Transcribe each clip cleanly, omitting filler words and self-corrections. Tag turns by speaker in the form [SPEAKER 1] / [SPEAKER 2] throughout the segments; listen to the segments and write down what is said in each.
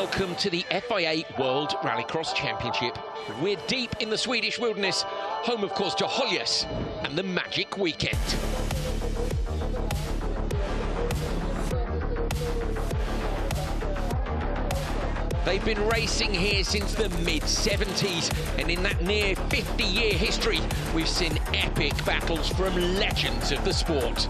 [SPEAKER 1] welcome to the FIA World Rallycross Championship. We're deep in the Swedish wilderness, home of course to Höljes and the Magic Weekend. They've been racing here since the mid-70s, and in that near 50-year history, we've seen epic battles from legends of the sport.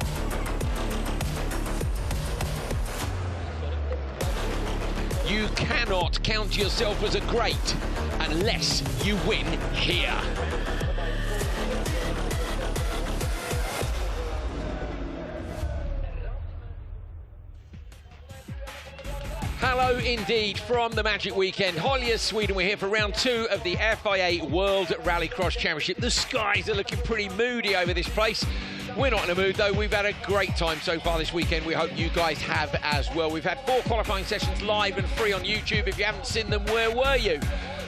[SPEAKER 1] You cannot count yourself as a great unless you win here. Hello indeed from the Magic Weekend. Höljes, Sweden. We're here for round 2 of the FIA World Rallycross Championship. The skies are looking pretty moody over this place. We're not in a mood though. We've had a great time so far this weekend. We hope you guys have as well. We've had 4 qualifying sessions live and free on YouTube. If you haven't seen them, where were you?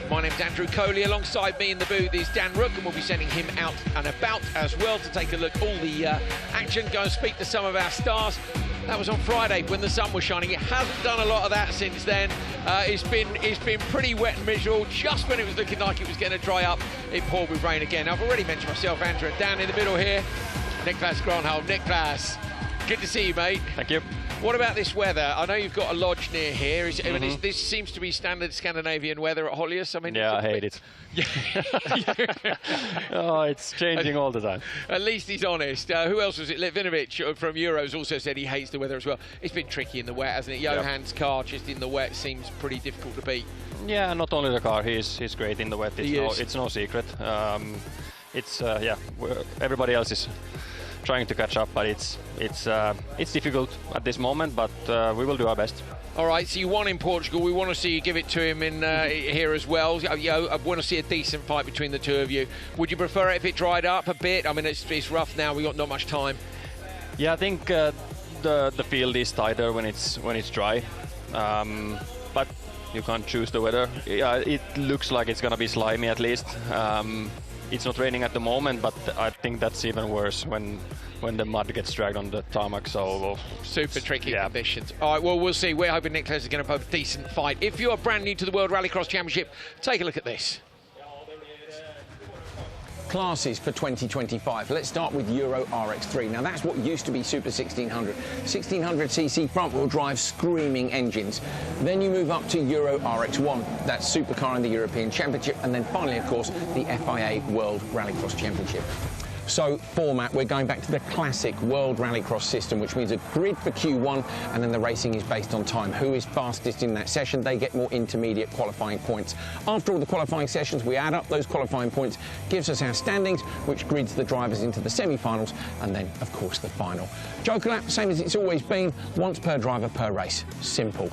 [SPEAKER 1] My name's Andrew Coley. Alongside me in the booth is Dan Rook, and we'll be sending him out and about as well to take a look at all the action, go and speak to some of our stars. That was on Friday when the sun was shining. It hasn't done a lot of that since then. It's been pretty wet and miserable. Just when it was looking like it was going to dry up, it poured with rain again. I've already mentioned myself, Andrew, and Dan in the middle here. Niklas Gronholm. Niklas, good to see you, mate.
[SPEAKER 2] Thank you.
[SPEAKER 1] What about this weather? I know you've got a lodge near here. I mean, this seems to be standard Scandinavian weather at Höljes. I mean,
[SPEAKER 2] yeah, I hate it. Oh, it's changing all the time.
[SPEAKER 1] At least he's honest. Who else was it? Litvinovic from Euros also said he hates the weather as well. It's been tricky in the wet, hasn't it? Johan's car just in the wet seems pretty difficult to beat. Yeah,
[SPEAKER 2] not only the car. He's great in the wet. It's no secret. Yeah, everybody else is trying to catch up, but it's difficult at this moment, but we will do our best.
[SPEAKER 1] All right, so you won in Portugal. We want to see you give it to him in here as well. I want to see a decent fight between the two of you. Would you prefer it if it dried up a bit? I mean, it's rough now. We got not much time.
[SPEAKER 2] Yeah, I think the field is tighter when it's dry, but you can't choose the weather. It looks like it's gonna be slimy at least. It's not raining at the moment, but I think that's even worse when the mud gets dragged on the tarmac. So
[SPEAKER 1] super tricky conditions. All right, well, we'll see. We're hoping Niklas is going to put a decent fight. If you're brand new to the World Rallycross Championship, take a look at this.
[SPEAKER 3] Classes for 2025. Let's start with Euro RX3. Now that's what used to be Super 1600. 1600cc front-wheel drive screaming engines. Then you move up to Euro RX1. That's supercar in the European Championship. And then finally, of course, the FIA World Rallycross Championship. So, format, we're going back to the classic World Rallycross system, which means a grid for Q1, and then the racing is based on time. Who is fastest in that session? They get more intermediate qualifying points. After all the qualifying sessions, we add up those qualifying points, gives us our standings, which grids the drivers into the semi-finals, and then, of course, the final. Joker lap, same as it's always been, once per driver per race. Simple.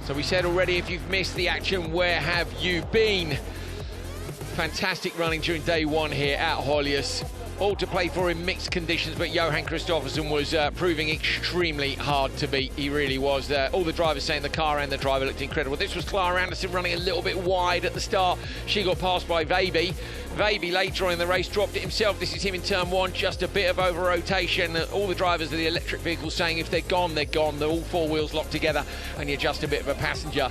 [SPEAKER 1] So we said already, if you've missed the action, where have you been? Fantastic running during day 1 here at Höljes. All to play for in mixed conditions, but Johan Kristoffersson was proving extremely hard to beat. He really was. All the drivers saying the car and the driver looked incredible. This was Clara Anderson running a little bit wide at the start. She got passed by Veiby. Veiby later on in the race dropped it himself. This is him in turn 1, just a bit of over rotation. All the drivers of the electric vehicles saying if they're gone, they're gone. They're all 4 wheels locked together and you're just a bit of a passenger.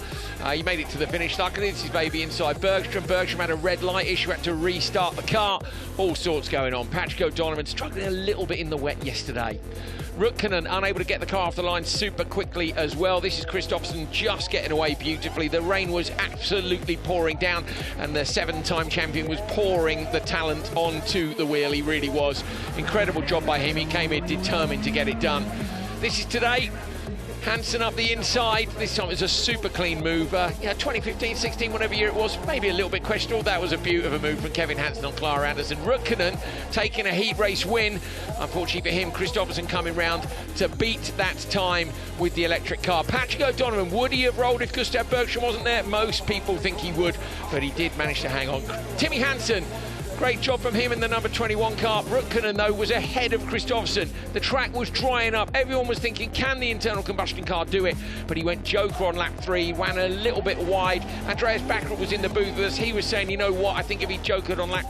[SPEAKER 1] He made it to the finish. Luckily, this is Veiby inside Bergström. Bergström had a red light issue, had to restart the car. All sorts going on. Patrick O'Donovan struggling a little bit in the wet yesterday. Rukkanen unable to get the car off the line super quickly as well. This is Kristoffersson just getting away beautifully. The rain was absolutely pouring down and the 7-time champion was pouring the talent onto the wheel. He really was. Incredible job by him. He came in determined to get it done. This is today. Hansen up the inside. This time it was a super clean move. 2015, 16, whatever year it was, maybe a little bit questionable. That was a beautiful move from Kevin Hansen on Clara Anderson. Rukkanen taking a heat race win. Unfortunately for him, Kristoffersson coming round to beat that time with the electric car. Patrick O'Donovan, would he have rolled if Gustav Bergström wasn't there? Most people think he would, but he did manage to hang on. Timmy Hansen, great job from him in the number 21 car. Rukkanen, though, was ahead of Kristoffersson. The track was drying up. Everyone was thinking, can the internal combustion car do it? But he went joker on lap 3, ran a little bit wide. Andreas Bakkerud was in the booth with us. He was saying, you know what, I think if he jokered on lap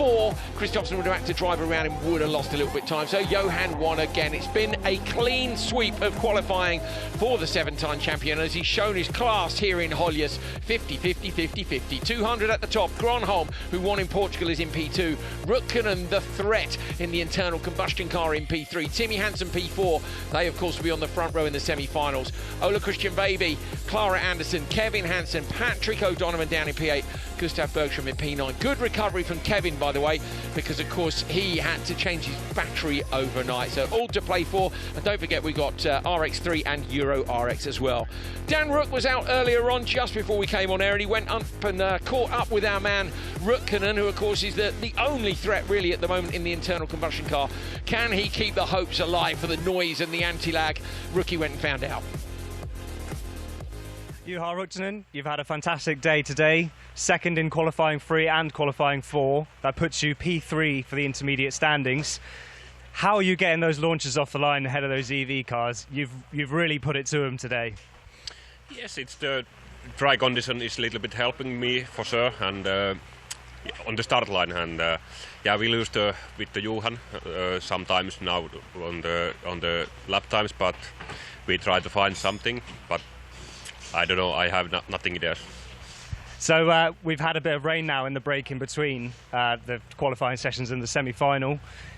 [SPEAKER 1] P4. Kristoffersson would have had to drive around and would have lost a little bit of time. So Johan won again. It's been a clean sweep of qualifying for the 7-time champion as he's shown his class here in Höljes. 50, 50, 50, 50. 200 at the top. Gronholm, who won in Portugal, is in P2. Rukkonen, the threat in the internal combustion car, in P3. Timmy Hansen, P4. They, of course, will be on the front row in the semi-finals. Ola Christian Baby, Clara Anderson, Kevin Hansen, Patrick O'Donovan down in P8. Gustav Bergstrom in P9. Good recovery from Kevin, by the way, because, of course, he had to change his battery overnight. So all to play for. And don't forget, we got RX3 and Euro RX as well. Dan Rook was out earlier on, just before we came on air, and he went up and caught up with our man Rukkonen, who, of course, is the only threat, really, at the moment in the internal combustion car. Can he keep the hopes alive for the noise and the anti-lag? Rookie went and found out.
[SPEAKER 4] Johan Rukkonen, you've had a fantastic day today. Second in qualifying 3 and qualifying 4. That puts you P3 for the intermediate standings. How are you getting those launches off the line ahead of those EV cars? You've really put it to them today.
[SPEAKER 5] Yes, it's the dry condition is a little bit helping me for sure, and on the start line, and yeah, we lose with the Johan sometimes now on the lap times, but we try to find something, but I don't know, I have nothing there.
[SPEAKER 4] So we've had a bit of rain now in the break in between the qualifying sessions and the semi-final.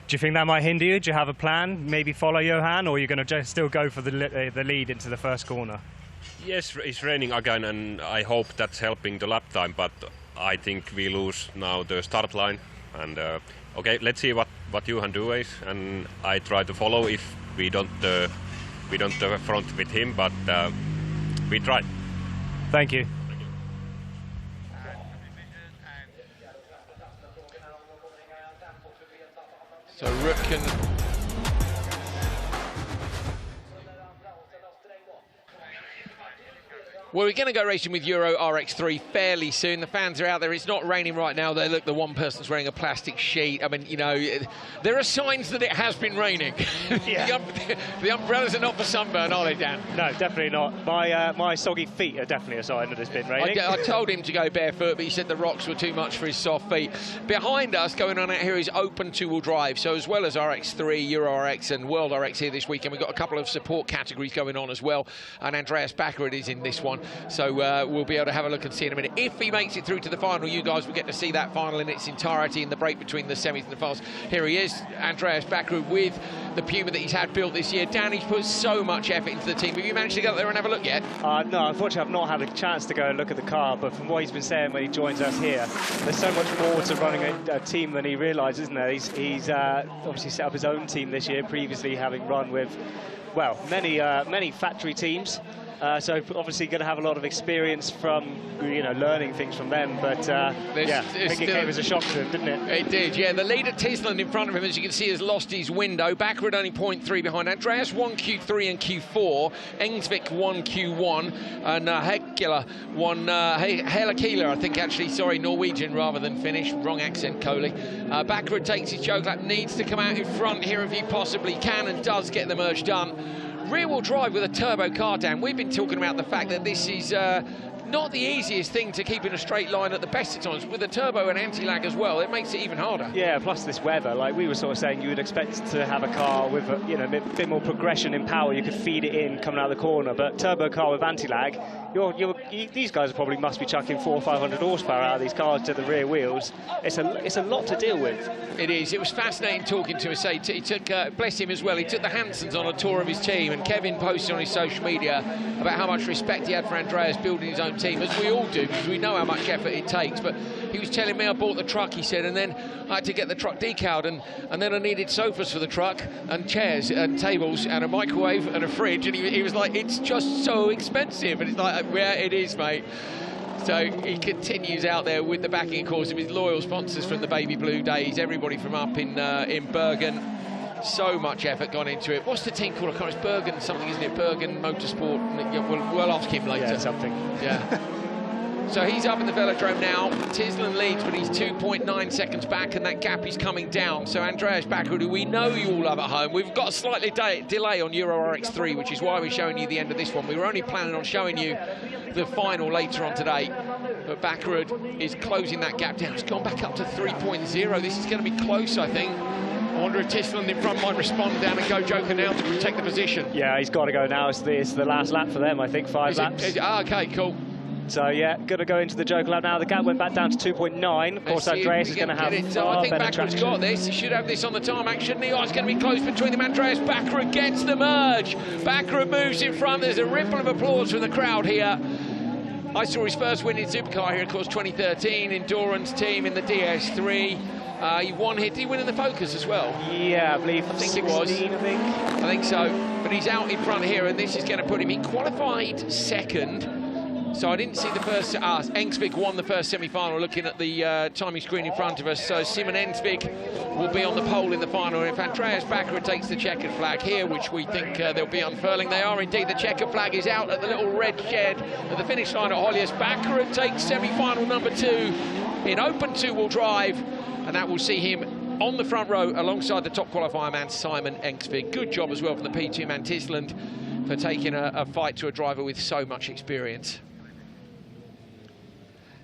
[SPEAKER 4] Do you think that might hinder you? Do you have a plan? Maybe follow Johan, or are you going to just still go for the lead into the first corner?
[SPEAKER 5] Yes, it's raining again, and I hope that's helping the lap time, but I think we lose now the start line. And okay, let's see what Johan does, and I try to follow if we don't front with him, but we try.
[SPEAKER 4] Thank you.
[SPEAKER 1] So Rukkonen. Well, we're going to go racing with Euro RX3 fairly soon. The fans are out there. It's not raining right now. They look, the one person's wearing a plastic sheet. I mean, you know, there are signs that it has been raining.
[SPEAKER 4] Yeah.
[SPEAKER 1] The umbrellas are not for sunburn, are they, Dan?
[SPEAKER 4] No, definitely not. My soggy feet are definitely a sign that it's been raining.
[SPEAKER 1] I told him to go barefoot, but he said the rocks were too much for his soft feet. Behind us, going on out here, is open two-wheel drive. So as well as RX3, Euro RX and World RX here this weekend, we've got a couple of support categories going on as well. And Andreas Bakkerud is in this one. So we'll be able to have a look and see in a minute. If he makes it through to the final, you guys will get to see that final in its entirety in the break between the semis and the finals. Here he is, Andreas Bakkerud, with the Puma that he's had built this year. Dan, he's put so much effort into the team. Have you managed to get there and have a look yet?
[SPEAKER 4] No, unfortunately I've not had a chance to go and look at the car, but from what he's been saying when he joins us here, there's so much more to running a team than he realises, isn't there? He's obviously set up his own team this year, previously having run with, well, many factory teams. So obviously going to have a lot of experience from, you know, learning things from them. But yeah, I think it came as a shock to him, didn't it?
[SPEAKER 1] It did, yeah. The leader, Tisland, in front of him, as you can see, has lost his window. Bakkerud only 0.3 behind. Andreas won Q3 and Q4. Engsvik won Q1. And Hekila won, Helakila, I think, actually, sorry, Norwegian rather than Finnish. Wrong accent, Coley. Bakkerud takes his choke lap, needs to come out in front here if he possibly can, and does get the merge done. Rear-wheel drive with a turbo car, Dan. We've been talking about the fact that this is not the easiest thing to keep in a straight line at the best of times. With a turbo and anti-lag as well, it makes it even harder.
[SPEAKER 4] Yeah, plus this weather, like we were sort of saying, you would expect to have a car with a, you know, a bit more progression in power. You could feed it in coming out of the corner, but turbo car with anti-lag, these guys probably must be chucking 400 or 500 horsepower out of these cars to the rear wheels. It's a lot to deal with.
[SPEAKER 1] It is. It was fascinating talking to us. He took, bless him as well, he took the Hansens on a tour of his team, and Kevin posted on his social media about how much respect he had for Andreas building his own team, as we all do, because we know how much effort it takes. But he was telling me, I bought the truck, he said, and then I had to get the truck decaled, and then I needed sofas for the truck, and chairs and tables and a microwave and a fridge, and he was like, it's just so expensive. And it's like, yeah, it is, mate. So he continues out there with the backing, of course, of his loyal sponsors from the Baby Blue days, everybody from up in Bergen. So much effort gone into it. What's the team called? I can't. It's Bergen something, isn't it? Bergen Motorsport. We'll ask him later.
[SPEAKER 4] Yeah, something.
[SPEAKER 1] Yeah. So he's up in the velodrome now. Tisland leads, but he's 2.9 seconds back, and that gap is coming down. So Andreas Bakkerud, who we know you all love at home, we've got a slightly delay on Euro RX 3, which is why we're showing you the end of this one. We were only planning on showing you the final later on today, but Bakkerud is closing that gap down. It's gone back up to 3.0. This is going to be close, I think. I wonder if Tisland in front might respond down and go Joker now to protect the position.
[SPEAKER 4] Yeah, he's got to go now. It's the last lap for them, I think, 5 laps.
[SPEAKER 1] Okay, cool.
[SPEAKER 4] So, yeah, going to go into the Joker lap now. The gap went back down to 2.9. Of course, Andreas is going to have
[SPEAKER 1] I think Bakkerud's got this. He should have this on the tarmac, shouldn't he? Oh, it's going to be close between them. Andreas Bakkerud gets the merge. Bakkerud moves in front. There's a ripple of applause from the crowd here. I saw his first win in supercar here, of course, 2013, endurance team in the DS3. He won here. Did he win in the Focus as well?
[SPEAKER 4] Yeah, I think it was.
[SPEAKER 1] I think so. But he's out in front here, and this is going to put him in qualified second. So I didn't see the first. Engsvik won the first semi-final. Looking at the timing screen in front of us, so Simon Engsvik will be on the pole in the final. If Andreas Bakkerud takes the checkered flag here, which we think they'll be unfurling, they are indeed. The checkered flag is out at the little red shed at the finish line at Höljes. Bakkerud takes semi-final number 2 in open 2-wheel drive, and that will see him on the front row alongside the top qualifier man Simon Engsvik. Good job as well from the P2 man Tisland for taking a fight to a driver with so much experience.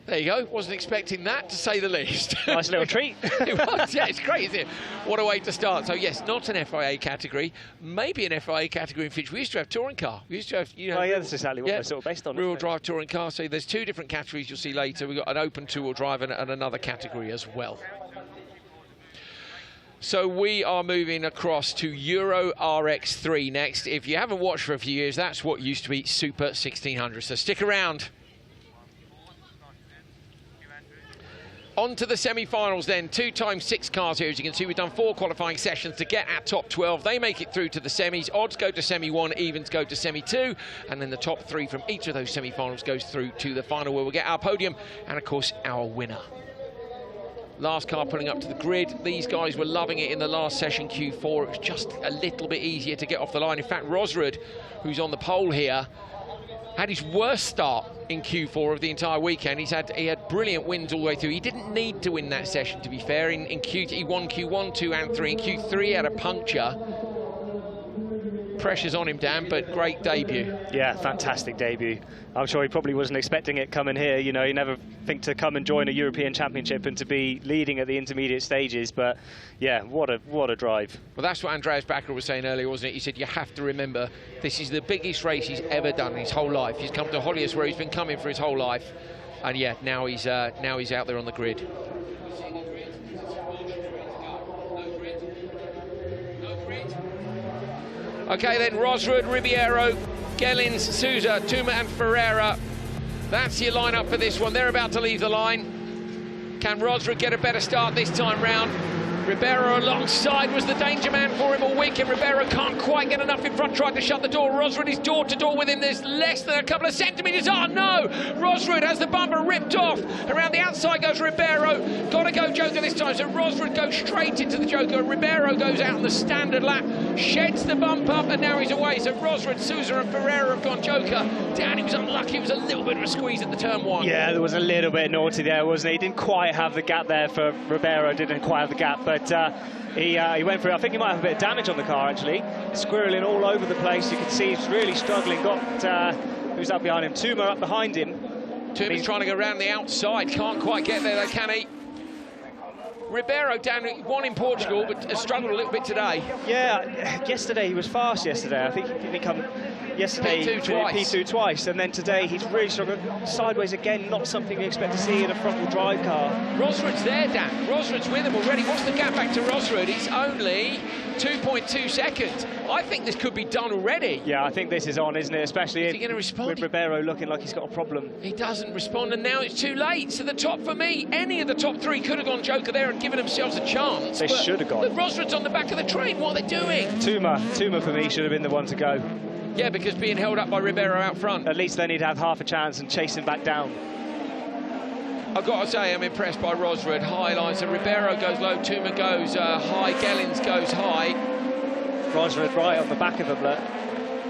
[SPEAKER 1] There you go. Wasn't expecting that, to say the least.
[SPEAKER 4] Nice little treat.
[SPEAKER 1] It was, yeah, it's great, isn't it? What a way to start. So, yes, not an FIA category, maybe an FIA category in which we used to have touring car. We used to have, you know...
[SPEAKER 4] Oh, yeah, that's exactly what we're sort of based on.
[SPEAKER 1] Rear-wheel drive touring car. So there's 2 different categories you'll see later. We've got an open 2-wheel drive and another category as well. So we are moving across to Euro RX 3 next. If you haven't watched for a few years, that's what used to be Super 1600. So stick around. On to the semi-finals then. 2 times 6 cars here. As you can see, we've done 4 qualifying sessions to get our top 12. They make it through to the semis. Odds go to semi-1, evens go to semi-2. And then the top 3 from each of those semi-finals goes through to the final, where we'll get our podium and, of course, our winner. Last car pulling up to the grid. These guys were loving it in the last session, Q4. It was just a little bit easier to get off the line. In fact, Rosrud, who's on the pole here, had his worst start in Q4 of the entire weekend. He had brilliant wins all the way through. He didn't need to win that session, to be fair. He won Q1, 2 and 3. In Q3 he had a puncture. Pressure's on him, Dan, but great debut.
[SPEAKER 4] Yeah, fantastic debut. I'm sure he probably wasn't expecting it coming here. You know, you never think to come and join a European Championship and to be leading at the intermediate stages. But yeah, what a drive.
[SPEAKER 1] Well, that's what Andreas Bakkerud was saying earlier, wasn't it? He said you have to remember this is the biggest race he's ever done in his whole life. He's come to Höljes, where he's been coming for his whole life, and yeah, now he's out there on the grid. Okay, then Rosrud, Ribeiro, Gellins, Souza, Tuma and Ferreira. That's your lineup for this one. They're about to leave the line. Can Rosrud get a better start this time round? Ribeiro alongside was the danger man for him all weekend. Ribeiro can't quite get enough in front, tried to shut the door. Rosrud is door to door with him. There's less than a couple of centimetres. Oh no! Rosrud has the bumper ripped off. Around the outside goes Ribeiro. Got to go Joker this time. So Rosrud goes straight into the Joker. Ribeiro goes out on the standard lap, sheds the bump up, and now he's away. So Rosrud, Souza and Ferreira have gone Joker. Dan, he was unlucky. It was a little bit of a squeeze at the turn 1.
[SPEAKER 4] Yeah, there was a little bit naughty there, wasn't he? He didn't quite have the gap there for Ribeiro. Didn't quite have the gap, but he went for it. I think he might have a bit of damage on the car, actually. Squirreling all over the place. You can see he's really struggling. Got who's up behind him? Tuma up behind him.
[SPEAKER 1] Tuma's trying to go around the outside. Can't quite get there, though, can he? Ribeiro down, won in Portugal, but has struggled a little bit today.
[SPEAKER 4] Yeah, yesterday he was fast yesterday. I think he didn't come yesterday P2 twice, and then today he's really struggled sideways again. Not something you expect to see in a front-wheel drive car.
[SPEAKER 1] Rosrud's there, Dan. Rosrud's with him already. What's the gap back to Rosrud? It's only 2.2 seconds. I think this could be done already.
[SPEAKER 4] Yeah, I think this is on, isn't it? Especially
[SPEAKER 1] is he going to respond?
[SPEAKER 4] With Ribeiro looking like he's got a problem.
[SPEAKER 1] He doesn't respond, and now it's too late. So the top, for me, any of the top 3 could have gone Joker there and given themselves a chance.
[SPEAKER 4] They should have gone.
[SPEAKER 1] But Rosrud's on the back of the train. What are they doing?
[SPEAKER 4] Tuma for me should have been the one to go.
[SPEAKER 1] Yeah, because being held up by Ribeiro out front.
[SPEAKER 4] At least then he'd have half a chance and chase him back down.
[SPEAKER 1] I've got to say, I'm impressed by Rosrud. High line, so Ribeiro goes low, Tuma goes high, Gellins goes high.
[SPEAKER 4] Rosrud right on the back of him, look.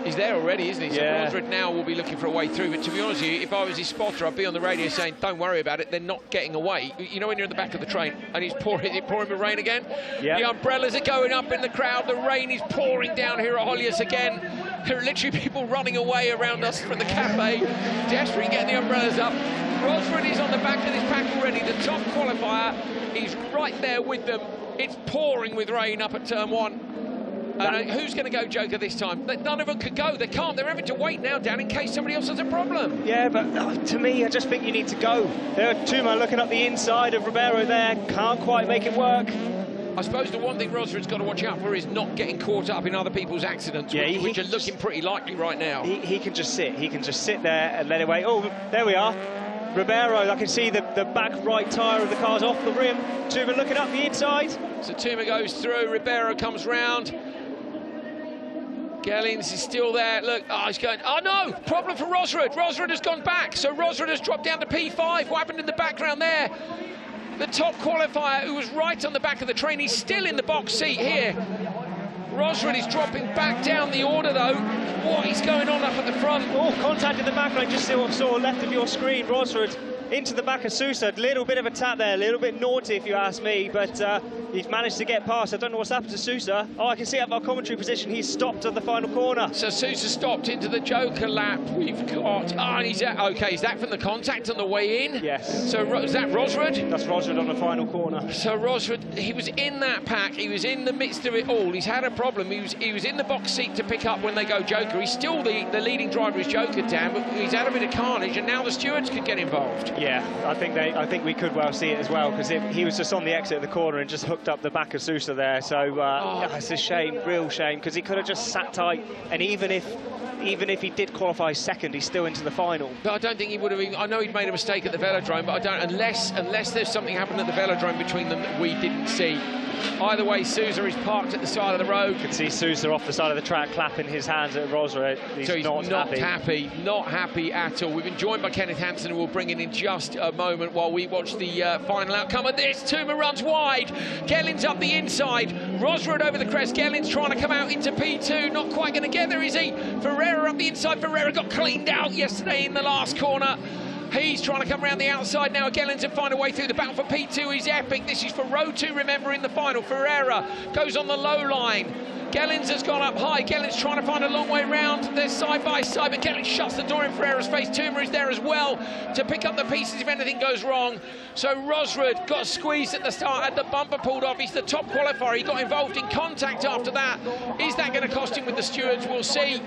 [SPEAKER 1] He's there already, isn't he?
[SPEAKER 4] Yeah.
[SPEAKER 1] So Rosrud now will be looking for a way through. But to be honest with you, if I was his spotter, I'd be on the radio saying, don't worry about it, they're not getting away. You know when you're in the back of the train and it's pouring with rain again?
[SPEAKER 4] Yeah.
[SPEAKER 1] The umbrellas are going up in the crowd, the rain is pouring down here at Höljes again. There are literally people running away around us from the cafe, desperately getting the umbrellas up. Rosrud is on the back of this pack already, the top qualifier. He's right there with them. It's pouring with rain up at turn 1. Who's going to go Joker this time? None of them could go. They can't. They're having to wait now, Dan, in case somebody else has a problem.
[SPEAKER 4] Yeah, but to me, I just think you need to go. There are two men looking up the inside of Ribeiro there. Can't quite make it work.
[SPEAKER 1] I suppose the one thing Rosrud's got to watch out for is not getting caught up in other people's accidents, which are looking pretty likely right now.
[SPEAKER 4] He can just sit. He can just sit there and let it wait. Oh, there we are. Ribeiro, I can see the back right tyre of the car's off the rim. Tuma looking up the inside.
[SPEAKER 1] So Tuma goes through, Ribeiro comes round. Gellins is still there. Look, he's going. Oh no! Problem for Rosrud. Rosrud has gone back. So Rosrud has dropped down to P5. What happened in the background there? The top qualifier, who was right on the back of the train, he's still in the box seat here. Rosrud is dropping back down the order though. What is going on up at the front?
[SPEAKER 4] Oh, contact in the back line. Just saw left of your screen. Rosrud into the back of Sousa. A little bit of a tap there, a little bit naughty if you ask me, but he's managed to get past. I don't know what's happened to Sousa. Oh, I can see at our commentary position he's stopped at the final corner.
[SPEAKER 1] So Sousa stopped into the Joker lap. We've got... Oh, he's at... OK, is that from the contact on the way in?
[SPEAKER 4] Yes.
[SPEAKER 1] So is that Rosrud?
[SPEAKER 4] That's Rosrud on the final corner.
[SPEAKER 1] So Rosrud, he was in that pack. He was in the midst of it all. He's had a problem. He was in the box seat to pick up when they go Joker. He's still the leading driver is Joker, Dan, but he's had a bit of carnage, and now the stewards could get involved.
[SPEAKER 4] Yeah, I think we could well see it as well, because he was just on the exit of the corner and just hooked up the back of Sousa there. So it's a shame, real shame, because he could have just sat tight, and even if he did qualify second, he's still into the final.
[SPEAKER 1] But I don't think he would have. I know he'd made a mistake at the velodrome, but I don't. Unless there's something happened at the velodrome between them that we didn't see. Either way, Sousa is parked at the side of the road.
[SPEAKER 4] You can see Sousa off the side of the track clapping his hands at Rosrud.
[SPEAKER 1] So he's not happy at all. We've been joined by Kevin Hansen, who we'll bring in just a moment while we watch the final outcome of this. Tuma runs wide. Gellins up the inside. Rosrud over the crest. Gellins trying to come out into P2. Not quite going to get there, is he? Ferreira up the inside. Ferreira got cleaned out yesterday in the last corner. He's trying to come around the outside now. Gellins to find a way through. The battle for P2 is epic. This is for row 2, remember, in the final. Ferreira goes on the low line. Gellins has gone up high. Gellins trying to find a long way round. They're side by side, but Gellins shuts the door in Ferreira's face. Tuma is there as well to pick up the pieces if anything goes wrong. So Rosrud got squeezed at the start, had the bumper pulled off. He's the top qualifier. He got involved in contact after that. Is that going to cost him with the stewards? We'll see.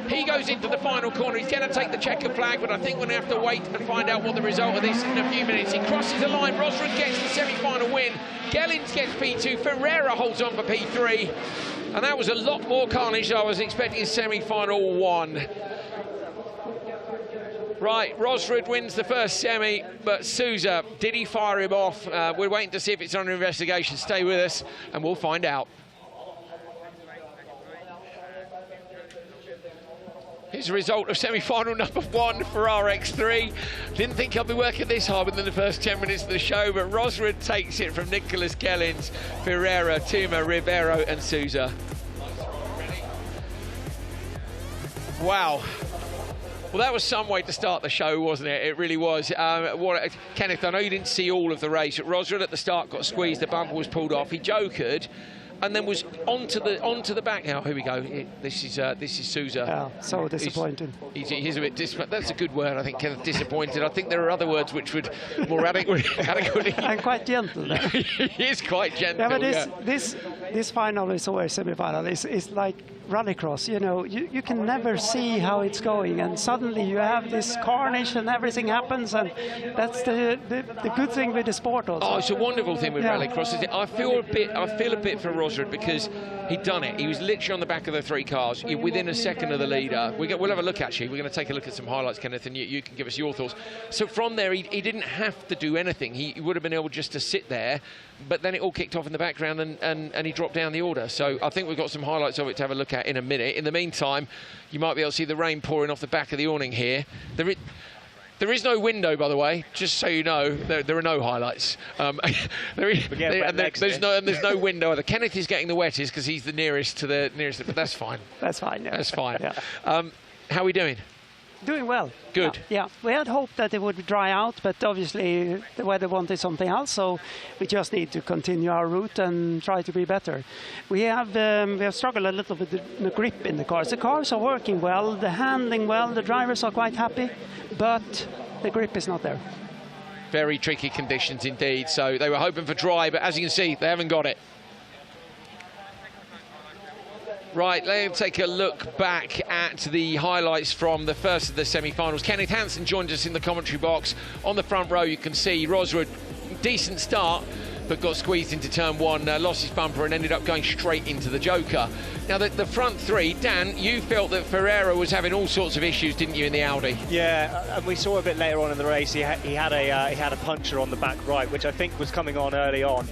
[SPEAKER 1] He goes into the final corner. He's going to take the checker flag, but I think we're going to have to wait and find out what the result of this is in a few minutes. He crosses the line. Rosrud gets the semi-final win. Gellins gets P2. Ferreira holds on for P3. And that was a lot more carnage than I was expecting in semi-final 1. Right, Rosrud wins the first semi, but Sousa, did he fire him off? We're waiting to see if it's under investigation. Stay with us, and we'll find out. Here's the result of semi-final number 1 for RX3. Didn't think I'd be working this hard within the first 10 minutes of the show, but Rosrud takes it from Nicholas Gellins, Ferreira, Tuma, Ribeiro and Sousa. Wow. Well, that was some way to start the show, wasn't it? It really was. Kenneth, I know you didn't see all of the race. Rosrud at the start got squeezed, the bumper was pulled off. He jokered, and then was onto the back. Now, here we go. This is Sousa.
[SPEAKER 6] Yeah, so disappointing.
[SPEAKER 1] He's a bit that's a good word, I think. Kenneth, disappointed. I think there are other words which would more adequately.
[SPEAKER 6] I'm quite gentle there.
[SPEAKER 1] He is quite gentle.
[SPEAKER 6] Yeah, but this final is always semi-final. It's like rallycross, you know, you can never see how it's going, and suddenly you have this carnage and everything happens, and that's the good thing with the sport also.
[SPEAKER 1] Oh, it's a wonderful thing with rallycross, isn't it? I feel a bit for Rosrud, because he'd done it. He was literally on the back of the 3 cars, within a second of the leader. We'll have a look, actually. We're going to take a look at some highlights, Kenneth, and you can give us your thoughts. So from there, he didn't have to do anything. He would have been able just to sit there, but then it all kicked off in the background, and he dropped down the order. So I think we've got some highlights of it to have a look at in a minute. In the meantime, you might be able to see the rain pouring off the back of the awning here. There is no window, by the way, just so you know. There are no highlights. There's no window either. Kenneth is getting the wettest because he's the nearest to the nearest, but that's fine.
[SPEAKER 6] That's fine. Yeah.
[SPEAKER 1] That's fine.
[SPEAKER 6] Yeah.
[SPEAKER 1] How are we doing?
[SPEAKER 6] Doing well.
[SPEAKER 1] Good.
[SPEAKER 6] Yeah, we had hoped that it would dry out, but obviously the weather wanted something else, so we just need to continue our route and try to be better. We have struggled a little bit with the grip in the cars. The cars are working well, the handling well, the drivers are quite happy, but the grip is not there.
[SPEAKER 1] Very tricky conditions indeed. So they were hoping for dry, but as you can see, they haven't got it. Right, let's take a look back at the highlights from the first of the semi-finals. Kevin Hansen joined us in the commentary box. On the front row, you can see Rosrud, decent start, but got squeezed into turn one, lost his bumper and ended up going straight into the Joker. Now, the front three, Dan, you felt that Ferreira was having all sorts of issues, didn't you, in the Audi?
[SPEAKER 4] Yeah, and we saw a bit later on in the race, he had a puncture on the back right, which I think was coming on early on.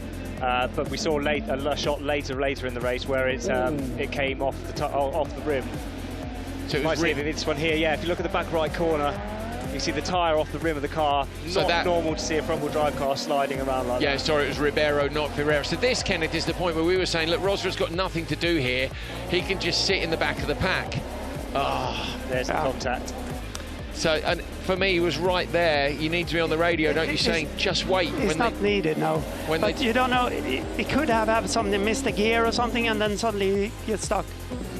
[SPEAKER 4] But we saw a shot later in the race where it came off the rim. So you might see this one here. Yeah, if you look at the back right corner, you see the tyre off the rim of the car. So not normal to see a front-wheel drive car sliding around like that. Yeah, sorry, it was Ribeiro, not Ferreira. So this, Kenneth, is the point where we were saying, look, Rosrud's got nothing to do here. He can just sit in the back of the pack. There's the contact.
[SPEAKER 1] So, and for me, he was right there. You need to be on the radio, don't you, saying, just wait.
[SPEAKER 6] It's not needed, no. But you don't know, it could have something, missed a gear or something, and then suddenly get stuck.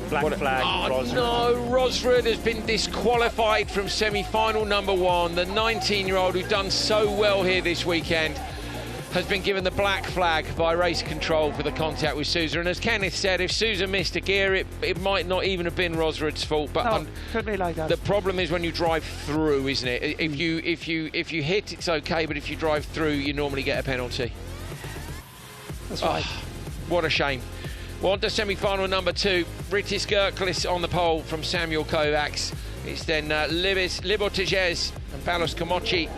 [SPEAKER 4] Black flag.
[SPEAKER 1] Rosrud. No, Rosrud has been disqualified from semi-final number one. The 19-year-old who's done so well here this weekend has been given the black flag by race control for the contact with Sousa. And as Kenneth said, if Sousa missed a gear, it might not even have been Rosrud's fault. But
[SPEAKER 6] could be like that.
[SPEAKER 1] The problem is when you drive through, isn't it? If you hit, it's okay, but if you drive through, you normally get a penalty.
[SPEAKER 6] That's right.
[SPEAKER 1] What a shame. Well, on to semi-final number two. Rytis Gerklis on the pole from Samuel Kovacs. It's then Libor Tejes and Palos Komochi,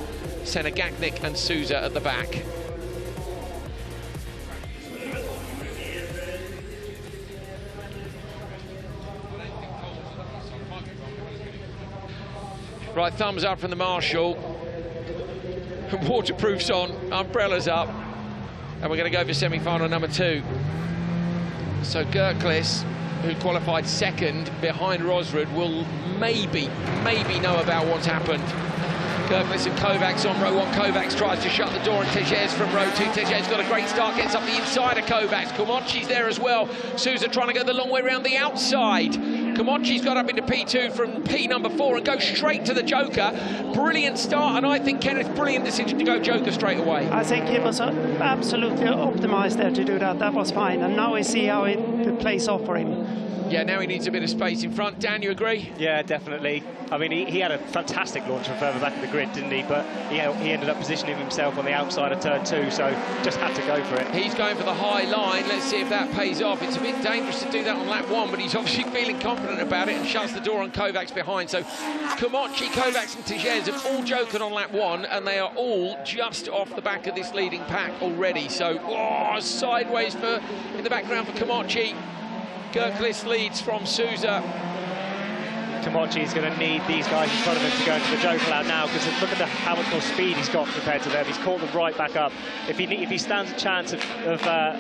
[SPEAKER 1] Senegaknik and Sousa at the back. Right, thumbs up from the marshal. Waterproof's on, umbrellas up. And we're going to go for semi-final number two. So Gerklis, who qualified second behind Rosrud, will maybe know about what's happened. Gerklis and Kovacs on row one. Kovacs tries to shut the door and Tejes from row two. Tejes got a great start, gets up the inside of Kovacs. Komochi's there as well. Sousa trying to go the long way around the outside. Komochi's got up into P2 from P number 4 and goes straight to the Joker. Brilliant start, and I think Kenneth, brilliant decision to go Joker straight away.
[SPEAKER 6] I think he was absolutely optimised there to do that. That was fine, and now we see how it plays off for him.
[SPEAKER 1] Yeah, now he needs a bit of space in front. Dan, you agree?
[SPEAKER 4] Yeah, definitely. I mean, he had a fantastic launch from further back of the grid, didn't he? But he ended up positioning himself on the outside of turn 2, so just had to go for it.
[SPEAKER 1] He's going for the high line. Let's see if that pays off. It's a bit dangerous to do that on lap 1, but he's obviously feeling confident about it and shuts the door on Kovacs behind. So Komochi, Kovacs and Tejes have all jokered on lap 1, and they are all just off the back of this leading pack already. So, sideways in the background for Komochi. Gerklis leads from Sousa.
[SPEAKER 4] Komochi is going to need these guys in front of him to go into the Joker lap now, because look at how much more speed he's got compared to them. He's caught them right back up. If he stands a chance of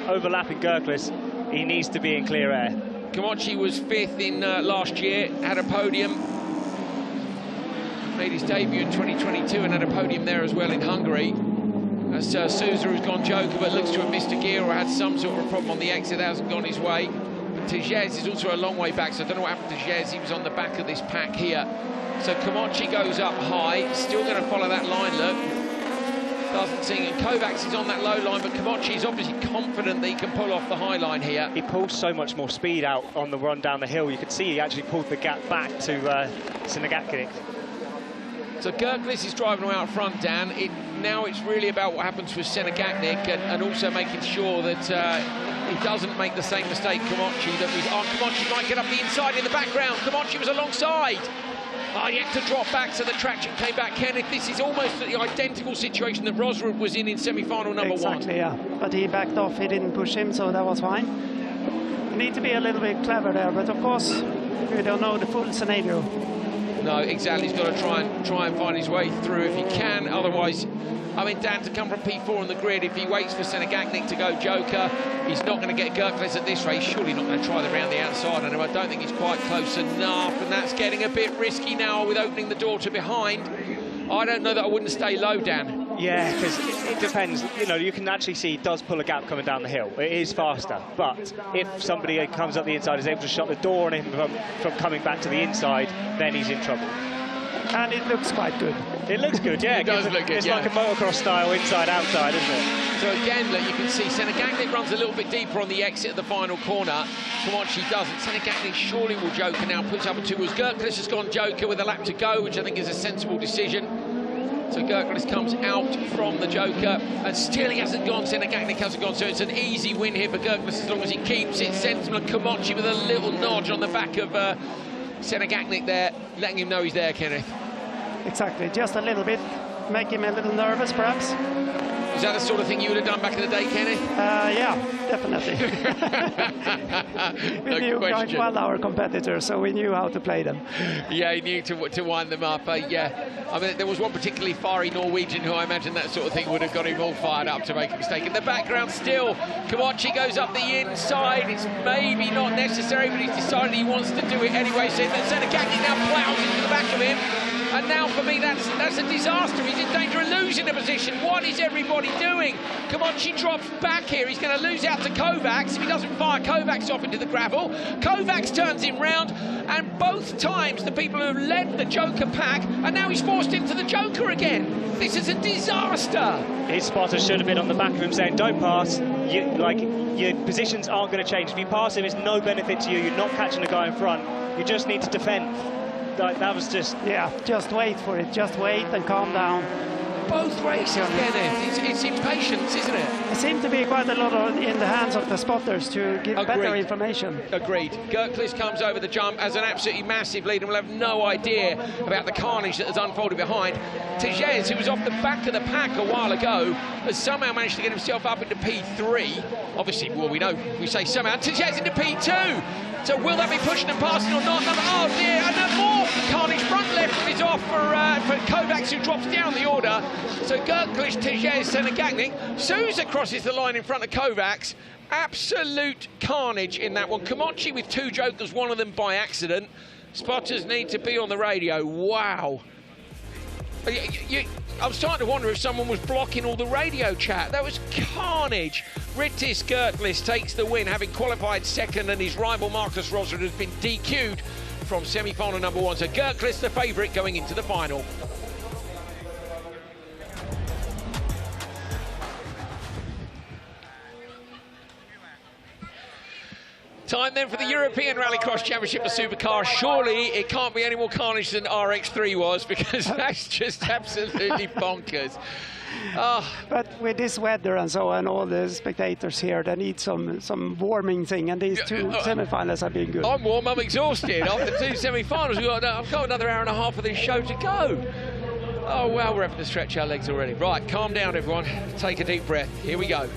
[SPEAKER 4] overlapping Gerklis, he needs to be in clear air.
[SPEAKER 1] Komochi was 5th in last year, had a podium. Made his debut in 2022 and had a podium there as well in Hungary. As Sousa, who's gone Joker but looks to have missed a gear or had some sort of a problem on the exit, that hasn't gone his way. Tejes is also a long way back, so I don't know what happened to Tejes. He was on the back of this pack here. So Komochi goes up high, still going to follow that line, look. Doesn't seem, and Kovacs is on that low line, but Komochi is obviously confident that he can pull off the high line here.
[SPEAKER 4] He pulled so much more speed out on the run down the hill. You could see he actually pulled the gap back to Senegaknik.
[SPEAKER 1] So Gerklis is driving out front, Dan. Now it's really about what happens with Senegaknik and also making sure that he doesn't make the same mistake Komochi Komochi might get up the inside in the background. Komochi was alongside. He had to drop back, so the traction came back. Kenneth, this is almost the identical situation that Rosrud was in semi-final number 1.
[SPEAKER 6] Exactly, yeah. But he backed off, he didn't push him, so that was fine. You need to be a little bit clever there, but of course, we don't know the full scenario.
[SPEAKER 1] No, exactly. He's got to try and find his way through if he can. Otherwise, I mean, Dan, to come from P4 on the grid, if he waits for Senegagnik to go joker, he's not going to get Gerkles at this race. Surely not going to try around the outside. And I don't think he's quite close enough. And that's getting a bit risky now with opening the door to behind. I don't know that I wouldn't stay low, Dan.
[SPEAKER 4] Yeah, because it depends. You know, you can actually see he does pull a gap coming down the hill. It is faster, but if somebody comes up the inside is able to shut the door on him from coming back to the inside, then he's in trouble.
[SPEAKER 6] And it looks quite good.
[SPEAKER 4] It looks good, yeah.
[SPEAKER 1] It does look good,
[SPEAKER 4] It's
[SPEAKER 1] yeah.
[SPEAKER 4] like a motocross style inside-outside, isn't it?
[SPEAKER 1] So again, look, you can see Senegagnik runs a little bit deeper on the exit of the final corner. Komachi doesn't. Senegagnik surely will joker now, puts up a two wheels. Gerkles has gone joker with a lap to go, which I think is a sensible decision. So Gerkles comes out from the joker, and still he hasn't gone. Senegagnik hasn't gone, so it's an easy win here for Gerkles as long as he keeps it. Sensible, and Komachi with a little nudge on the back of Senegagnik there, letting him know he's there, Kenneth.
[SPEAKER 6] Exactly, just a little bit. Make him a little nervous, perhaps.
[SPEAKER 1] Is that the sort of thing you would have done back in the day, Kenneth?
[SPEAKER 6] Yeah, definitely. We knew quite well our competitors, so we knew how to play them.
[SPEAKER 1] Yeah, he knew to wind them up. Yeah, I mean, there was one particularly fiery Norwegian who I imagine that sort of thing would have got him all fired up to make a mistake. In the background still, Komachi goes up the inside. It's maybe not necessary, but he's decided he wants to do it anyway. So Senegagnik now ploughs into the back of him. And now, for me, that's a disaster. He's in danger of losing the position. What is everybody doing? Komachi drops back here. He's going to lose out to Kovacs. If he doesn't fire Kovacs off into the gravel, Kovacs turns him round. And both times, the people who led the Joker pack, and now he's forced into the Joker again. This is a disaster.
[SPEAKER 4] His spotter should have been on the back of him saying, don't pass. Your positions aren't going to change. If you pass him, it's no benefit to you. You're not catching the guy in front. You just need to defend. That was just...
[SPEAKER 6] Yeah, just wait for it. Just wait and calm down.
[SPEAKER 1] Both races, Kenneth. It's impatience, isn't it?
[SPEAKER 6] It seemed to be quite a lot in the hands of the spotters to give better information.
[SPEAKER 1] Agreed. Gerkles comes over the jump as an absolutely massive lead and will have no idea about the carnage that has unfolded behind. Tejez, who was off the back of the pack a while ago, has somehow managed to get himself up into P3. Obviously, well, we know, we say somehow. Tejez into P2. So will that be pushing and passing or not? Oh dear, and then more carnage. Front left is off for Kovacs, who drops down the order. So Gerkles, Tejez, Senegagnik. Sousa crosses the line in front of Kovacs. Absolute carnage in that one. Komachi with two jokers, one of them by accident. Spotters need to be on the radio. Wow. I'm starting to wonder if someone was blocking all the radio chat. That was carnage. Ritis Gerkles takes the win, having qualified second, and his rival Marcus Rosrud has been DQ'd from semi-final number one. So Gerkles the favourite going into the final. Time then for the European Rallycross Championship for Supercar. Surely it can't be any more carnage than RX3 was, because that's just absolutely bonkers. Oh.
[SPEAKER 6] But with this weather and so on, all the spectators here, they need some warming thing, and these two semi-finals have been good.
[SPEAKER 1] I'm warm, I'm exhausted. After two semi-finals, I've got another hour and a half of this show to go. Oh, well, we're having to stretch our legs already. Right, calm down, everyone. Take a deep breath. Here we go.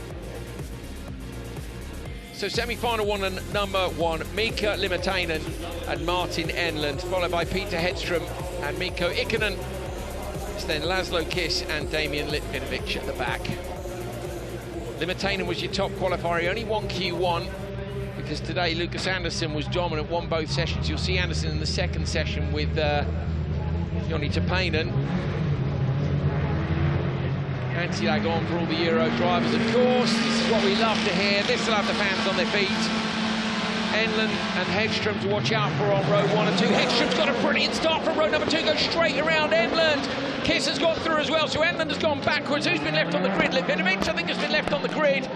[SPEAKER 1] So semi-final one and number one, Mika Limitainen and Martin Enlund, followed by Peter Hedström and Mikko Ikonen. It's then Laszlo Kiss and Damian Litvinovic at the back. Limitainen was your top qualifier. He only won Q1 because today Lucas Anderson was dominant, won both sessions. You'll see Anderson in the second session with Joni Tapainen. Anti-lag on for all the Euro drivers, of course. This is what we love to hear. This will have the fans on their feet. Enlund and Hedström to watch out for on row 1 and 2. Hedström's got a brilliant start from row number 2, goes straight around Enlund. Kiss has got through as well, so Enlund has gone backwards. Who's been left on the grid? Litvinovic, I think, has been left on the grid.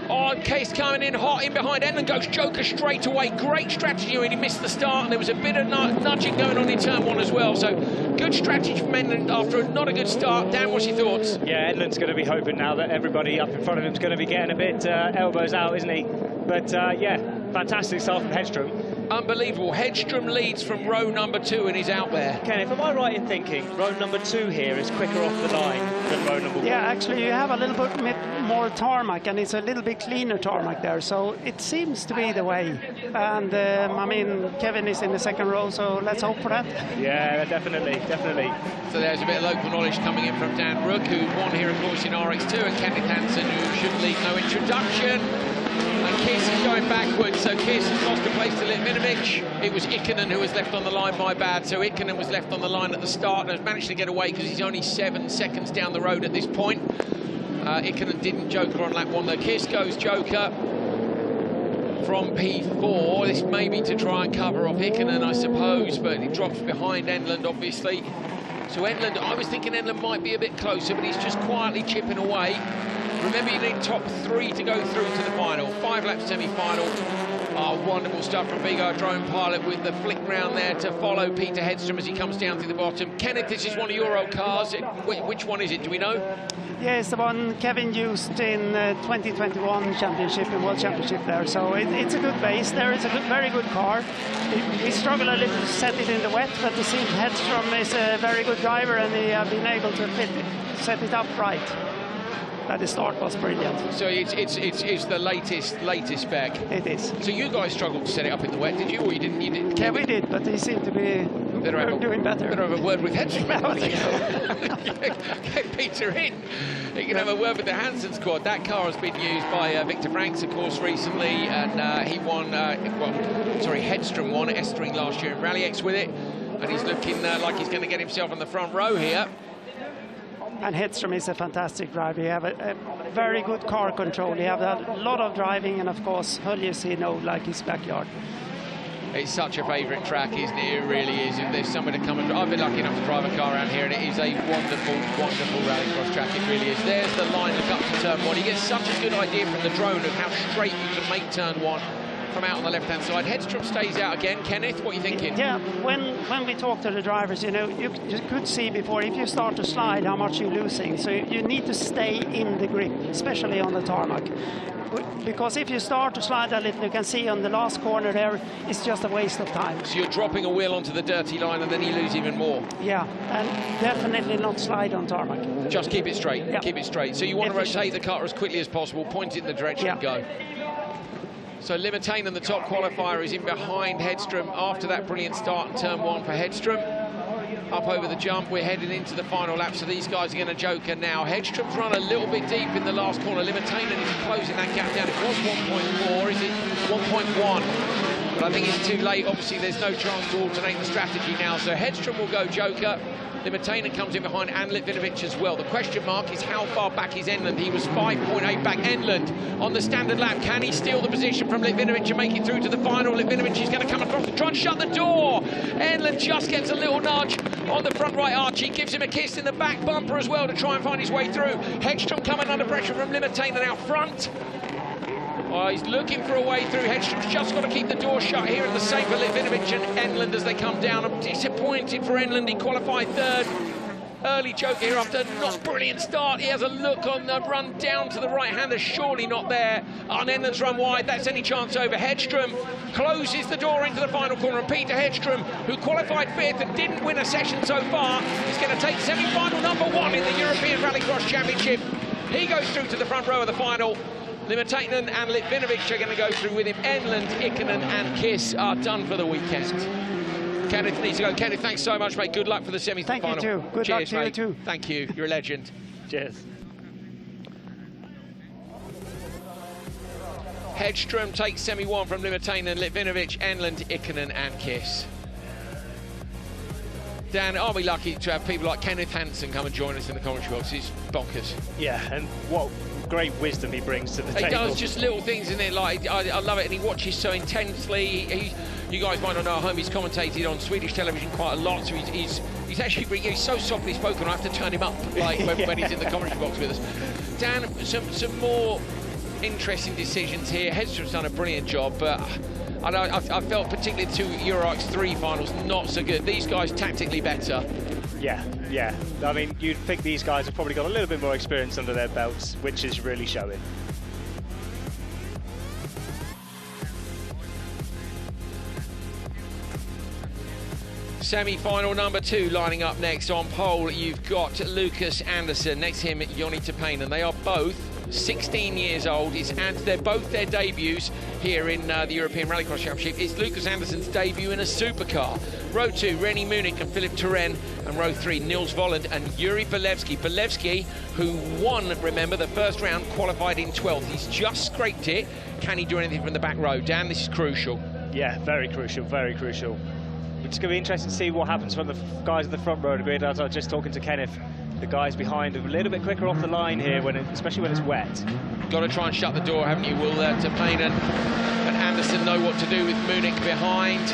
[SPEAKER 1] Oh, Case coming in hot in behind. Enlund goes joker straight away. Great strategy when he missed the start, and there was a bit of nudging going on in turn 1 as well. So good strategy from Enlund after not a good start. Dan, what's your thoughts?
[SPEAKER 4] Yeah, Enlund's going to be hoping now that everybody up in front of him is going to be getting a bit elbows out, isn't he? But yeah, fantastic start from Hedström.
[SPEAKER 1] Unbelievable. Hedström leads from row number 2 and he's out there.
[SPEAKER 4] Kenneth, am I right in thinking row number 2 here is quicker off the line than row number 1?
[SPEAKER 6] Yeah, actually you have a little bit more tarmac and it's a little bit cleaner tarmac there, so it seems to be the way. And I mean, Kevin is in the second row, so let's hope for that.
[SPEAKER 4] Yeah, definitely, definitely.
[SPEAKER 1] So there's a bit of local knowledge coming in from Dan Rook, who won here, of course, in RX2, and Kevin Hansen, who should leave no introduction. And Kiss is going backwards, so Kiss has lost a place to Litvinovic. It was Ikonen who was left on the line, my bad. So Ikonen was left on the line at the start and has managed to get away because he's only 7 seconds down the road at this point. Ikonen didn't joker on lap 1, though. Kiss goes joker from P4. This may be to try and cover off Ikonen, I suppose, but he drops behind Enlund, obviously. So Enlund, I was thinking Enlund might be a bit closer, but he's just quietly chipping away. Remember, you need top 3 to go through to the final. 5-lap semi-final. Wonderful stuff from Vigo, drone pilot, with the flick round there to follow Peter Hedström as he comes down through the bottom. Kenneth, this is one of your old cars. Which one is it? Do we know?
[SPEAKER 6] Yeah, it's the one Kevin used in 2021 championship, in World Championship there. So it's a good base there. It's a very good car. We struggle a little to set it in the wet, but you see Hedström is a very good driver and he has been able to set it up right. But the start was brilliant.
[SPEAKER 1] So it's the latest spec.
[SPEAKER 6] It is.
[SPEAKER 1] So you guys struggled to set it up in the wet, did you? Or you didn't? You didn't?
[SPEAKER 6] Yeah, we did, but they seem to be doing better.
[SPEAKER 1] Better have a word with Hedström. Get Peter in. You can have a word with the Hansen squad. That car has been used by Victor Franks, of course, recently, and he won. Hedström won at Estering last year in Rally X with it, and he's looking like he's going to get himself on the front row here.
[SPEAKER 6] And Hedström is a fantastic driver. He have a very good car control. He have a lot of driving, and of course, Höljes, he knows like his backyard.
[SPEAKER 1] It's such a favourite track, isn't it? It really is. If there's somebody to come and... I've been lucky enough to drive a car around here, and it is a wonderful, wonderful rallycross track. It really is. There's the line look up to turn 1. You get such a good idea from the drone of how straight you can make turn 1 from out on the left-hand side. Hedström stays out again. Kenneth, what are you thinking?
[SPEAKER 6] Yeah, when we talk to the drivers, you know, you could see before, if you start to slide, how much you're losing. So you need to stay in the grip, especially on the tarmac. Because if you start to slide a little, you can see on the last corner there, it's just a waste of time.
[SPEAKER 1] So you're dropping a wheel onto the dirty line and then you lose even more.
[SPEAKER 6] Yeah, and definitely not slide on tarmac.
[SPEAKER 1] Just keep it straight,
[SPEAKER 6] yeah.
[SPEAKER 1] Keep it straight. So you want to rotate the car as quickly as possible, point it in the direction and go. So Limitane, the top qualifier, is in behind Hedström after that brilliant start in turn 1 for Hedström. Up over the jump, we're heading into the final lap, so these guys are going to joker now. Hedström's run a little bit deep in the last corner. Limitane is closing that gap down. It was 1.4, is it 1.1? But I think it's too late. Obviously, there's no chance to alternate the strategy now, so Hedström will go joker. Limitane comes in behind, and Litvinovic as well. The question mark is how far back is Enlund. He was 5.8 back. Enlund on the standard lap. Can he steal the position from Litvinovic and make it through to the final? Litvinovic is going to come across and try and shut the door. Enlund just gets a little nudge on the front right arch. He gives him a kiss in the back bumper as well to try and find his way through. Hedström coming under pressure from Limitane out front. Oh, he's looking for a way through. Hedström's just got to keep the door shut here, and the same for Litvinovic and Enlund as they come down. I'm disappointed for Enlund. He qualified 3rd. Early joke here after not brilliant start. He has a look on the run down to the right-hander, surely not there. On Enlund's run wide, that's any chance over. Hedström closes the door into the final corner, and Peter Hedström, who qualified 5th and didn't win a session so far, is going to take semi-final number 1 in the European Rallycross Championship. He goes through to the front row of the final. Limitane and Litvinovic are going to go through with him. Enlund, Ikonen and Kiss are done for the weekend. Kenneth needs to go. Kenneth, thanks so much, mate. Good luck for the semi-final.
[SPEAKER 6] Thank you too. Good luck to you too.
[SPEAKER 1] Thank you. You're a legend.
[SPEAKER 4] Cheers.
[SPEAKER 1] Hedström takes semi-1 from Limitane and Litvinovic, Enlund, Ikonen and Kiss. Dan, are we lucky to have people like Kevin Hansen come and join us in the commentary box? It's bonkers.
[SPEAKER 4] Yeah, and what great wisdom he brings to the table.
[SPEAKER 1] He does just little things in it, like I love it, and he watches so intensely. You guys might not know at home, he's commentated on Swedish television quite a lot, so he's actually he's so softly spoken, I have to turn him up like when he's in the commentary box with us. Dan, some more interesting decisions here. Hedström's done a brilliant job, but I felt particularly the 2 Euro RX 3 finals not so good. These guys tactically better.
[SPEAKER 4] Yeah. I mean, you'd think these guys have probably got a little bit more experience under their belts, which is really showing.
[SPEAKER 1] Semi-final number 2 lining up next. On pole, you've got Lucas Andersson. Next to him, Joni Topainen. They are both 16 years old. They're both their debuts here in the European Rallycross Championship. It's Lucas Andersson's debut in a supercar. Row 2, René Munich and Philipp Turenne. And row 3, Nils Volland and Juri Bolewski. Bolewski, who won, remember, the first round, qualified in 12th. He's just scraped it. Can he do anything from the back row? Dan, this is crucial.
[SPEAKER 4] Yeah, very crucial, very crucial. It's going to be interesting to see what happens from the guys at the front row of the grid. As I was just talking to Kenneth, the guys behind are a little bit quicker off the line here, especially when it's wet.
[SPEAKER 1] Got to try and shut the door, haven't you? Will Topainen and Andersson know what to do with Munich behind?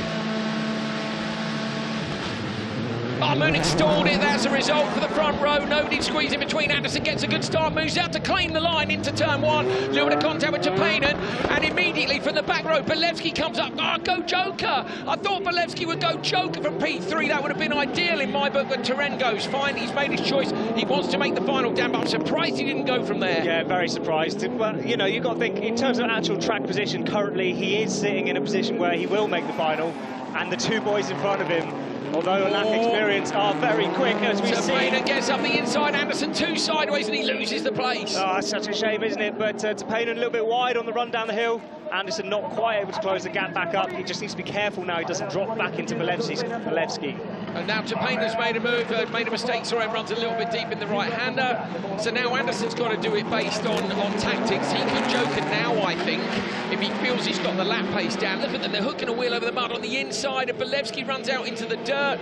[SPEAKER 1] Oh, Munich stalled it. That's a result for the front row. Nobody squeezing between. Andersson gets a good start, moves out to claim the line into turn 1. Little bit of contact with Topainen, and immediately from the back row, Bolewski comes up. Oh, go Joker! I thought Bolewski would go Joker from P3. That would have been ideal in my book, but Turenne goes fine. He's made his choice. He wants to make the final, Dan, but I'm surprised he didn't go from there.
[SPEAKER 4] Yeah, very surprised. But, you know, you've got to think, in terms of actual track position, currently he is sitting in a position where he will make the final, and the 2 boys in front of him, although a lack of experience, are very quick, as we see.
[SPEAKER 1] Topainen gets up the inside, Andersson 2 sideways, and he loses the place.
[SPEAKER 4] Oh, that's such a shame, isn't it? But Topainen a little bit wide on the run down the hill. Andersson not quite able to close the gap back up. He just needs to be careful now he doesn't drop back into Bolewski.
[SPEAKER 1] And now Topainen's made a move, made a mistake, so it runs a little bit deep in the right-hander. So now Andersson's got to do it based on tactics. He could Joker now, I think, if he feels he's got the lap pace down. Look at them, they're hooking a wheel over the mud on the inside, and Bolewski runs out into the dirt.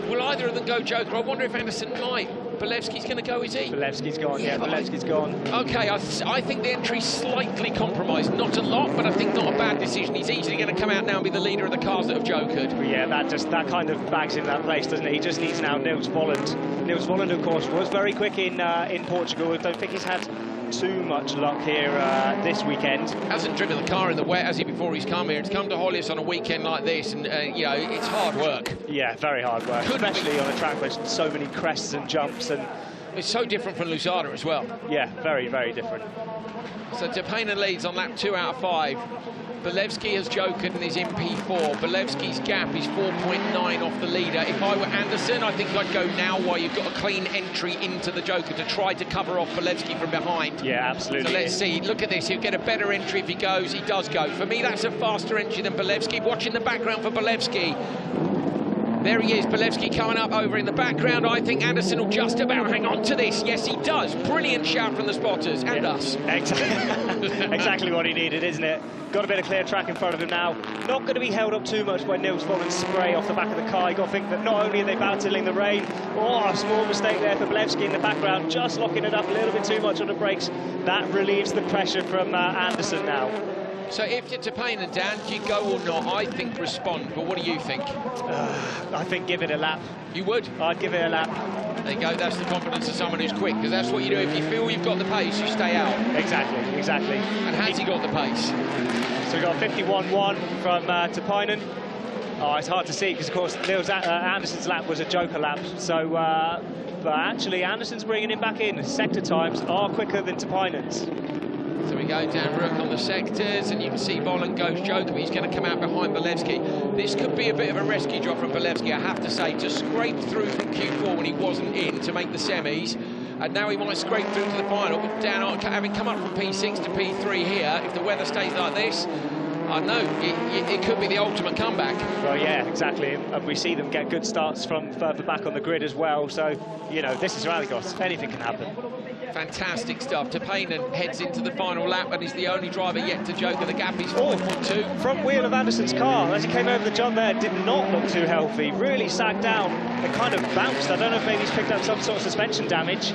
[SPEAKER 1] Will either of them go Joker? I wonder if Andersson might. Bolewski's going to go, is he?
[SPEAKER 4] Bolewski's gone, yeah, Bolewski's gone.
[SPEAKER 1] OK, I think the entry's slightly compromised. Not a lot, but I think not a bad decision. He's easily going to come out now and be the leader of the cars that have jokered.
[SPEAKER 4] But yeah, that kind of bags him that place, doesn't it? He just needs now Nils Volland. Nils Volland, of course, was very quick in Portugal. I don't think he's had too much luck here this weekend.
[SPEAKER 1] Hasn't driven the car in the wet, has he, before he's come here? He's come to Höljes on a weekend like this, and, you know, it's hard work.
[SPEAKER 4] Yeah, very hard work, especially on a track with so many crests and jumps. And
[SPEAKER 1] it's so different from Lousada as well.
[SPEAKER 4] Yeah, very, very different.
[SPEAKER 1] So Topainen leads on lap 2 out of 5. Bolewski has jokered and is in P4. Bolewski's gap is 4.9 off the leader. If I were Andersson, I think I'd go now while you've got a clean entry into the Joker to try to cover off Bolewski from behind.
[SPEAKER 4] Yeah, absolutely.
[SPEAKER 1] So let's see. Look at this. He'll get a better entry if he goes. He does go. For me, that's a faster entry than Bolewski. Watching the background for Bolewski. There he is, Bolewski coming up over in the background. I think Andersson will just about hang on to this. Yes, he does. Brilliant shout from the spotters and us.
[SPEAKER 4] Exactly what he needed, isn't it? Got a bit of clear track in front of him now. Not going to be held up too much by Nils Volland's spray off the back of the car. You got to think that not only are they battling the rain, oh, a small mistake there for Bolewski in the background, just locking it up a little bit too much on the brakes. That relieves the pressure from Andersson now.
[SPEAKER 1] So if you're Topainen, Dan, do you go or not? I think respond, but what do you think?
[SPEAKER 4] I think give it a lap.
[SPEAKER 1] You would?
[SPEAKER 4] I'd give it a lap.
[SPEAKER 1] There you go, that's the confidence of someone who's quick, because that's what you do. If you feel you've got the pace, you stay out.
[SPEAKER 4] Exactly, exactly.
[SPEAKER 1] And has he got the pace?
[SPEAKER 4] So we've got 51.1 from Topainen. Oh, it's hard to see, because of course Andersson's lap was a Joker lap. So, but actually Andersson's bringing him back in. Sector times are quicker than Topainen's.
[SPEAKER 1] So we go down Rook on the sectors, and you can see Volland goes Joker, but he's going to come out behind Bolewski. This could be a bit of a rescue job from Bolewski, I have to say, to scrape through from Q4 when he wasn't in to make the semis. And now he might scrape through to the final, but down, having come up from P6 to P3 here, if the weather stays like this, I know, it could be the ultimate comeback.
[SPEAKER 4] Well, yeah, exactly. And we see them get good starts from further back on the grid as well. So, you know, this is Rallycross. Anything can happen.
[SPEAKER 1] Fantastic stuff. Topainen heads into the final lap and is the only driver yet to Joker. The gap is 4.2.
[SPEAKER 4] Front wheel of Andersson's car, as he came over the jump there, did not look too healthy. Really sagged down and kind of bounced. I don't know if maybe he's picked up some sort of suspension damage.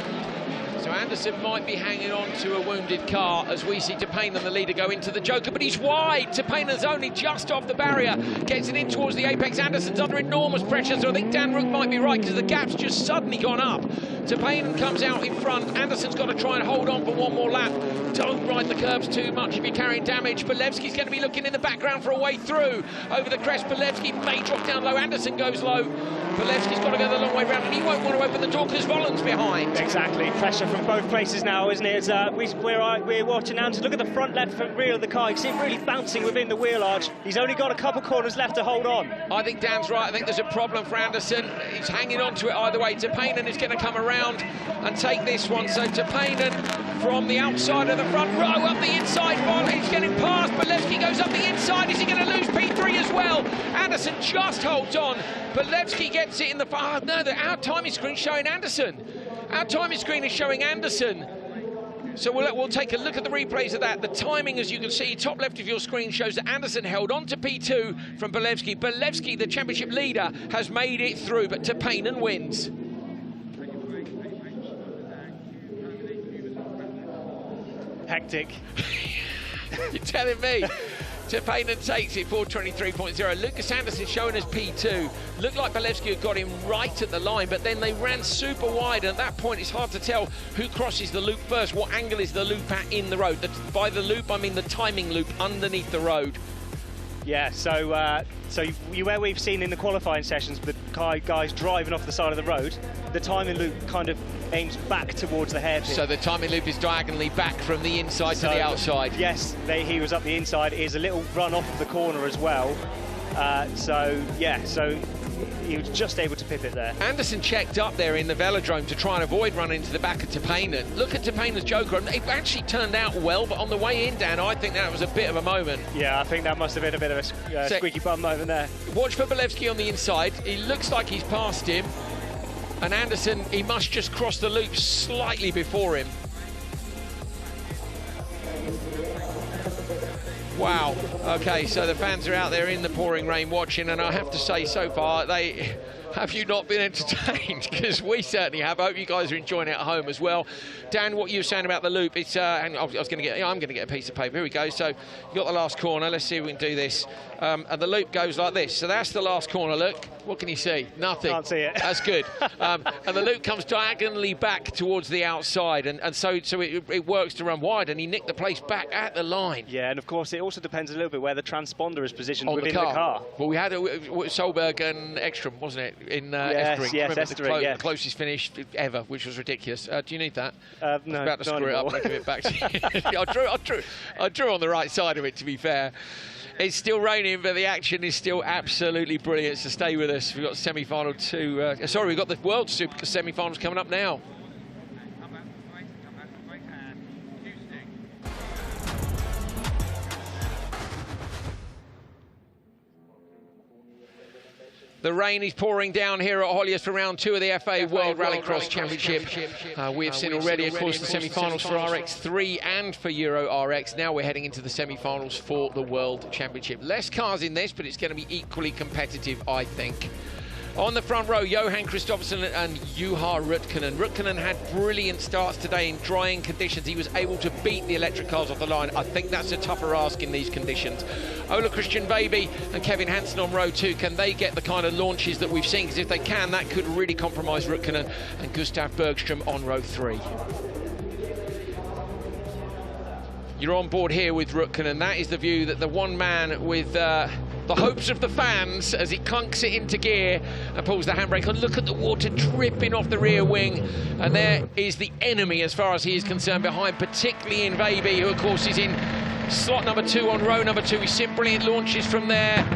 [SPEAKER 1] So Andersson might be hanging on to a wounded car as we see Topainen, the leader, go into the Joker, but he's wide. Topainen's only just off the barrier, gets it in towards the apex. Andersson's under enormous pressure, so I think Dan Rook might be right, because the gap's just suddenly gone up Tepainen comes out in front. Anderson's got to try and hold on for one more lap. Don't ride the curbs too much if you're carrying damage. Belevski's going to be looking in the background for a way through. Over the crest, Belevski may drop down low. Anderson goes low. Belevski's got to go the long way round, and he won't want to open the door because Vollen's behind.
[SPEAKER 4] Exactly. Pressure from both places now, isn't it? We're watching Anderson. Look at the front left rear of the car. You can see him really bouncing within the wheel arch. He's only got a couple corners left to hold on.
[SPEAKER 1] I think Dan's right. I think there's a problem for Anderson. He's hanging on to it either way. Tepainen is going to come around and take this one. So Tepainen from the outside of the front row up the inside. He's getting past. Belevski goes up the inside. Is he going to lose P3 as well? Anderson just holds on. Belevski gets it in the... Oh, no, our timing screen showing Anderson. Our timing screen is showing Anderson. So we'll take a look at the replays of that. The timing, as you can see, top left of your screen shows that Anderson held on to P2 from Belevski. Belevski, the championship leader, has made it through, but Tepainen wins.
[SPEAKER 4] Hectic.
[SPEAKER 1] You're telling me. Tepainen takes it, 4:23.0. Lucas Anderson showing us P2. Looked like Belevski had got him right at the line, but then they ran super wide, and at that point it's hard to tell who crosses the loop first, what angle is the loop at in the road. By the loop, I mean the timing loop underneath the road. Yeah, so where we've seen in the qualifying sessions the guys driving off the side of the road, the timing loop kind of aims back towards the hairpin. So the timing loop is diagonally back from the inside to the outside. Yes, he was up the inside. Is a little run off of the corner as well. So he was just able to pip it there. Anderson checked up there in the velodrome to try and avoid running into the back of Tepainen. Look at Tepainen's Joker. It actually turned out well, but on the way in, Dan, I think that was a bit of a moment. Yeah, I think that must have been a bit of a squeaky bum moment there. Watch for Belevski on the inside. He looks like he's passed him. And Anderson, he must just cross the loop slightly before him. Wow. Okay, so the fans are out there in the pouring rain watching, and I have to say, so far, have you not been entertained? Because we certainly have. I hope you guys are enjoying it at home as well. Dan, what you were saying about the loop, it's and I'm going to get a piece of paper. Here we go. So you got the last corner. Let's see if we can do this. And the loop goes like this. So that's the last corner. Look, what can you see? Nothing. Can't see it. That's good. And the loop comes diagonally back towards the outside, and so it works to run wide, and he nicked the place back at the line. Yeah, and of course it also depends a little bit where the transponder is positioned within the car. Well, we had Solberg and Ekström, wasn't it? In F3.
[SPEAKER 4] Yes, F3,
[SPEAKER 1] the closest finish ever, which was ridiculous. Do you need that?
[SPEAKER 4] No,
[SPEAKER 1] I was about to screw it up and give it back to you. I drew on the right side of it, to be fair. It's still raining, but the action is still absolutely brilliant. So stay with us. We've got semi-final two. We've got the World Super semi-finals coming up now. The rain is pouring down here at Höljes for round 2 of the FIA World Rallycross Championship. We have seen already, of course, the semi-finals for RX3 and for Euro RX. Now we're heading into the semi-finals for the World Championship. Less cars in this, but it's going to be equally competitive, I think. On the front row, Johan, Kristoffersson and Juha Räikkönen. Räikkönen had brilliant starts today in drying conditions. He was able to beat the electric cars off the line. I think that's a tougher ask in these conditions. Ola Christian Baby and Kevin Hansen on row 2. Can they get the kind of launches that we've seen? Because if they can, that could really compromise Räikkönen and Gustav Bergström on row 3. You're on board here with Räikkönen. That is the view that the one man with the hopes of the fans as he clunks it into gear and pulls the handbrake on. Look at the water dripping off the rear wing, and there is the enemy as far as he is concerned behind, particularly in Baby, who of course is in slot number 2 on row number 2. He's seen brilliant launches from there.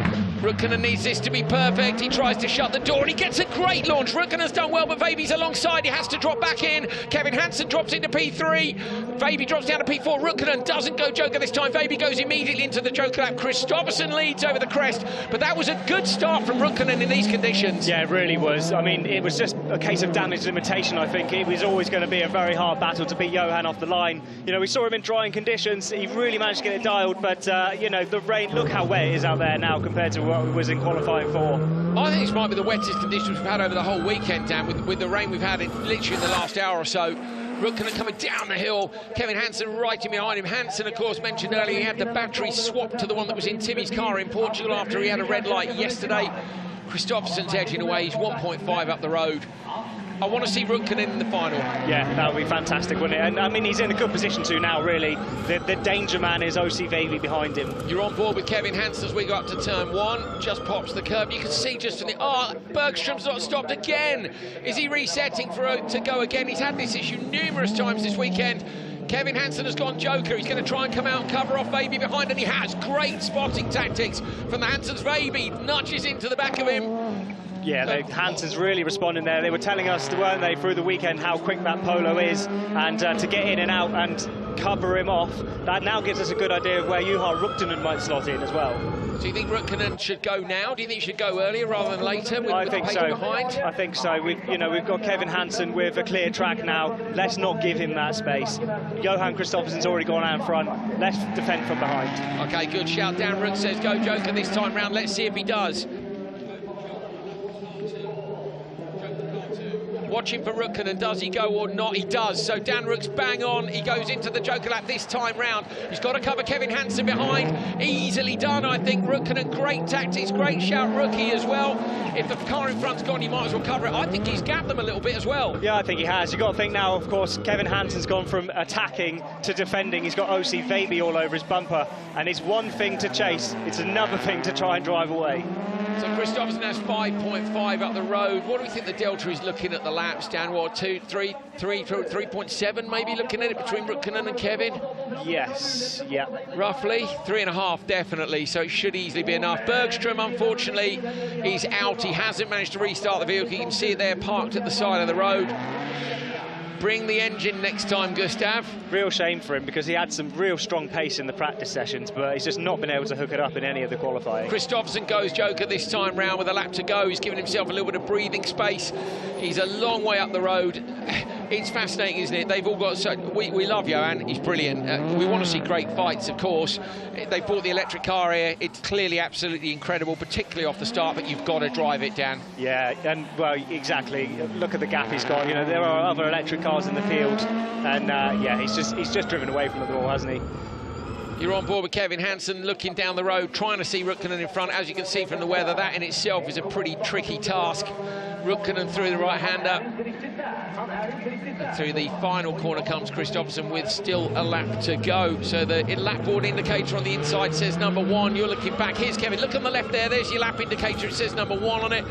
[SPEAKER 1] Räikkönen needs this to be perfect. He tries to shut the door and he gets a great launch. Räikkönen's done well, but Baby's alongside. He has to drop back in. Kevin Hansen drops into P3. Baby drops down to P4. Räikkönen doesn't go Joker this time. Baby goes immediately into the Joker lap. Kristoffersson leads over the crest, but that was a good start from Räikkönen in these conditions. Yeah, it really was. I mean, it was just a case of damage limitation, I think. It was always going to be a very hard battle to beat Johan off the line. You know, we saw him in drying conditions. He really managed to get it dialed, but, you know, the rain, look how wet it is out there now compared to what it was in qualifying for. I think this might be the wettest conditions we've had over the whole weekend, Dan, with the rain we've had literally in the last hour or so. Räikkönen coming down the hill, Kevin Hansen right in behind him. Hansen, of course, mentioned earlier, he had the battery swapped to the one that was in Timmy's car in Portugal after he had a red light yesterday. Kristoffersson's edging away, he's 1.5 up the road. I want to see Rukkonen in the final.
[SPEAKER 4] Yeah, that would be fantastic, wouldn't it? And I mean, he's in a good position to now, really. The danger man is OC Vavy behind him.
[SPEAKER 1] You're on board with Kevin Hansen as we go up to turn 1. Just pops the curb. You can see just in the... Oh, Bergström's not stopped again. Is he resetting to go again? He's had this issue numerous times this weekend. Kevin Hansen has gone joker. He's going to try and come out and cover off Vavy behind, and he has. Great spotting tactics from the Hansens. Vavy nudges into the back of him.
[SPEAKER 4] Yeah, Hansen's really responding there. They were telling us, weren't they, through the weekend how quick that Polo is, and to get in and out and cover him off, that now gives us a good idea of where Juha Rukkonen might slot in as well.
[SPEAKER 1] So you think Rukkonen should go now? Do you think he should go earlier rather than later?
[SPEAKER 4] I think so.
[SPEAKER 1] Behind?
[SPEAKER 4] I think so. We've got Kevin Hansen with a clear track now. Let's not give him that space. Johan Kristoffersson's already gone out in front. Let's defend from behind.
[SPEAKER 1] Okay, good shout. Dan Rook says go joker this time round. Let's see if he does. Watching for Rukkonen, does he go or not? He does. So Dan Rook's bang on. He goes into the joker lap this time round. He's got to cover Kevin Hansen behind. Easily done, I think. Rukkonen, great tactics, great shout, Rookie as well. If the car in front's gone, he might as well cover it. I think he's gapped them a little bit as well.
[SPEAKER 4] Yeah, I think he has. You've got to think now, of course, Kevin Hansen's gone from attacking to defending. He's got OC Vavy all over his bumper, and it's one thing to chase, it's another thing to try and drive away.
[SPEAKER 1] So Kristoffersson has 5.5 up the road. What do we think the delta is looking at the laps, Dan? What, 3.7 maybe looking at it between Rukkonen and Kevin?
[SPEAKER 4] Yes, yeah.
[SPEAKER 1] Roughly 3.5 definitely, so it should easily be enough. Bergström, unfortunately, he's out. He hasn't managed to restart the vehicle. You can see it there parked at the side of the road. Bring the engine next time, Gustav.
[SPEAKER 4] Real shame for him, because he had some real strong pace in the practice sessions, but he's just not been able to hook it up in any of the qualifying.
[SPEAKER 1] Kristoffersson goes joker this time round with a lap to go. He's given himself a little bit of breathing space. He's a long way up the road. It's fascinating, isn't it? They've all got... So we love Johan. He's brilliant. We want to see great fights, of course. They bought the electric car here. It's clearly absolutely incredible, particularly off the start, but you've got to drive it, Dan.
[SPEAKER 4] Yeah, and, well, exactly. Look at the gap he's got. You know, there are other electric cars in the field, and, yeah, he's just driven away from them all, hasn't he?
[SPEAKER 1] You're on board with Kevin Hansen, looking down the road, trying to see Rukkonen in front. As you can see from the weather, that in itself is a pretty tricky task. Rukkonen through the right-hander. Through the final corner comes Kristoffersson with still a lap to go. So the lap board indicator on the inside says number 1. You're looking back. Here's Kevin. Look on the left there. There's your lap indicator. It says number 1 on it.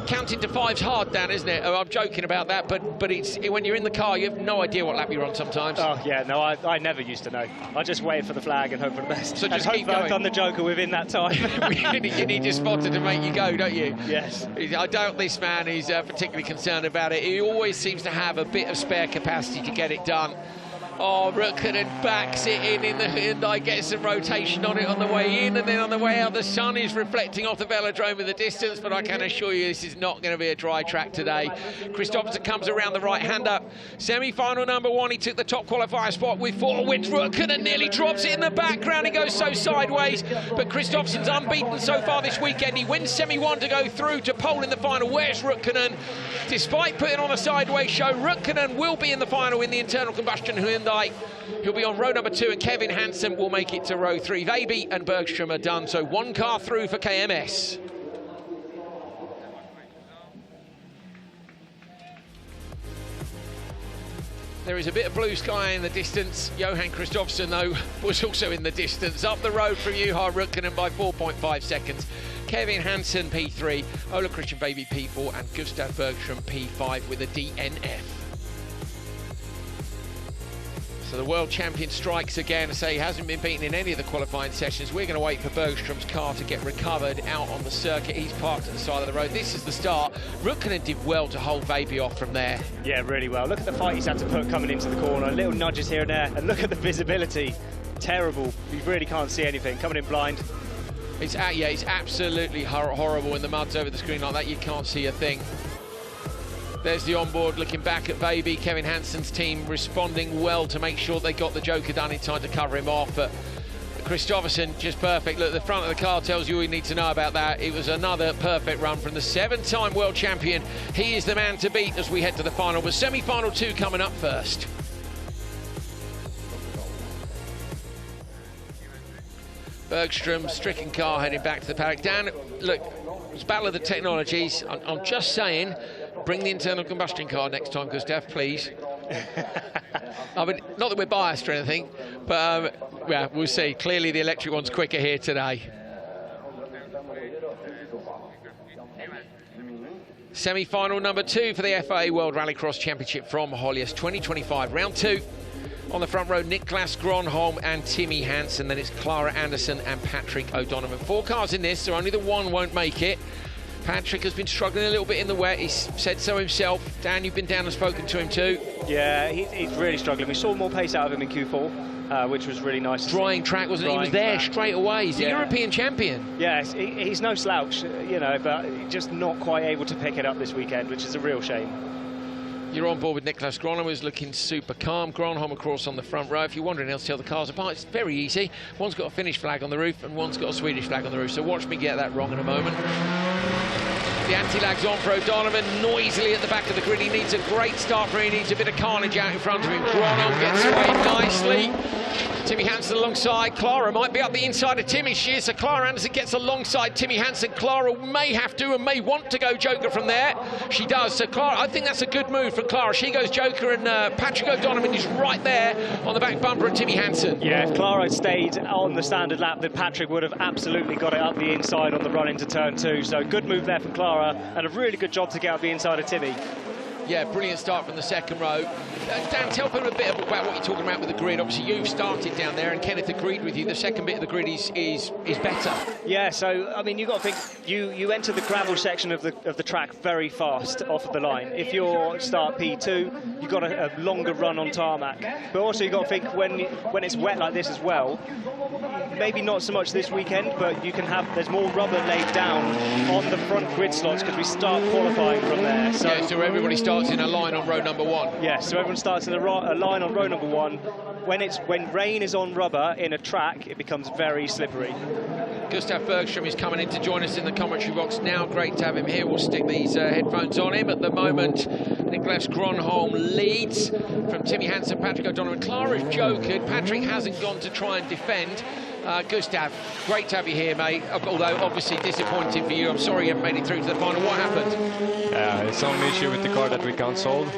[SPEAKER 1] Counting to 5's hard, Dan, isn't it? Oh, I'm joking about that, but it's when you're in the car, you have no idea what lap you're on sometimes.
[SPEAKER 4] Oh, yeah, no, I never used to know. I just waited for the flag and hope for the best.
[SPEAKER 1] So just keep
[SPEAKER 4] going.
[SPEAKER 1] going.
[SPEAKER 4] I've done the joker within that time.
[SPEAKER 1] You need your spotter to make you go, don't you?
[SPEAKER 4] Yes.
[SPEAKER 1] I doubt this man is particularly concerned about it. He always seems to have a bit of spare capacity to get it done. Oh, Rukkonen backs it in the Hyundai, gets some rotation on it on the way in, and then on the way out the sun is reflecting off the velodrome in the distance, but I can assure you this is not going to be a dry track today. Kristoffersson comes around the right-hander. Semi-final number 1, he took the top qualifier spot with 4 wins. Rukkonen nearly drops it in the background. He goes so sideways, but Kristoffersson's unbeaten so far this weekend. He wins semi-1 to go through to pole in the final. Where's Rukkonen? Despite putting on a sideways show, Rukkonen will be in the final in the internal combustion Hyundai. He'll be on row number 2, and Kevin Hansen will make it to row 3. Vavy and Bergström are done, so 1 car through for KMS. There is a bit of blue sky in the distance. Johan Kristoffersson, though, was also in the distance. Up the road from Juha Rukkonen by 4.5 seconds. Kevin Hansen P3, Ola Christian Vavy P4, and Gustav Bergström P5 with a DNF. So the world champion strikes again. I say he hasn't been beaten in any of the qualifying sessions. We're going to wait for Bergström's car to get recovered out on the circuit. He's parked at the side of the road. This is the start. Rukkonen did well to hold Vavy off from there. Yeah, really well. Look at the fight he's had to put coming into the corner. Little nudges here and there. And look at the visibility. Terrible. You really can't see anything. Coming in blind. It's absolutely horrible when the mud's over the screen like that. You can't see a thing. There's the onboard looking back at Vavy. Kevin Hansen's team responding well to make sure they got the joker done in time to cover him off. But Kristoffersson just perfect. Look, the front of the car tells you all you need to know about that. It was another perfect run from the 7-time world champion. He is the man to beat as we head to the final. But semi-final 2 coming up first. Bergström, stricken car heading back to the paddock. Dan, look, it's battle of the technologies. I'm just saying, Bring the internal combustion car next time, Gustav, please. I mean, not that we're biased or anything, but yeah, we'll see. Clearly the electric one's quicker here today. Semi-final number 2 for the FIA World Rallycross Championship from Höljes 2025. Round 2. On the front row, Niklas Gronholm and Timmy Hansen. Then it's Clara Anderson and Patrick O'Donovan. 4 cars in this, so only the one won't make it. Patrick has been struggling a little bit in the wet. He's said so himself. Dan, you've been down and spoken to him too.
[SPEAKER 4] Yeah, he's really struggling. We saw more pace out of him in Q4, which was really nice.
[SPEAKER 1] Drying track, wasn't he? He was there straight away. He's the European champion.
[SPEAKER 4] Yes, he's no slouch, you know, but just not quite able to pick it up this weekend, which is a real shame.
[SPEAKER 1] You're on board with Niklas Gronholm, who's looking super calm. Gronholm, of course, on the front row. If you're wondering how to tell the cars apart, it's very easy. One's got a Finnish flag on the roof and one's got a Swedish flag on the roof, so watch me get that wrong in a moment. The anti-lag's on for O'Donovan, noisily at the back of the grid. He needs a great start for him. He needs a bit of carnage out in front of him. Gronholm gets away nicely. Timmy Hansen alongside. Clara might be up the inside of Timmy. She is. So Clara Anderson gets alongside Timmy Hansen. Clara may have to and may want to go Joker from there. She does. So Clara, I think that's a good move from Clara. She goes Joker, and Patrick O'Donovan is right there on the back bumper of Timmy Hansen. Yeah, if Clara had stayed on the standard lap, then Patrick would have absolutely got it up the inside on the run into turn 2. So good move there from Clara, and a really good job to get up the inside of Timmy. Yeah, brilliant start from the second row. Dan, tell people a bit about what you're talking about with the grid. Obviously, you've started down there, and Kenneth agreed with you. The second bit of the grid is better. Yeah, so I mean, you've got to think you enter the gravel section of the track very fast off of the line. If you're start P2, you've got a longer run on tarmac. But also, you've got to think when it's wet like this as well. Maybe not so much this weekend, but you can have there's more rubber laid down on the front grid slots because we start qualifying from there. So, yeah, so everybody starts in a line on row number 1. Yeah, so everyone starts in a line on row number 1. When rain is on rubber in a track, it becomes very slippery. Gustav Bergström is coming in to join us in the commentary box now. Great to have him here. We'll stick these headphones on him. At the moment, Niklas Gronholm leads from Timmy Hansen, Patrick O'Donovan. Clara's jokered. Patrick hasn't gone to try and defend. Gustav, great to have you here, mate. Although obviously disappointing for you. I'm sorry you haven't made it through to the final. What happened?
[SPEAKER 7] It's some issue with the car that we can't solve.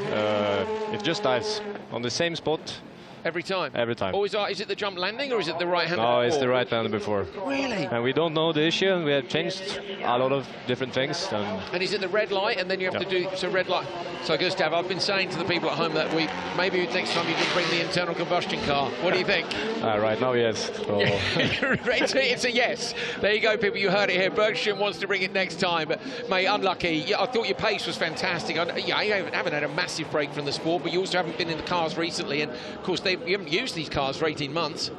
[SPEAKER 7] It just dives on the same spot.
[SPEAKER 1] Every time?
[SPEAKER 7] Every time.
[SPEAKER 1] Always, is it the jump landing or is it the right-hander?
[SPEAKER 7] No, it's the right-hander before.
[SPEAKER 1] Really?
[SPEAKER 7] And we don't know the issue, and we have changed a lot of different things.
[SPEAKER 1] And is it the red light, and then you have to do so red light? So Gustav, I've been saying to the people at home that maybe next time you can bring the internal combustion car. What do you think?
[SPEAKER 7] Right now, yes. So.
[SPEAKER 1] It's a yes. There you go, people. You heard it here. Bergström wants to bring it next time, but mate, unlucky. Yeah, I thought your pace was fantastic. You haven't had a massive break from the sport, but you also haven't been in the cars recently, and of course you haven't used these cars for 18 months.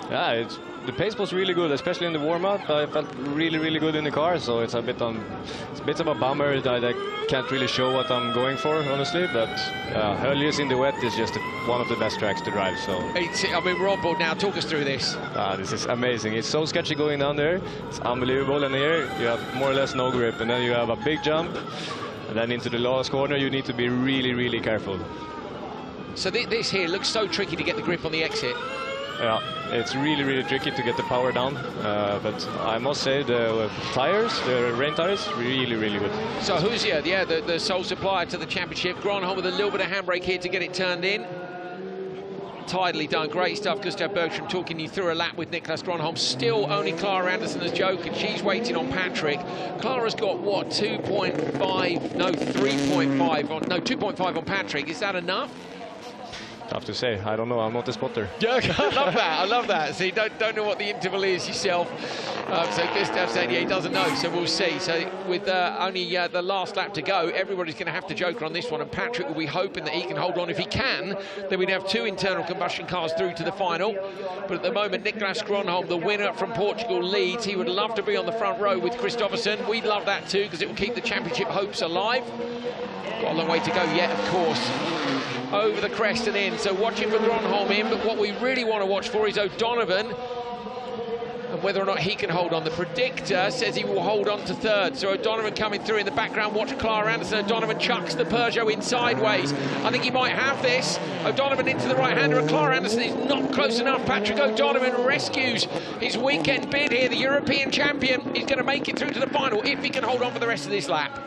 [SPEAKER 7] Yeah, the pace was really good, especially in the warm-up. I felt really, really good in the car, so it's a bit of a bummer that I can't really show what I'm going for, honestly. But Höljes in the wet is just one of the best tracks to drive. So
[SPEAKER 1] I mean, we're on board now. Talk us through this.
[SPEAKER 7] This is amazing. It's so sketchy going down there. It's unbelievable. And here you have more or less no grip, and then you have a big jump, and then into the last corner you need to be really, really careful.
[SPEAKER 1] So this here looks so tricky to get the grip on the exit.
[SPEAKER 7] Yeah, it's really, really tricky to get the power down. But I must say the tires, the rain tires, really, really good.
[SPEAKER 1] So who's here? Yeah, the sole supplier to the championship. Gronholm with a little bit of handbrake here to get it turned in. Tidily done. Great stuff. Gustav Bergström talking you through a lap with Niklas Gronholm. Still only Clara Anderson as joke, and she's waiting on Patrick. Clara's got, what, 2.5? No, 3.5 on... No, 2.5 on Patrick. Is that enough?
[SPEAKER 7] Tough to say. I don't know. I'm not a spotter.
[SPEAKER 1] Yeah, I love that. I love that. So you don't know what the interval is yourself. So Gustav said, yeah, he doesn't know. So we'll see. So with only the last lap to go, everybody's going to have to joker on this one. And Patrick will be hoping that he can hold on. If he can, then we'd have 2 internal combustion cars through to the final. But at the moment, Niklas Gronholm, the winner from Portugal, leads. He would love to be on the front row with Kristoffersson. We'd love that too, because it will keep the championship hopes alive. Got a long way to go yet, of course. Over the crest and in. So watching for Gronholm in, but what we really want to watch for is O'Donovan and whether or not he can hold on. The predictor says he will hold on to 3rd. So O'Donovan coming through in the background. Watch Clara Anderson. O'Donovan chucks the Peugeot in sideways. I think he might have this. O'Donovan into the right-hander, and Clara Anderson is not close enough. Patrick O'Donovan rescues his weekend bid here. The European champion is going to make it through to the final if he can hold on for the rest of this lap.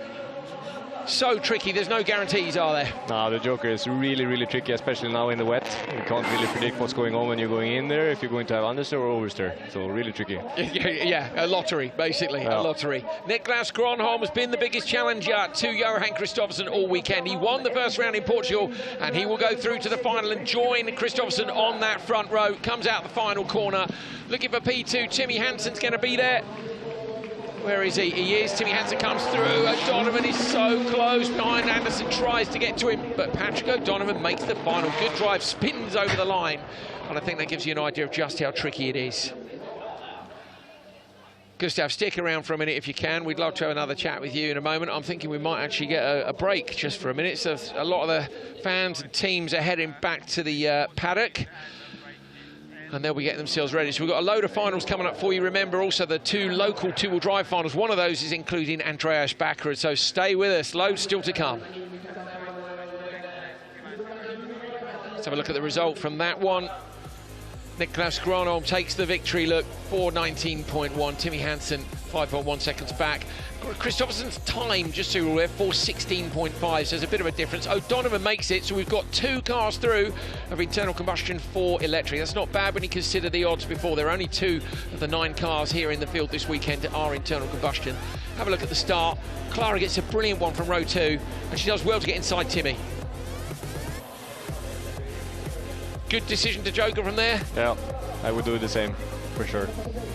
[SPEAKER 1] So tricky, there's no guarantees, are there?
[SPEAKER 7] No, the Joker is really, really tricky, especially now in the wet. You can't really predict what's going on when you're going in there, if you're going to have understeer or oversteer. So really tricky.
[SPEAKER 1] Yeah, a lottery, basically, a lottery. Niklas Gronholm has been the biggest challenger to Johan Kristoffersson all weekend. He won the first round in Portugal, and he will go through to the final and join Kristoffersson on that front row. Comes out the final corner, looking for P2. Timmy Hansen's going to be there. Where is he? He is. Timmy Hansen comes through. O'Donovan is so close behind. Anderson tries to get to him, but Patrick O'Donovan makes the final. Good drive, spins over the line. And I think that gives you an idea of just how tricky it is. Gustav, stick around for a minute if you can. We'd love to have another chat with you in a moment. I'm thinking we might actually get a break just for a minute. So a lot of the fans and teams are heading back to the paddock, and they'll be getting themselves ready. So we've got a load of finals coming up for you. Remember also the 2 local two-wheel drive finals. One of those is including Andreas Bakkerud. So stay with us. Loads still to come. Let's have a look at the result from that one. Niklas Gronholm takes the victory. Look, 4:19.1. Timmy Hansen 5.1 seconds back. Kristoffersson's time, just so you're aware, 4:16.5, so there's a bit of a difference. O'Donovan makes it, so we've got 2 cars through of internal combustion, 4 electric. That's not bad when you consider the odds before. There are only 2 of the 9 cars here in the field this weekend that are internal combustion. Have a look at the start. Clara gets a brilliant one from row 2, and she does well to get inside Timmy. Good decision to Joker from there?
[SPEAKER 7] Yeah, I would do the same, for sure.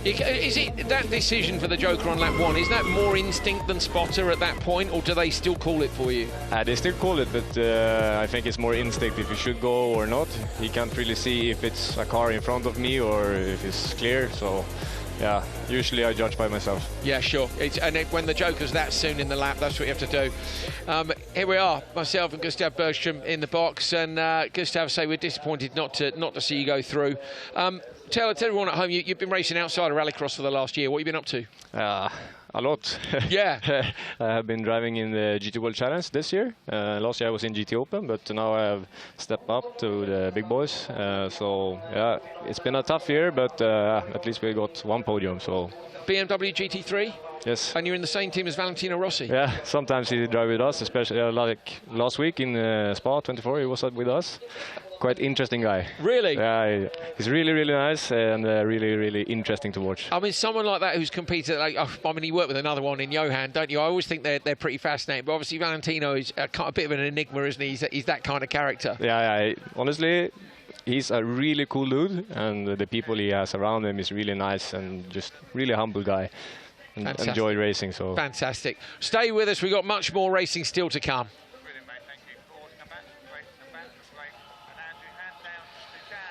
[SPEAKER 1] Is it that decision for the Joker on lap 1, is that more instinct than spotter at that point, or do they still call it for you?
[SPEAKER 7] They still call it, but I think it's more instinct if you should go or not. He can't really see if it's a car in front of me or if it's clear, so yeah, usually I judge by myself.
[SPEAKER 1] Yeah, sure. When the Joker's that soon in the lap, that's what you have to do. Here we are, myself and Gustav Bergström in the box, and Gustav say we're disappointed not to see you go through. Tell everyone at home, you've been racing outside of Rallycross for the last year. What have you been up to?
[SPEAKER 7] A lot.
[SPEAKER 1] Yeah.
[SPEAKER 7] I have been driving in the GT World Challenge this year. Last year I was in GT Open, but now I have stepped up to the big boys. So yeah, it's been a tough year, but at least we got 1 podium. So
[SPEAKER 1] BMW GT3?
[SPEAKER 7] Yes.
[SPEAKER 1] And you're in the same team as Valentino Rossi?
[SPEAKER 7] Yeah, sometimes he drives with us, especially like last week in Spa 24, he was with us. Quite interesting guy.
[SPEAKER 1] Really?
[SPEAKER 7] Yeah, he's really, really nice and really, really interesting to watch.
[SPEAKER 1] I mean, someone like that who's competed, like, I mean, he worked with another one in Johan, don't you? I always think they're pretty fascinating, but obviously Valentino is a bit of an enigma, isn't he? He's that kind of character.
[SPEAKER 7] Yeah, honestly, he's a really cool dude, and the people he has around him is really nice and just really humble guy. And enjoy racing. So
[SPEAKER 1] fantastic. Stay with us. We've got much more racing still to come.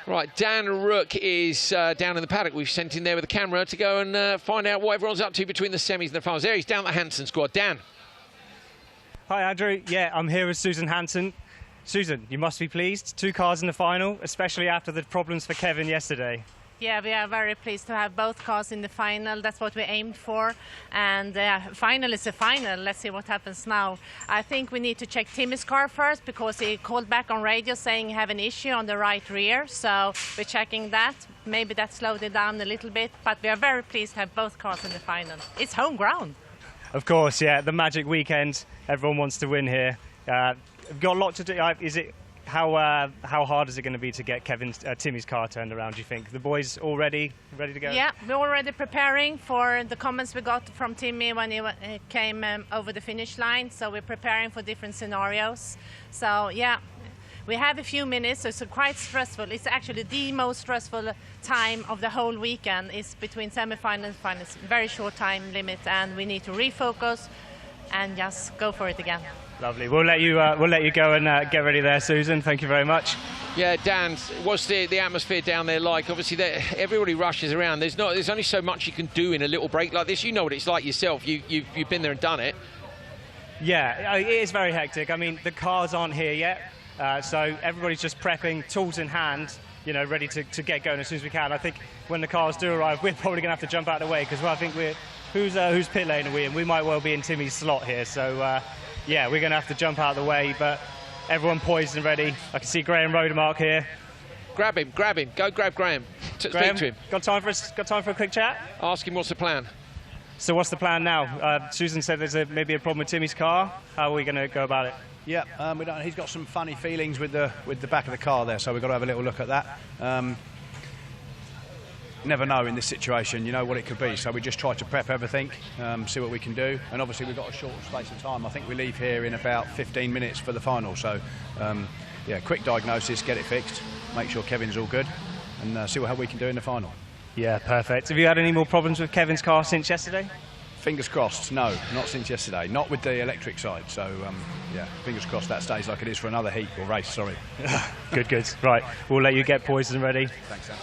[SPEAKER 1] Right, Dan Rook is down in the paddock. We've sent him there with a camera to go and find out what everyone's up to between the semis and the finals. There he's down the Hansen squad. Dan.
[SPEAKER 4] Hi, Andrew. Yeah, I'm here with Susan Hansen. Susan, you must be pleased. 2 cars in the final, especially after the problems for Kevin yesterday.
[SPEAKER 8] Yeah, we are very pleased to have both cars in the final. That's what we aimed for. And final is a final. Let's see what happens now. I think we need to check Timmy's car first because he called back on radio saying he have an issue on the right rear. So we're checking that. Maybe that slowed it down a little bit. But we are very pleased to have both cars in the final. It's home ground.
[SPEAKER 4] Of course, yeah. The magic weekend. Everyone wants to win here. We've got a lot to do. How hard is it going to be to get Timmy's car turned around, do you think? The boys all ready to go?
[SPEAKER 8] Yeah, we're already preparing for the comments we got from Timmy when he came over the finish line. So we're preparing for different scenarios. So yeah, we have a few minutes, so it's quite stressful. It's actually the most stressful time of the whole weekend. It's between semi-final and finals. Very short time limit, and we need to refocus and just go for it again.
[SPEAKER 4] Lovely. We'll let you go and get ready there, Susan. Thank you very much.
[SPEAKER 1] Yeah, Dan, what's the atmosphere down there like? Obviously, everybody rushes around. There's only so much you can do in a little break like this. You know what it's like yourself. You've been there and done it.
[SPEAKER 4] Yeah, it is very hectic. I mean, the cars aren't here yet, so everybody's just prepping, tools in hand, you know, ready to get going as soon as we can. I think when the cars do arrive, we're probably going to have to jump out of the way because I think whose pit lane are we in? We might well be in Timmy's slot here, so. Yeah, we're going to have to jump out of the way, but everyone poised and ready. I can see Graham Rodemark here.
[SPEAKER 1] Grab him. Go grab Graham.
[SPEAKER 4] Graham,
[SPEAKER 1] speak to him.
[SPEAKER 4] Got time for a quick chat?
[SPEAKER 1] Ask him what's the plan.
[SPEAKER 4] So what's the plan now? Susan said there's maybe a problem with Timmy's car. How are we going to go about it?
[SPEAKER 9] Yeah, he's got some funny feelings with the back of the car there, so we've got to have a little look at that. Never know in this situation, you know what it could be, so we just try to prep everything, see what we can do, and obviously we've got a short space of time. I think we leave here in about 15 minutes for the final, so yeah, quick diagnosis, get it fixed, make sure Kevin's all good, and see what we can do in the final.
[SPEAKER 4] Yeah, perfect. Have you had any more problems with Kevin's car since yesterday?
[SPEAKER 9] Fingers crossed, no, not since yesterday, not with the electric side, so yeah, fingers crossed that stays like it is for another heat, or race, sorry.
[SPEAKER 4] Good. Right, we'll let you get poison ready.
[SPEAKER 9] Thanks, Sam.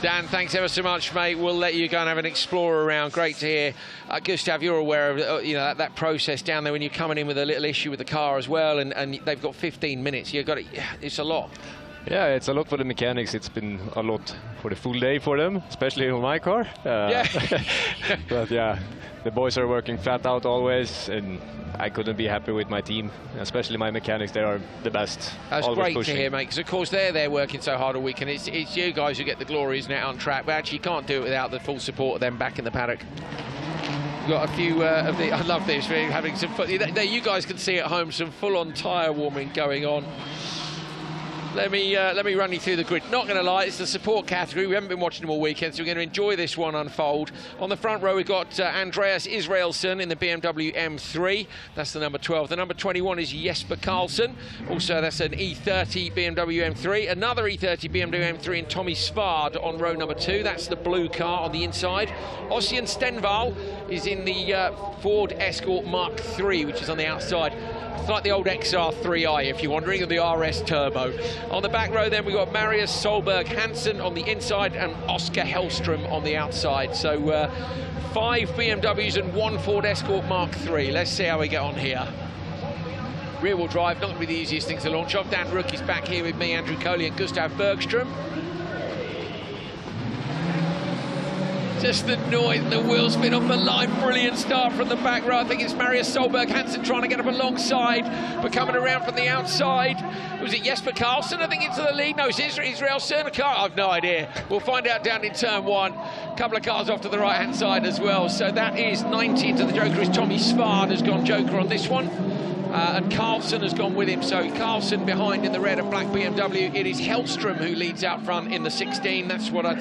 [SPEAKER 1] Dan, thanks ever so much, mate. We'll let you go and have an explore around. Great to hear. Gustav, you're aware of that process down there when you're coming in with a little issue with the car as well, and they've got 15 minutes. You've got it's a lot.
[SPEAKER 7] Yeah, it's a lot for the mechanics. It's been a lot for the full day for them, especially on my car.
[SPEAKER 1] Yeah.
[SPEAKER 7] But yeah, the boys are working flat out always, and I couldn't be happy with my team, especially my mechanics. They are the best.
[SPEAKER 1] That's
[SPEAKER 7] always
[SPEAKER 1] great
[SPEAKER 7] pushing.
[SPEAKER 1] to hear, mate, because of course they're working so hard all week, and it's you guys who get the glory, isn't it, on track, but actually you can't do it without the full support of them back in the paddock. We've got a few of the, I love this, really, having some fun. There, you guys can see at home some full-on tyre warming going on. Let me run you through the grid. Not going to lie, it's the support category. We haven't been watching them all weekend, so we're going to enjoy this one unfold. On the front row, we've got Andreas Ekström in the BMW M3. That's the number 12. The number 21 is Jesper Karlsson. Also, that's an E30 BMW M3. Another E30 BMW M3 and Tommy Svard on row number 2. That's the blue car on the inside. Ossian Stenvall is in the Ford Escort Mark III, which is on the outside. It's like the old XR3i, if you're wondering, or the RS Turbo. On the back row, then, we've got Mattias Solberg Hansen on the inside and Oscar Hellström on the outside. So 5 BMWs and 1 Ford Escort Mark III. Let's see how we get on here. Rear-wheel drive, not going to be the easiest thing to launch off. Dan Rook is back here with me, Andrew Coley and Gustav Bergström. Just the noise and the wheel spin off the line. Brilliant start from the back row. I think it's Mattias Solberg Hansen trying to get up alongside, but coming around from the outside. Was it Jesper Karlsson, I think, into the lead? No, it's Israel Cerner car. I've no idea. We'll find out down in turn 1. A couple of cars off to the right-hand side as well. So that is 90 into the Joker as Tommy Svard has gone Joker on this one. And Karlsson has gone with him, so Karlsson behind in the red and black BMW. It is Hellström who leads out front in the 16. That's what I...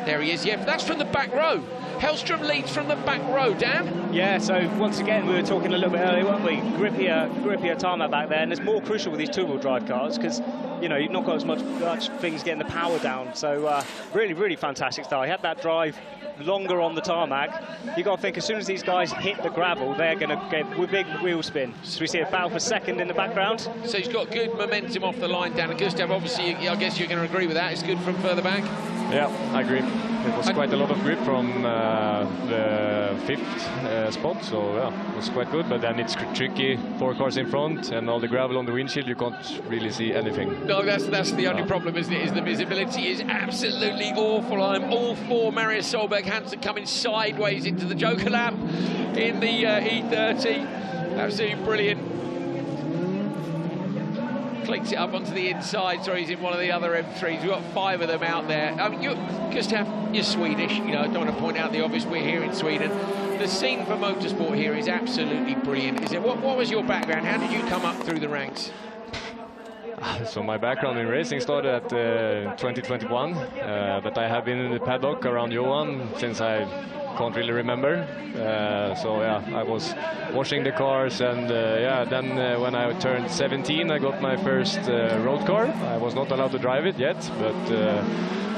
[SPEAKER 1] There he is, yeah, that's from the back row. Hellström leads from the back row, Dan?
[SPEAKER 4] Yeah, so once again, we were talking a little bit earlier, weren't we? Grippier tarmac back there, and it's more crucial with these two-wheel drive cars, because, you know, you've not got as much things getting the power down. So really fantastic start. He had that drive longer on the tarmac. You got to think, as soon as these guys hit the gravel, they're going to get with big wheel spin. So we see a battle for second in the background.
[SPEAKER 1] So he's got good momentum off the line, Dan. And Gustav, obviously, I guess you're going to agree with that. It's good from further back.
[SPEAKER 7] Yeah, I agree. It was quite a lot of grip from the 5th spot, so yeah, it was quite good. But then it's tricky, 4 cars in front, and all the gravel on the windshield, you can't really see anything.
[SPEAKER 1] No, that's the only problem, isn't it? Is the visibility is absolutely awful. I'm all for Mattias Solberg Hansen coming sideways into the Joker lap in the E30. Absolutely brilliant. Clicks it up onto the inside. Sorry, he's in one of the other M3s. We've got 5 of them out there. I mean, Gustav, you're Swedish. You know, I don't want to point out the obvious. We're here in Sweden. The scene for motorsport here is absolutely brilliant. Is it? What was your background? How did you come up through the ranks?
[SPEAKER 7] So my background in racing started at 2021, but I have been in the paddock around Johan since I can't really remember. So yeah, I was washing the cars, and yeah, then when I turned 17, I got my first road car. I was not allowed to drive it yet, but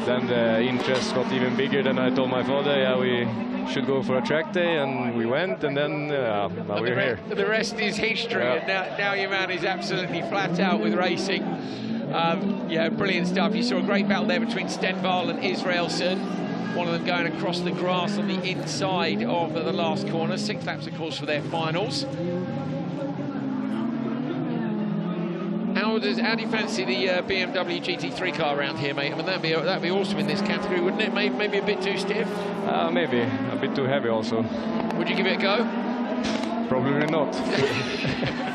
[SPEAKER 7] then the interest got even bigger. Then I told my father, yeah, we should go for a track day, and we went, and then now we're here.
[SPEAKER 1] The rest is history, yeah. And now your man is absolutely flat out with racing. Yeah, brilliant stuff. You saw a great battle there between Stenvall and Israelsson. One of them going across the grass on the inside of the last corner. 6 laps, of course, for their finals. How do you fancy the BMW GT3 car around here, mate? I mean, that'd be awesome in this category, wouldn't it? Maybe a bit too stiff.
[SPEAKER 7] Maybe a bit too heavy also.
[SPEAKER 1] Would you give it a go?
[SPEAKER 7] Probably not.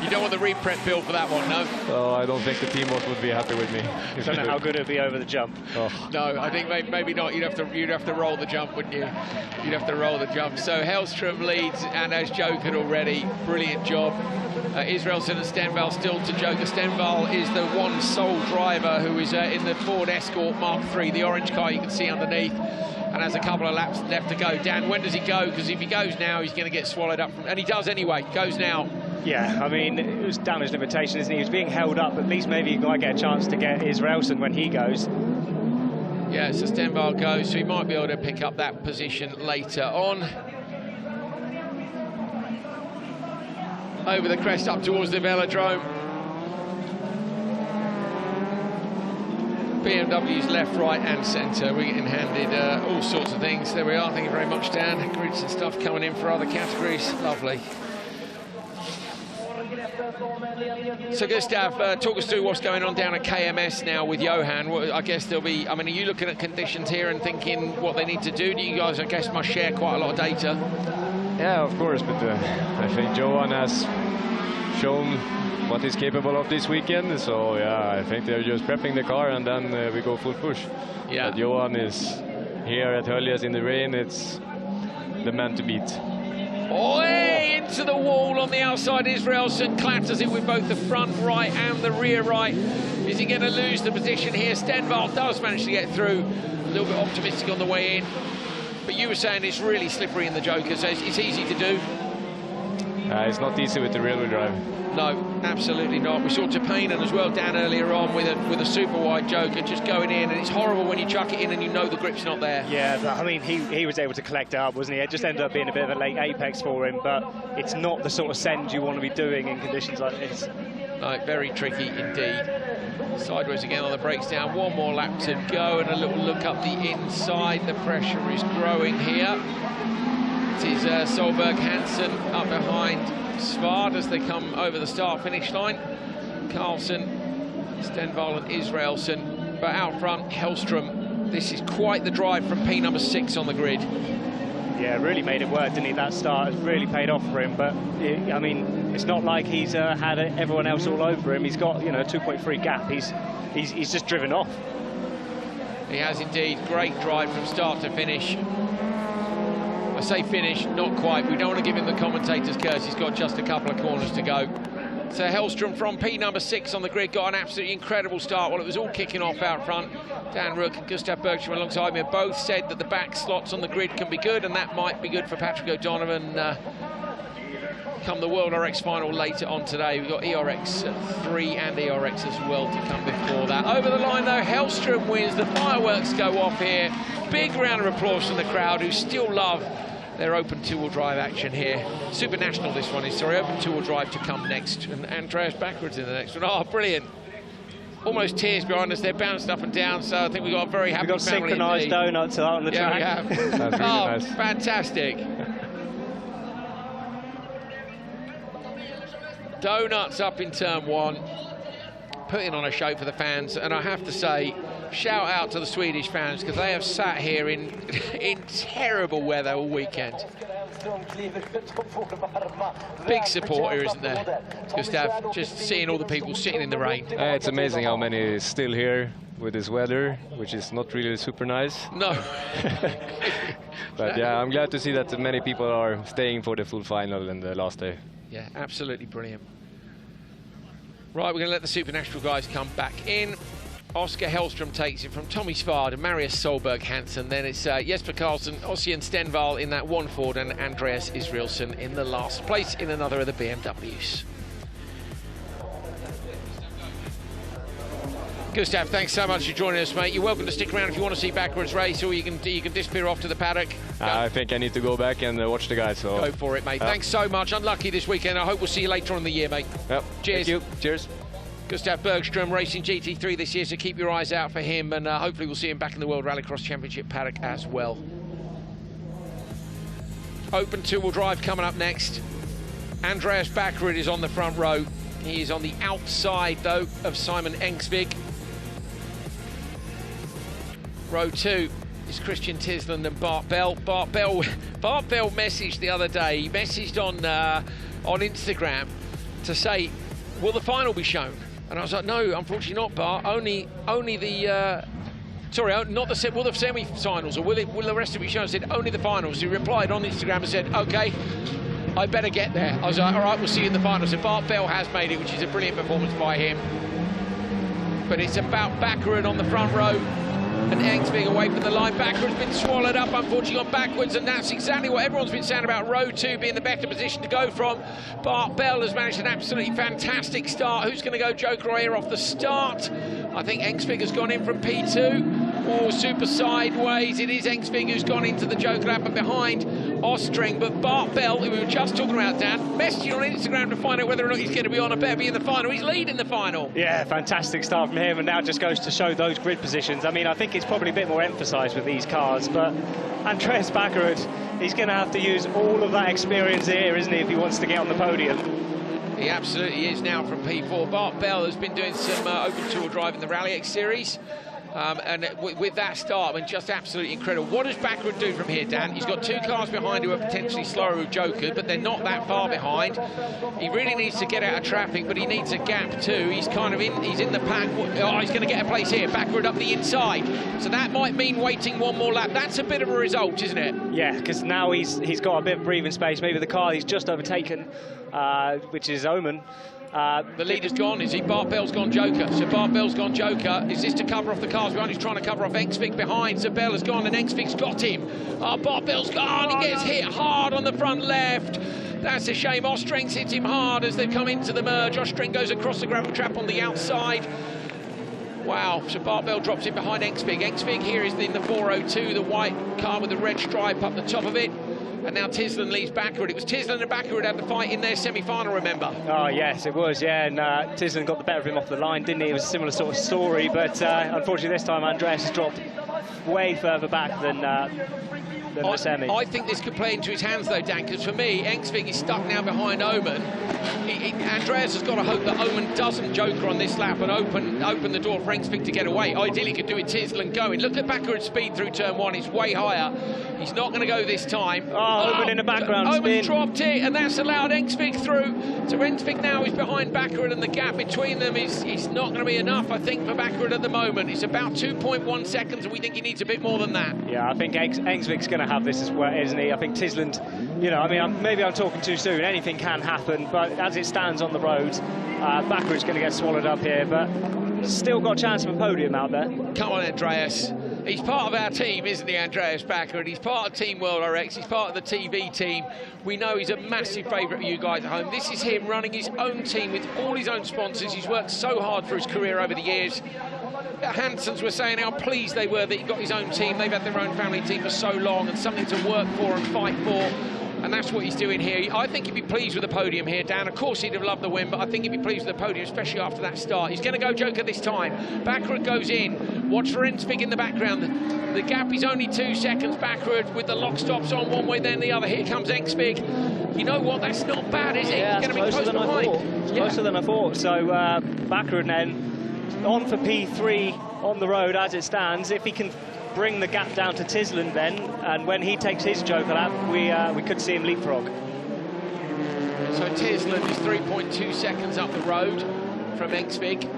[SPEAKER 1] You don't want the reprep bill for that one, no?
[SPEAKER 7] Oh, I don't think the team would be happy with me.
[SPEAKER 4] I don't know how good it would be over the jump.
[SPEAKER 7] Oh.
[SPEAKER 1] No, I think maybe not. You'd have to roll the jump, wouldn't you? You'd have to roll the jump. So Hellström leads, and as Joker already, brilliant job. Israelsson and Stenvall still to Joker. Stenvall is the one sole driver who is in the Ford Escort Mark III, the orange car you can see underneath, and has a couple of laps left to go. Dan, when does he go? Because if he goes now, he's going to get swallowed up. And he does anyway. Goes now.
[SPEAKER 4] Yeah, I mean, it was damage limitation, isn't he? He was being held up. At least maybe he might get a chance to get Israelsson when he goes.
[SPEAKER 1] Yeah, so Stenvall goes, so he might be able to pick up that position later on. Over the crest up towards the velodrome. BMW's left, right and centre. We're getting handed all sorts of things. There we are, thank you very much, Dan. Grids and stuff coming in for other categories. Lovely. So Gustav, talk us through what's going on down at KMS now with Johan. I guess there'll be, I mean, are you looking at conditions here and thinking what they need to do? Do you guys, I guess, must share quite a lot of data?
[SPEAKER 7] Yeah, of course, but I think Johan has shown what he's capable of this weekend. So yeah, I think they're just prepping the car and then we go full push.
[SPEAKER 1] Yeah.
[SPEAKER 7] But Johan is here at Höljes in the rain. It's the man to beat.
[SPEAKER 1] Oi, into the wall on the outside. Israelsson clatters it with both the front right and the rear right. Is he going to lose the position here? Stenvall does manage to get through. A little bit optimistic on the way in. But you were saying it's really slippery in the Joker, so it's easy to do.
[SPEAKER 7] It's not easy with the rear-wheel drive.
[SPEAKER 1] No, absolutely not. We saw Tapanen as well, Dan, earlier on with a super wide Joker just going in, and it's horrible when you chuck it in and you know the grip's not there. Yeah,
[SPEAKER 4] but, I mean, he was able to collect it up, wasn't he? It just ended up being a bit of a late apex for him, but it's not the sort of send you want to be doing in conditions like this.
[SPEAKER 1] No, very tricky indeed. Sideways again on the brakes down. One more lap to go and a little look up the inside. The pressure is growing here. It is Solberg, Hansen up behind Svard as they come over the start-finish line. Carlson, Stenvall and Israelsson. But out front, Hellström. This is quite the drive from P number 6 on the grid.
[SPEAKER 4] Yeah, really made it work, didn't he? That start has really paid off for him. But, I mean, it's not like he's had everyone else all over him. He's got, you know, a 2.3 gap. He's just driven off.
[SPEAKER 1] He has indeed. Great drive from start to finish. I say finish, not quite. We don't want to give him the commentator's curse. He's got just a couple of corners to go. So Hellström from P number 6 on the grid got an absolutely incredible start while it was all kicking off out front. Dan Rook and Gustav Bergström alongside me have both said that the back slots on the grid can be good, and that might be good for Patrick O'Donovan come the World RX final later on today. We've got ERX 3 and ERX as well to come before that. Over the line though, Hellström wins. The fireworks go off here. Big round of applause from the crowd who still love their open two-wheel drive action here. Super National this one is, sorry, open two-wheel drive to come next. And Andreas Bakkerud in the next one. Oh, brilliant. Almost tears behind us. They're bounced up and down, so I think we've got a very happy family.
[SPEAKER 4] We've got synchronised donuts out on the track.
[SPEAKER 1] Yeah, we have.
[SPEAKER 7] That's really nice.
[SPEAKER 1] Fantastic. Donuts up in turn 1. Putting on a show for the fans, and I have to say, shout out to the Swedish fans because they have sat here in terrible weather all weekend. Big support here, isn't there, Gustav? Just seeing all the people sitting in the rain.
[SPEAKER 7] It's amazing how many is still here with this weather, which is not really super nice.
[SPEAKER 1] No.
[SPEAKER 7] But yeah, I'm glad to see that many people are staying for the full final and the last day.
[SPEAKER 1] Yeah, absolutely brilliant. Right, we're going to let the Supernatural guys come back in. Oscar Hellström takes it from Tommy Svard and Marius Solberg Hansen. Then it's Jesper Karlsson, Ossian Stenvall in that one Ford, and Andreas Israelsson in the last place in another of the BMWs. Gustav, thanks so much for joining us, mate. You're welcome to stick around if you want to see Bakkerud's race, or you can disappear off to the paddock.
[SPEAKER 7] I think I need to go back and watch the guys. So
[SPEAKER 1] go for it, mate. Thanks so much. Unlucky this weekend. I hope we'll see you later on in the year, mate.
[SPEAKER 7] Yep.
[SPEAKER 1] Cheers.
[SPEAKER 7] Thank you. Cheers.
[SPEAKER 1] Gustav Bergström racing GT3 this year, so keep your eyes out for him, and hopefully we'll see him back in the World Rallycross Championship paddock as well. Open two-wheel drive coming up next. Andreas Bakkerud is on the front row. He is on the outside, though, of Simon Engsvig. Row 2 is Christian Tisland and Bart Bell. Bart Bell messaged the other day. He messaged on on Instagram to say, will the final be shown? And I was like, no, unfortunately not, Bart. Only the... Sorry, not the will the semi-finals, or will the rest of it be shown? I said, only the finals. He replied on Instagram and said, OK, I better get there. I was like, all right, we'll see you in the finals. So Bart Bell has made it, which is a brilliant performance by him. But it's about Bakkerud on the front row and Engsvig away from the line. Bakkerud's been swallowed up, unfortunately, on backwards, and that's exactly what everyone's been saying about row 2 being the better position to go from. Bart Bell has managed an absolutely fantastic start. Who's going to go Joker here off the start? I think Engsvig has gone in from P2. Oh, super sideways. It is Engsvig who's gone into the Joker lap and behind Ostring. But Bart Bell, who we were just talking about, Dan, messaging on Instagram to find out whether or not he's going to be on a better be in the final. He's leading the final.
[SPEAKER 4] Yeah, fantastic start from him, and now just goes to show those grid positions. I mean, I think it's probably a bit more emphasised with these cars, but Andreas Bakkerud, he's going to have to use all of that experience here, isn't he, if he wants to get on the podium?
[SPEAKER 1] He absolutely is now from P4. Bart Bell has been doing some open tour drive in the Rallycross series. And with that start, I mean, just absolutely incredible. What does Bakkerud do from here, Dan? He's got 2 cars behind who are potentially slower who jokered, but they're not that far behind. He really needs to get out of traffic, but he needs a gap too. He's kind of he's in the pack. Oh, he's going to get a place here. Bakkerud up the inside. So that might mean waiting one more lap. That's a bit of a result, isn't it? Yeah, because now he's got a bit of breathing space. Maybe the car he's just overtaken, which is Oman. The leader's gone, is he? Bart Bell's gone Joker. So Bart Bell's gone Joker. Is this to cover off the cars behind? He's trying to cover off Engsvig behind. So Bell has gone and Engsvig's got him. Oh, Bart Bell's gone. He gets hit hard on the front left. That's a shame. Ostring's hit him hard as they've come into the merge. Ostring goes across the gravel trap on the outside. Wow, so Bart Bell drops in behind Engsvig. Engsvig here is in the 402, the white car with the red stripe up the top of it. And now Tisland leaves Bakkerud. It was Tisland and Bakkerud had the fight in their semi-final, remember?
[SPEAKER 4] Oh, yes, it was, yeah. And Tisland got the better of him off the line, didn't he? It was a similar sort of story, but unfortunately this time Andreas has dropped way further back than the semi.
[SPEAKER 1] I think this could play into his hands, though, Dan, because for me, Engsvig is stuck now behind Oman. Andreas has got to hope that Oman doesn't joker on this lap and open the door for Engsvig to get away. Ideally, could do it Tisland going. Look at Bakkerud's speed through turn 1. It's way higher. He's not going to go this time.
[SPEAKER 4] Oh, Oman in the background.
[SPEAKER 1] Oman's dropped it, and that's allowed Engsvig through. So Engsvig now is behind Bakkerud, and the gap between them is not going to be enough, I think, for Bakkerud at the moment. It's about 2.1 seconds, and we think he needs a bit more than that.
[SPEAKER 4] Yeah, I think Engsvig's going to have this as well, isn't he? I think Tisland, you know, I mean, maybe I'm talking too soon. Anything can happen, but as it stands on the road, Bakkerud's going to get swallowed up here, but still got a chance of a podium out there.
[SPEAKER 1] Come on, Andreas. He's part of our team, isn't he, Andreas Bakkerud? He's part of Team World RX. He's part of the TV team. We know he's a massive favourite for you guys at home. This is him running his own team with all his own sponsors. He's worked so hard for his career over the years. Hansens were saying how pleased they were that he got his own team. They've had their own family team for so long and something to work for and fight for. And that's what he's doing here. I think he'd be pleased with the podium here, Dan. Of course, he'd have loved the win, but I think he'd be pleased with the podium, especially after that start. He's going to go Joker this time. Bakkerud goes in. Watch for Engsvig in the background. The gap is only 2 seconds. Bakkerud with the lock stops on one way, then the other. Here comes Engsvig. You know what? That's not bad, is it?
[SPEAKER 4] Yeah,
[SPEAKER 1] it's going to be close behind.
[SPEAKER 4] It's closer than I thought. So Bakkerud then on for P3 on the road as it stands. If he can bring the gap down to Tisland then, and when he takes his Joker lap, we could see him leapfrog.
[SPEAKER 1] So Tisland is 3.2 seconds up the road from Engsvig.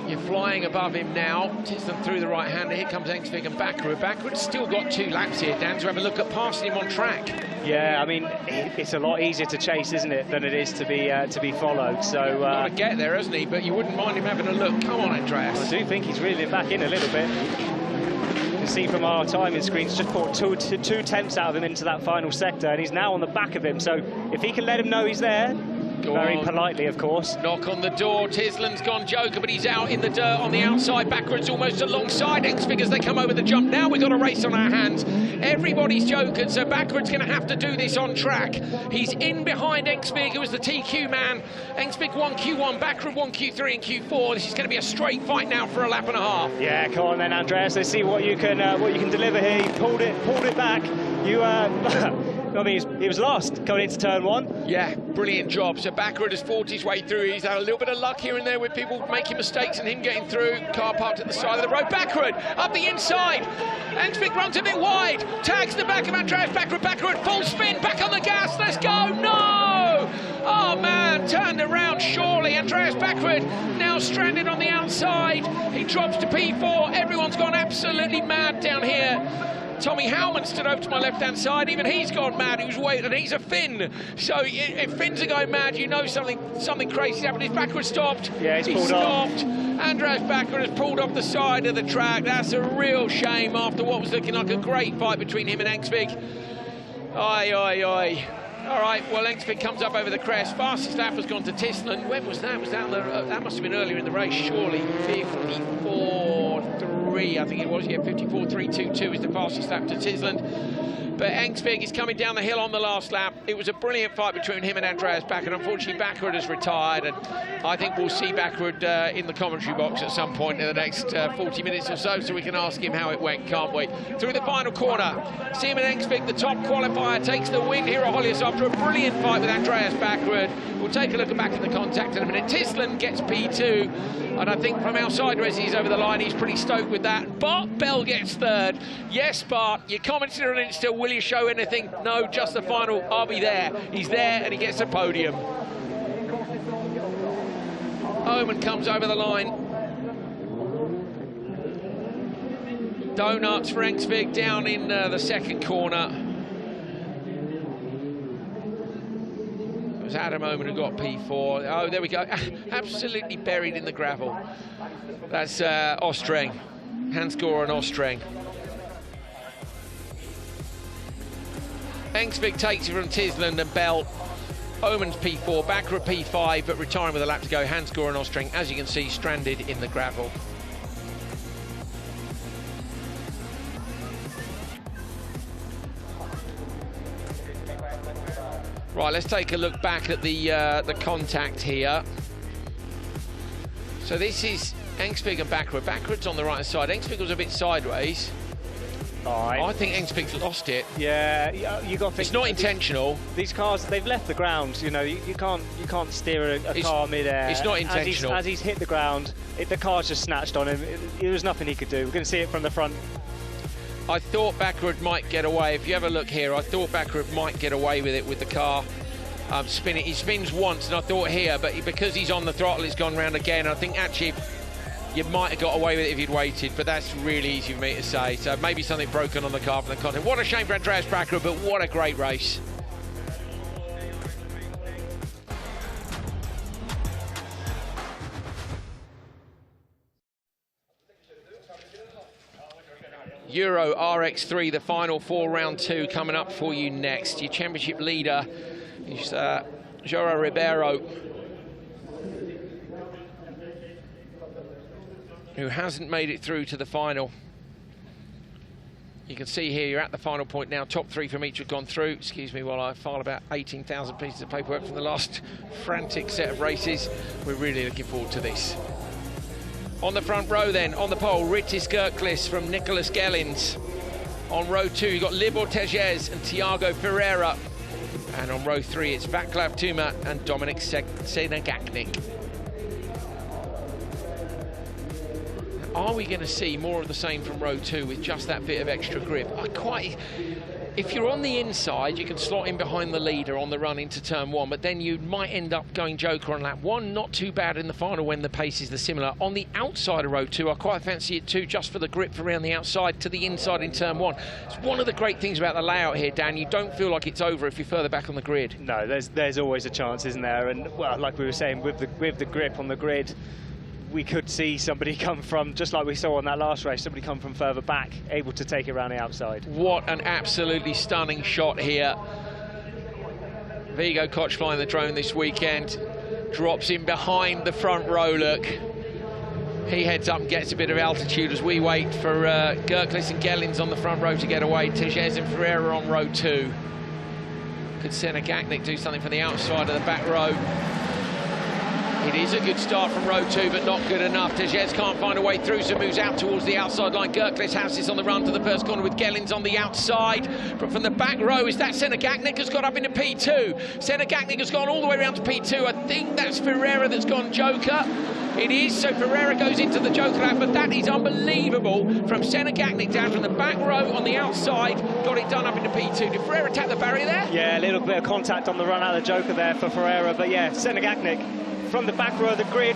[SPEAKER 1] You're flying above him now. Tisland through the right-hander. Here comes Engsvig and Bakkerud. Bakkerud's still got 2 laps here, Dan, to have a look at passing him on track.
[SPEAKER 4] Yeah, I mean, it's a lot easier to chase, isn't it, than it is to be followed. So
[SPEAKER 1] got to get there, hasn't he? But you wouldn't mind him having a look. Come on, Andreas.
[SPEAKER 4] I do think he's reeling back in a little bit. You can see from our timing screens, just put two tenths out of him into that final sector, and he's now on the back of him. So if he can let him know he's there, very politely, of course.
[SPEAKER 1] Knock on the door. Tisland's gone Joker, but he's out in the dirt on the outside. Bakkerud's almost alongside Engsvig as they come over the jump. Now we've got a race on our hands. Everybody's jokered, so Bakkerud's going to have to do this on track. He's in behind Engsvig, who was the TQ man. Engsvig won Q1, Bakkerud won Q3 and Q4. This is going to be a straight fight now for a lap and a half.
[SPEAKER 4] Yeah, come on then, Andreas. Let's see what you can deliver here. You pulled it back. You, I mean, he was last going into turn 1.
[SPEAKER 1] Yeah, brilliant job. So Bakkerud has fought his way through. He's had a little bit of luck here and there with people making mistakes and him getting through. Car parked at the side of the road. Bakkerud up the inside. Ekström runs a bit wide. Tags the back of Andreas Bakkerud. Bakkerud full spin, back on the gas. Let's go. No! Oh man, turned around surely. Andreas Bakkerud now stranded on the outside. He drops to P4. Everyone's gone absolutely mad down here. Tommy Howman stood over to my left-hand side. Even he's gone mad. He was waiting, and he's a Finn. So if Finns are going mad, you know something crazy happened. His Bakkerud stopped.
[SPEAKER 4] Yeah, he stopped.
[SPEAKER 1] Off. Andreas Bakkerud has pulled off the side of the track. That's a real shame after what was looking like a great fight between him and Ekström. Aye, aye, aye. All right, well, Ekström comes up over the crest. Fastest lap has gone to Tisland. When was that? Was that that must have been earlier in the race, surely. 54.3, I think it was. Yeah, 54.322 is the fastest lap to Tisland. But Ekström is coming down the hill on the last lap. It was a brilliant fight between him and Andreas Bakkerud. Unfortunately, Bakkerud has retired, and I think we'll see Bakkerud in the commentary box at some point in the next 40 minutes or so we can ask him how it went, can't we? Through the final corner, Simon Ekström, the top qualifier, takes the win here at Höljes after a brilliant fight with Andreas Bakkerud. We'll take a look back at the contact in a minute. Tisland gets P2, and I think from outside as he's over the line, he's pretty stoked with that. Bart Bell gets third. Yes, Bart, you commented on it still. Will you show anything? No, just the final. I'll be there. He's there, and he gets a podium. Oman comes over the line. Donuts for Ekström down in the second corner. It was Adam Oman who got P4. Oh, there we go. Absolutely buried in the gravel. That's Ekström. Hans-Göran Ekström. Ekström takes it from Tisland and Bell. Oman's P4, Bakkerud P5, but retiring with a lap to go. Hans-Göran Ekström, as you can see, stranded in the gravel. Right, let's take a look back at the contact here. So this is Ekström and Bakkerud. Bakkerud's on the right side. Ekström was a bit sideways. I think Ekström's lost it.
[SPEAKER 4] Yeah, you got to think
[SPEAKER 1] it's not intentional.
[SPEAKER 4] These cars, they've left the ground. You know, you can't steer a car mid-air.
[SPEAKER 1] It's not intentional.
[SPEAKER 4] As he's hit the ground, the car's just snatched on him. There was nothing he could do. We're going to see it from the front.
[SPEAKER 1] I thought Bakkerud might get away. If you have a look here, I thought Bakkerud might get away with it with the car spinning. He spins once, and I thought here, but because he's on the throttle, it's gone round again. I think actually you might have got away with it if you'd waited, but that's really easy for me to say. So maybe something broken on the car from the content. What a shame for Andreas Bakkerud, but what a great race. Euro RX3, the final for round 2 coming up for you next. Your championship leader is João Ribeiro, who hasn't made it through to the final. You can see here you're at the final point now. Top 3 from each have gone through. Excuse me while I file about 18,000 pieces of paperwork from the last frantic set of races. We're really looking forward to this. On the front row then, on the pole, Rytis Gerklis from Nicholas Gellins. On row 2, you've got Libor Tejes and Tiago Ferreira. And on row 3, it's Václav Tuma and Dominik Senegaknik. Are we going to see more of the same from row 2 with just that bit of extra grip? If you're on the inside, you can slot in behind the leader on the run into turn 1, but then you might end up going joker on lap 1. Not too bad in the final when the paces are similar. On the outside of row 2, I quite fancy it too, just for the grip around the outside to the inside in turn 1. It's one of the great things about the layout here, Dan. You don't feel like it's over if you're further back on the grid.
[SPEAKER 4] No, there's always a chance, isn't there? And well, like we were saying, with the grip on the grid, we could see somebody come from, just like we saw on that last race, somebody come from further back, able to take it around the outside.
[SPEAKER 1] What an absolutely stunning shot here. Viggo Koch flying the drone this weekend, drops in behind the front row, look. He heads up and gets a bit of altitude as we wait for Gerklis and Gellins on the front row to get away. Tejes and Ferreira on row 2. Could Senegaknik do something from the outside of the back row? It is a good start from row 2, but not good enough. Tejez can't find a way through, so moves out towards the outside line. Gerklis has this on the run to the first corner with Gellins on the outside. But from the back row, is that Senegaknik has got up into P2. Senegaknik has gone all the way around to P2. I think that's Ferreira that's gone joker. It is, so Ferreira goes into the joker lap, but that is unbelievable from Senegaknik down from the back row on the outside. Got it done up into P2. Did Ferreira tap the barrier there?
[SPEAKER 4] Yeah, a little bit of contact on the run out of the joker there for Ferreira, but yeah, Senegaknik from the back row of the grid.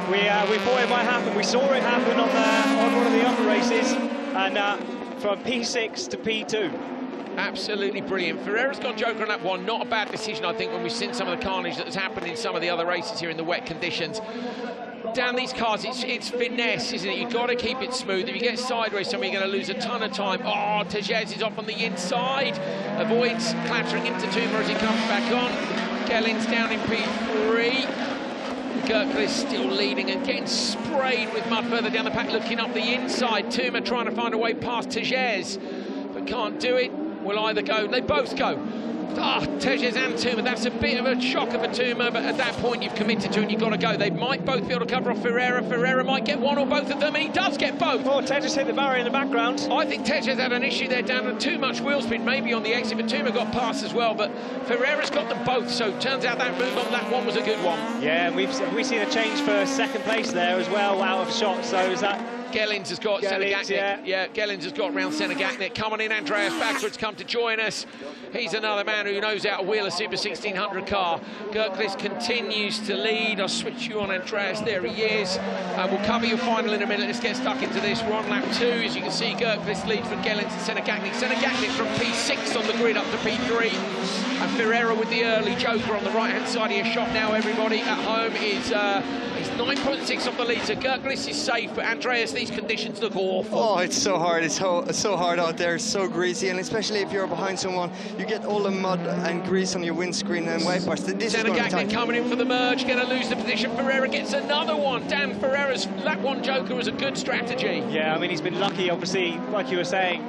[SPEAKER 4] We thought it might happen. We saw it happen on one of the other races, and from P6 to P2.
[SPEAKER 1] Absolutely brilliant. Ferreira's gone joker on lap 1. Not a bad decision, I think, when we've seen some of the carnage that has happened in some of the other races here in the wet conditions. Down these cars, it's finesse, isn't it? You've got to keep it smooth. If you get sideways somewhere, you're going to lose a ton of time. Oh, Tejez is off on the inside. Avoids clattering into Tuma as he comes back on. Gellins down in P3. Gerklis still leading and getting sprayed with mud further down the pack, looking up the inside. Tuma trying to find a way past Tejez, but can't do it. Will either go. They both go. Tejez and Tuma, that's a bit of a shocker for Tuma, but at that point you've committed to and you've got to go. They might both be able to cover off Ferreira. Ferreira might get one or both of them, and he does get both.
[SPEAKER 4] Oh, Tejez hit the barrier in the background.
[SPEAKER 1] I think Tejez had an issue there down to too much wheel spin, maybe on the exit, but Tuma got past as well, but Ferreira's got them both, so turns out that move on that one was a good one.
[SPEAKER 4] Yeah, and we've seen a change for second place there as well, out of shot, so is that...
[SPEAKER 1] Gellins has got Senegaknik. Yeah, Gellins has got round Senegaknik. Come on in, Andreas Bakkerud's come to join us. He's another man who knows how to wheel a Super 1600 car. Gerklis continues to lead. I'll switch you on, Andreas. There he is. We'll cover your final in a minute. Let's get stuck into this. We're on lap 2. As you can see, Gerklis leads from Gellins and Senegaknik. Senegaknik from P6 on the grid up to P3. And Ferreira with the early joker on the right-hand side of your shot now. Everybody at home is... He's 9.6 off the lead, so Gerklis is safe, but Andreas, these conditions look awful.
[SPEAKER 10] Oh, it's so hard. It's so hard out there. It's so greasy, and especially if you're behind someone, you get all the mud and grease on your windscreen and wipers.
[SPEAKER 1] Senegaknik coming in for the merge, going to lose the position. Ferreira gets another one. Damn, Ferreira's lap 1 joker was a good strategy.
[SPEAKER 4] Yeah, I mean, he's been lucky, obviously, like you were saying.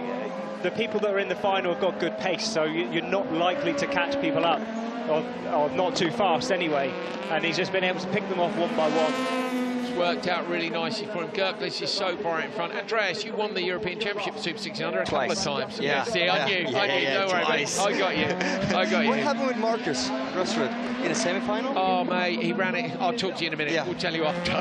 [SPEAKER 4] The people that are in the final have got good pace, so you're not likely to catch people up. Or not too fast anyway, and he's just been able to pick them off one by one.
[SPEAKER 1] It's worked out really nicely for him. Gerklis is so far out in front. Andreas, you won the European Championship Super 1600 a couple of times.
[SPEAKER 10] Yeah.
[SPEAKER 1] See, I knew. Don't worry about it. I got you.
[SPEAKER 10] What happened with Marcus Rushford in the semi-final?
[SPEAKER 1] Oh, mate, he ran it. I'll talk to you in a minute.
[SPEAKER 10] Yeah.
[SPEAKER 1] We'll tell you after.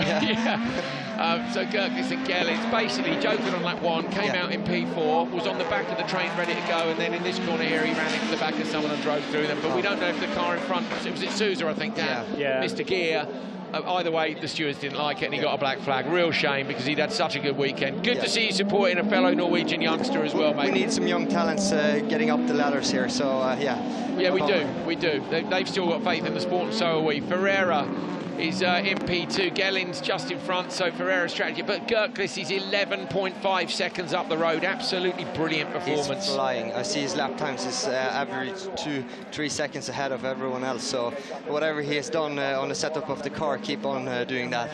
[SPEAKER 1] So Gerklis and Gellins basically joking on lap 1, came out in P4, was on the back of the train ready to go, and then in this corner here he ran into the back of someone and drove through them. But we don't know if the car in front, was it Sousa, I think, Dan?
[SPEAKER 4] Yeah.
[SPEAKER 1] Mr. Gear. Either way, the stewards didn't like it and he got a black flag. Real shame, because he'd had such a good weekend. Good to see you supporting a fellow Norwegian youngster as well, mate.
[SPEAKER 10] We need some young talents getting up the ladders here, so
[SPEAKER 1] Yeah, we do. They've still got faith in the sport, and so are we. Ferreira is in P2, Gellins just in front, so Ferreira's strategy, but Gerklis is 11.5 seconds up the road. Absolutely brilliant performance.
[SPEAKER 10] He's flying. I see his lap times is average 2-3 seconds ahead of everyone else, so whatever he has done on the setup of the car, keep on doing that.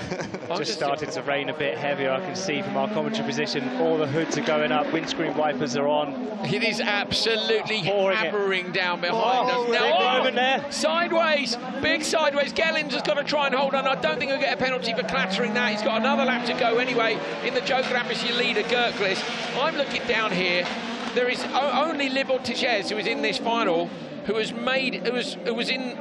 [SPEAKER 4] Just started to rain a bit heavier, I can see from our commentary position. All the hoods are going up, windscreen wipers are on.
[SPEAKER 1] It is absolutely hammering down behind us.
[SPEAKER 4] Now, there.
[SPEAKER 1] Sideways, big sideways. Gellins has got to try and hold on. I don't think he'll get a penalty for clattering that. He's got another lap to go anyway in the joker lap as your leader, Gerklis. I'm looking down here. There is only Libor Tejez who is in this final, who was in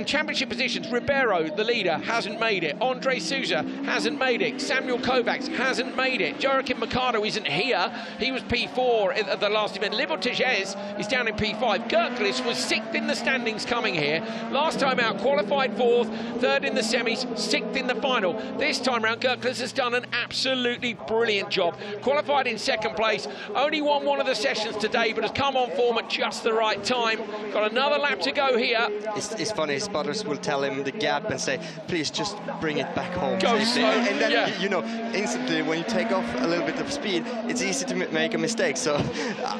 [SPEAKER 1] championship positions. Ribeiro, the leader, hasn't made it. Andre Sousa hasn't made it. Samuel Kovacs hasn't made it. Joaquim Mercado isn't here. He was P4 at the last event. Libor Tejez is down in P5. Gerklis was 6th in the standings coming here. Last time out, qualified 4th, 3rd in the semis, 6th in the final. This time round, Gerklis has done an absolutely brilliant job. Qualified in 2nd place, only won one of the sessions today, but has come on form at just the right time. Got another lap to go here.
[SPEAKER 10] It's funny. His spotters will tell him the gap and say, please just bring it back home.
[SPEAKER 1] Go slow.
[SPEAKER 10] And then, you know, instantly when you take off a little bit of speed, it's easy to make a mistake. So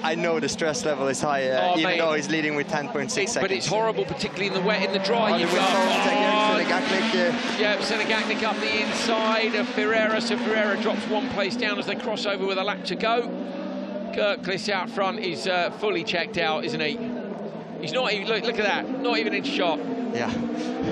[SPEAKER 10] I know the stress level is high, even though he's leading with 10.6 seconds.
[SPEAKER 1] But it's horrible, particularly in the wet, in the dry. Senegaknik up the inside of Ferreira. So Ferreira drops 1 place down as they cross over with a lap to go. Gerklis out front is fully checked out, isn't he? He's not even, look at that, not even in shot.
[SPEAKER 10] Yeah.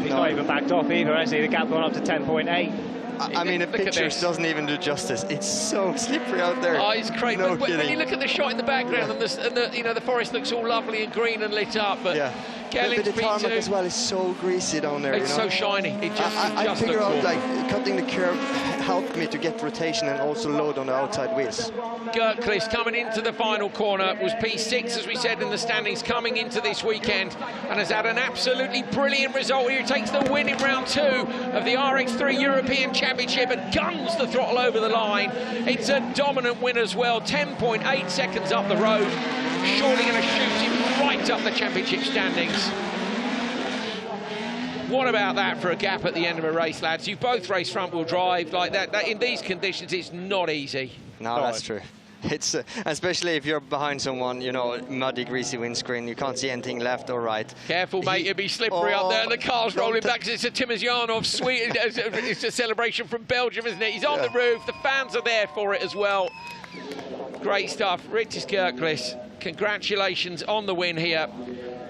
[SPEAKER 4] He's not even backed off either, has he? The gap gone up to 10.8.
[SPEAKER 10] I mean, the pictures doesn't even do justice. It's so slippery out there.
[SPEAKER 1] Oh, it's crazy.
[SPEAKER 10] No
[SPEAKER 1] when you look at the shot in the background, and the forest looks all lovely and green and lit up, but
[SPEAKER 10] But the tarmac as well is so greasy down there.
[SPEAKER 1] It's so shiny. It just
[SPEAKER 10] I figure out
[SPEAKER 1] cool.
[SPEAKER 10] like cutting the curve helped me to get rotation and also load on the outside wheels.
[SPEAKER 1] Gertqvist coming into the final corner was P6, as we said in the standings, coming into this weekend, and has had an absolutely brilliant result here. He takes the win in round 2 of the RX3 European Championship and guns the throttle over the line. It's a dominant win as well, 10.8 seconds up the road. Surely going to shoot him right up the championship standings. What about that for a gap at the end of a race, lads? You both race front-wheel drive like that. In these conditions, it's not easy.
[SPEAKER 10] No, that's true. It's especially if you're behind someone, you know, muddy, greasy windscreen, you can't see anything left or right.
[SPEAKER 1] Careful, mate, it'll be slippery up there. The car's rolling back because it's a Timmy sweet. It's a celebration from Belgium, isn't it? He's on the roof. The fans are there for it as well. Great stuff. Mattias Ekström, congratulations on the win here.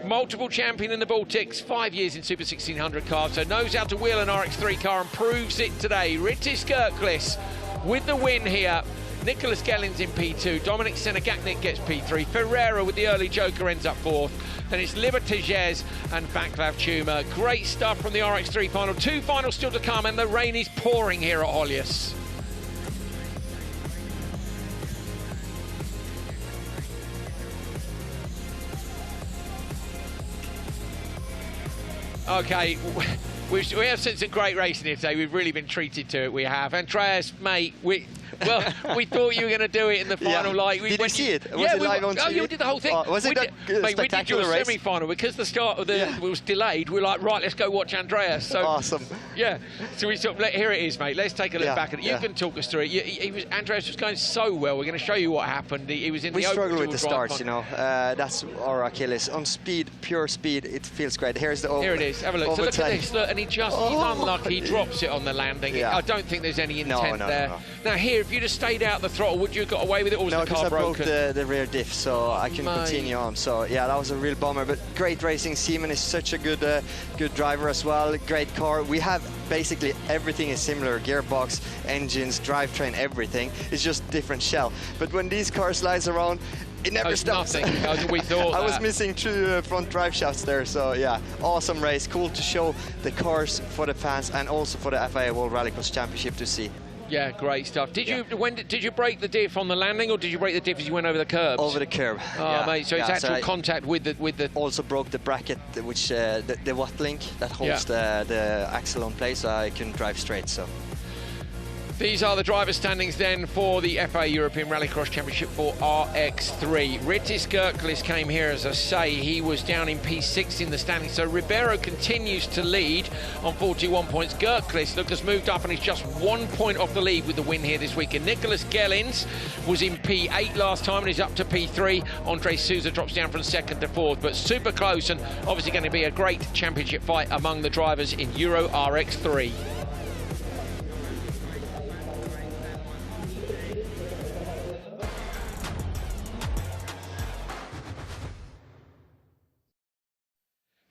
[SPEAKER 1] Multiple champion in the Baltics, 5 years in Super 1600 cars, so knows how to wheel an RX3 car and proves it today. Mattias Ekström with the win here. Nicholas Gellins in P2, Dominic Senegaknik gets P3, Ferreira with the early joker ends up 4th, then it's Libertages and Václav Tuma. Great stuff from the RX3 final. 2 finals still to come, and the rain is pouring here at Höljes. Okay, we have seen some great racing here today. We've really been treated to it, we have. Andreas, mate, we thought you were going to do it in the final light.
[SPEAKER 10] Did you see it? Was it live on TV?
[SPEAKER 1] Oh, you did the whole thing.
[SPEAKER 10] Was it
[SPEAKER 1] mate, we did your semi-final. Because the start of the was delayed, we're like, right, let's go watch Andreas. So,
[SPEAKER 10] awesome.
[SPEAKER 1] Yeah, so we sort of, here it is, mate. Let's take a look back at it. You can talk us through it. Andreas was going so well. We're going to show you what happened. He was in the open. We
[SPEAKER 10] struggle with the starts, you know. That's our Achilles. On speed, pure speed, it feels great. Here's the
[SPEAKER 1] Here it is. Have a look. So look at this. Look, and he's unlucky. He drops it on the landing. I don't think there's any intent there. No. Now here, if you'd have stayed out the throttle, would you have got away with it, or was the car broken?
[SPEAKER 10] No, because I broke the rear diff, so I can continue on. So yeah, that was a real bummer. But great racing. Seaman is such a good driver as well. Great car. We have basically everything is similar: gearbox, engines, drivetrain, everything. It's just different shell. But when these cars slides around, it never stops.
[SPEAKER 1] Nothing. We thought
[SPEAKER 10] I was missing 2 front drive shafts there, so yeah, awesome race. Cool to show the cars for the fans and also for the FIA World Rallycross Championship to see.
[SPEAKER 1] Yeah, great stuff. Did you break the diff on the landing, or did you break the diff as you went over the curb?
[SPEAKER 10] Over the curb.
[SPEAKER 1] Oh, mate, so it's actual contact with the.
[SPEAKER 10] Also broke the bracket, which the watt link that holds the axle on place, so I couldn't drive straight. So.
[SPEAKER 1] These are the driver standings then for the FIA European Rallycross Championship for RX3. Mattias Ekström came here, as I say. He was down in P6 in the standings. So Ribeiro continues to lead on 41 points. Ekström, look, has moved up and is just 1 point off the lead with the win here this weekend. Nicholas Gellins was in P8 last time and is up to P3. Andre Souza drops down from 2nd to 4th, but super close, and obviously going to be a great championship fight among the drivers in Euro RX3.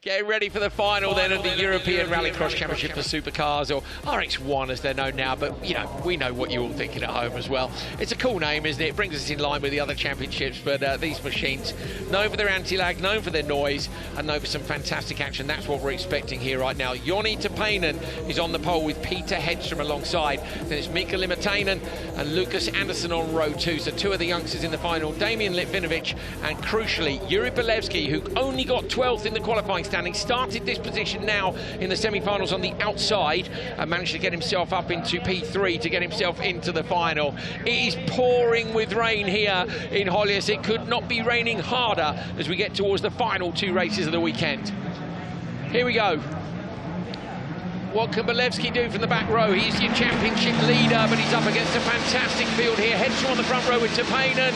[SPEAKER 1] Getting ready for the final then of the European Rallycross Championship for Supercars, or RX1 as they're known now, but you know, we know what you're all thinking at home as well. It's a cool name, isn't it? It brings us in line with the other championships, but these machines, known for their anti-lag, known for their noise, and known for some fantastic action. That's what we're expecting here right now. Joni Tapainen is on the pole with Peter Hedström alongside. Then it's Mika Limitainen and Lucas Andersson on row 2. So 2 of the youngsters in the final, Damian Litvinovic and crucially Yuri Belevsky, who only got 12th in the qualifying standing, started this position now in the semi-finals on the outside and managed to get himself up into P3 to get himself into the final. It is pouring with rain here in Höljes. It could not be raining harder as we get towards the final 2 races of the weekend. Here we go. What can Belevsky do from the back row? He's your championship leader, but he's up against a fantastic field here. Hedström on the front row with Tapainen.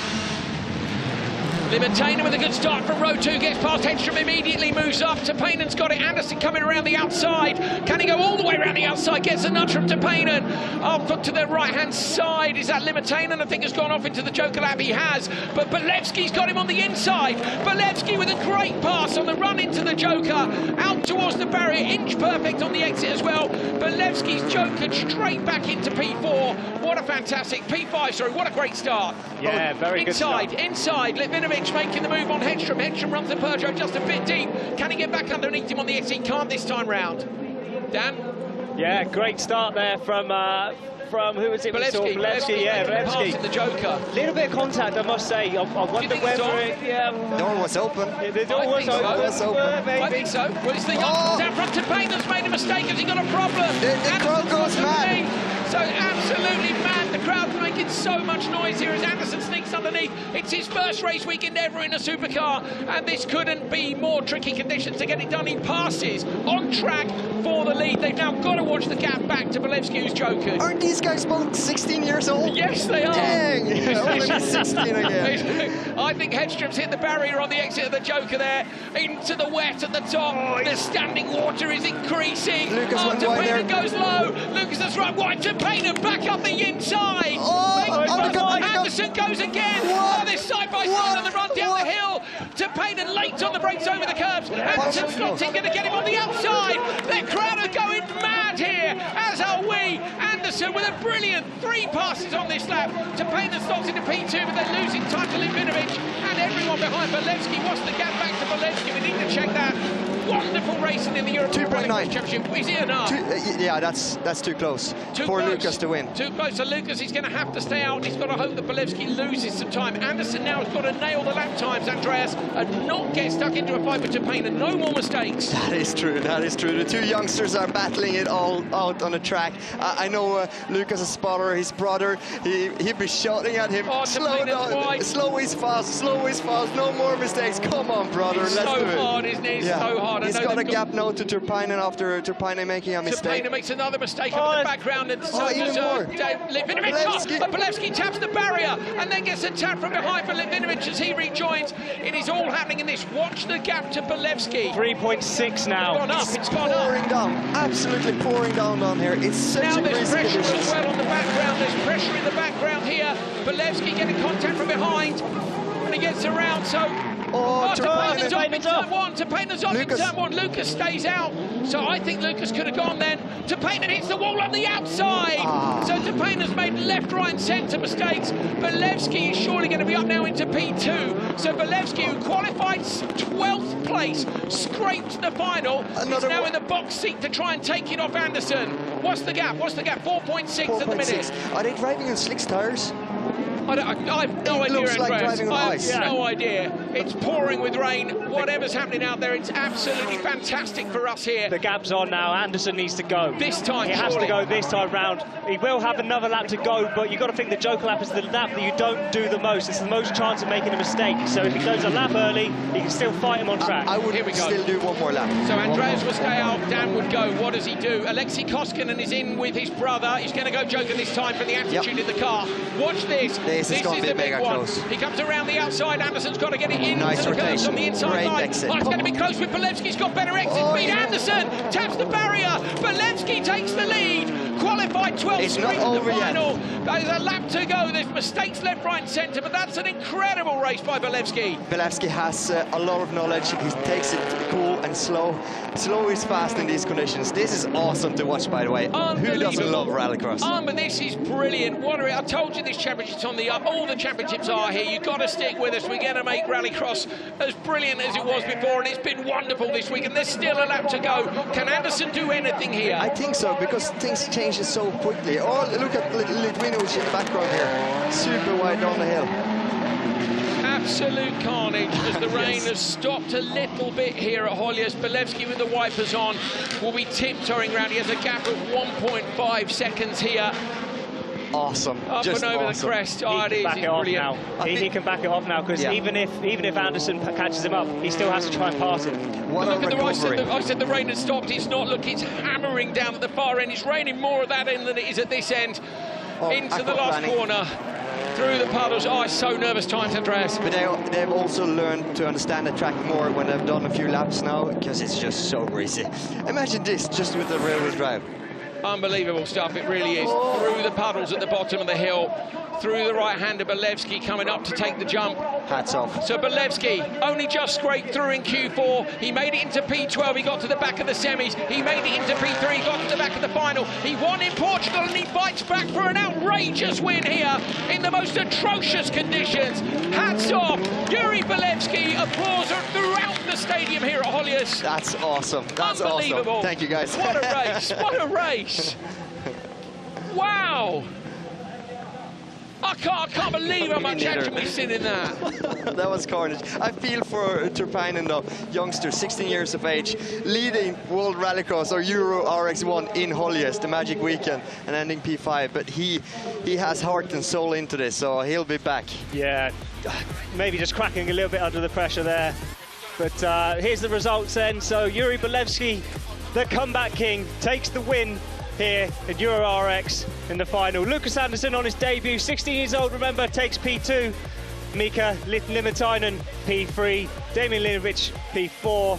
[SPEAKER 1] Limitainen with a good start from row 2, gets past Ekström immediately, moves up. Tapanen's got it. Anderson coming around the outside. Can he go all the way around the outside? Gets a nudge from Tapanen. Up to the right-hand side. Is that Limitainen? I think has gone off into the Joker lap. He has. But Bolevski's got him on the inside. Bolevski with a great pass on the run into the Joker. Out towards the barrier. Inch perfect on the exit as well. Bolevski's Joker straight back into P4. What a fantastic P5, sorry. What a great start.
[SPEAKER 4] Yeah, very good start.
[SPEAKER 1] Inside. Litvinovic making the move on Ekström. Ekström runs the Peugeot just a bit deep. Can he get back underneath him on the exit? He can't this time round. Dan?
[SPEAKER 4] Yeah, great start there from who was it?
[SPEAKER 1] Bolevski.
[SPEAKER 4] Bolevski.
[SPEAKER 1] In the Joker.
[SPEAKER 4] Little bit of contact, I must say. I wonder whether it. Yeah.
[SPEAKER 10] The door was open.
[SPEAKER 4] The door was open.
[SPEAKER 1] I think so. Well, it's the down front to Payne that's made a mistake. Has he got a problem?
[SPEAKER 10] The crowd goes mad.
[SPEAKER 1] So absolutely mad. The crowd's making so much noise here as Anderson sneaks underneath. It's his first race weekend ever in a supercar, and this couldn't be more tricky conditions to get it done. He passes on track for the lead. They've now got to watch the gap back to Bolevski, who's Joker.
[SPEAKER 10] Aren't these guys both 16 years old?
[SPEAKER 1] Yes, they are.
[SPEAKER 10] Dang! Only 16 again.
[SPEAKER 1] I think Hedstrom's hit the barrier on the exit of the Joker there. Into the wet at the top. The standing water is increasing.
[SPEAKER 10] Lucas went wide there.
[SPEAKER 1] Goes low. Lucas has run wide to Payne back up the inside. Anderson goes again. Oh, this side by side on the run down the hill. To Payne late on the brakes over the curbs. Anderson slots in, going to get him on the outside. The crowd are going mad here, as are we. Anderson with a brilliant 3 passes on this lap. To Payne slots into P2, but they're losing time to Litvinovic and everyone behind Bolevski. What's the gap back to Bolevski? We need to check that. Wonderful racing in the European Rallycross Championship. Is it enough?
[SPEAKER 10] Yeah, that's too close for Lucas to win.
[SPEAKER 1] Too close. So Lucas is going to have to stay out. He's got to hope that Bolevski loses some time. Anderson now has got to nail the lap times, Andreas, and not get stuck into a fight with Tapanen and no more mistakes.
[SPEAKER 10] That is true. That is true. The two youngsters are battling it all out on the track. I know Lucas' spotter, his brother, he'd be shouting at him.
[SPEAKER 1] Oh,
[SPEAKER 10] slow down. Slow is fast. Slow is fast. No more mistakes. Come on, brother.
[SPEAKER 1] It's
[SPEAKER 10] let's
[SPEAKER 1] so
[SPEAKER 10] do it.
[SPEAKER 1] hard, isn't it? It's so hard.
[SPEAKER 10] He's got a gap now to Turpainen after Turpainen making a mistake.
[SPEAKER 1] Turpainen makes another mistake up in the background, and so
[SPEAKER 10] even more.
[SPEAKER 1] Bolevski taps the barrier and then gets a tap from behind for Litvinovic as he rejoins. It is all happening in this. Watch the gap to Bolevski.
[SPEAKER 4] 3.6 now.
[SPEAKER 1] It's gone up.
[SPEAKER 10] Pouring down, absolutely pouring down here. It's such
[SPEAKER 1] now
[SPEAKER 10] a
[SPEAKER 1] there's
[SPEAKER 10] crazy
[SPEAKER 1] pressure
[SPEAKER 10] conditions.
[SPEAKER 1] as well on the background. There's pressure in the background here. Bolevski getting contact from behind, and he gets around. So. Tapanen's off in turn 1. Tapanen's off in turn 1. Lucas stays out. So I think Lucas could have gone then. Tapanen hits the wall on the outside. So Tapanen's made left, right and centre mistakes. Bolevski is surely going to be up now into P2. So Bolevski, who qualified 12th place, scraped the final. He's now in the box seat to try and take it off Anderson. What's the gap? 4.6 at the minute.
[SPEAKER 10] Are they driving on slicks tyres?
[SPEAKER 1] I have no idea,
[SPEAKER 10] looks like driving on ice.
[SPEAKER 1] I have no idea. It's pouring with rain. Whatever's happening out there, it's absolutely fantastic for us here.
[SPEAKER 4] The gap's on now. Anderson needs to go.
[SPEAKER 1] This time,
[SPEAKER 4] he has to go this time round. He will have another lap to go, but you've got to think the Joker lap is the lap that you don't do the most. It's the most chance of making a mistake. So if he goes a lap early, he can still fight him on track.
[SPEAKER 10] I would still do one more lap.
[SPEAKER 1] So Andreas will stay out, Dan would go. What does he do? Alexei Koskinen is in with his brother. He's going to go Joker this time for the attitude in the car. Watch this.
[SPEAKER 10] This is going to be
[SPEAKER 1] the big one.
[SPEAKER 10] Close.
[SPEAKER 1] He comes around the outside. Anderson's got to get it in.
[SPEAKER 10] Nice
[SPEAKER 1] to the curves on the inside
[SPEAKER 10] Great
[SPEAKER 1] line.
[SPEAKER 10] exit.
[SPEAKER 1] Oh, it's going to be close with Bolevski's got better exit speed. Anderson taps the barrier. Bolevski takes the lead. Qualified 12th straight in the final. There's a lap to go. There's mistakes left, right and centre, but that's an incredible race by Bolevski.
[SPEAKER 10] Bolevski has a lot of knowledge. He takes it cool and slow. Slow is fast in these conditions. This is awesome to watch, by the way. Who doesn't love rallycross?
[SPEAKER 1] But this is brilliant. I told you this championship's on the up. All the championships are here. You've got to stick with us. We're going to make rallycross as brilliant as it was before, and it's been wonderful this week, and there's still a lap to go. Can Anderson do anything here?
[SPEAKER 10] I think so, because things change so quickly. Oh, look at Litvinovic in the background here. Super wide down the hill.
[SPEAKER 1] Absolute carnage as the rain has stopped a little bit here at Höljes. Bolevski with the wipers on will be tiptoeing around. He has a gap of 1.5 seconds here.
[SPEAKER 10] Awesome.
[SPEAKER 1] Up
[SPEAKER 10] just
[SPEAKER 1] and over
[SPEAKER 10] awesome.
[SPEAKER 1] the crest. Oh, it is brilliant.
[SPEAKER 4] He can back it off now, because even if Anderson catches him up, he still has to try and pass him.
[SPEAKER 1] Look at the right. I said the rain has stopped. It's not. Look, it's hammering down at the far end. It's raining more at that end than it is at this end. Into the last corner. through the puddles. Oh, it's so nervous times, Andreas.
[SPEAKER 10] But they've also learned to understand the track more when they've done a few laps now, because it's just so greasy. Imagine this just with the rear-wheel drive.
[SPEAKER 1] Unbelievable stuff, it really is. Through the puddles at the bottom of the hill, through the right-hander, Bolevsky coming up to take the jump.
[SPEAKER 10] Hats off.
[SPEAKER 1] So Bolevsky only just scraped through in Q4. He made it into P12, he got to the back of the semis. He made it into P3, he got to the back of the final. He won in Portugal and he fights back for an outrageous win here in the most atrocious conditions. Hats off, Yuri Bolevsky. Applause throughout the stadium here at Höljes.
[SPEAKER 10] That's awesome. That's
[SPEAKER 1] unbelievable.
[SPEAKER 10] Awesome. Thank you, guys.
[SPEAKER 1] What a race, what a race. Wow. I can't believe how much action we've seen in that.
[SPEAKER 10] That was carnage. I feel for Turpainen though, youngster, 16 years of age, leading World Rallycross or Euro RX1 in Höljes, the magic weekend, and ending P5. But he has heart and soul into this, so he'll be back.
[SPEAKER 4] Yeah, maybe just cracking a little bit under the pressure there. But here's the results then. So Yuri Bolevsky, the comeback king, takes the win here at Euro RX in the final. Lucas Andersson on his debut, 16 years old, remember, takes P2. Mika Limitainen P3. Damien Linovic P4.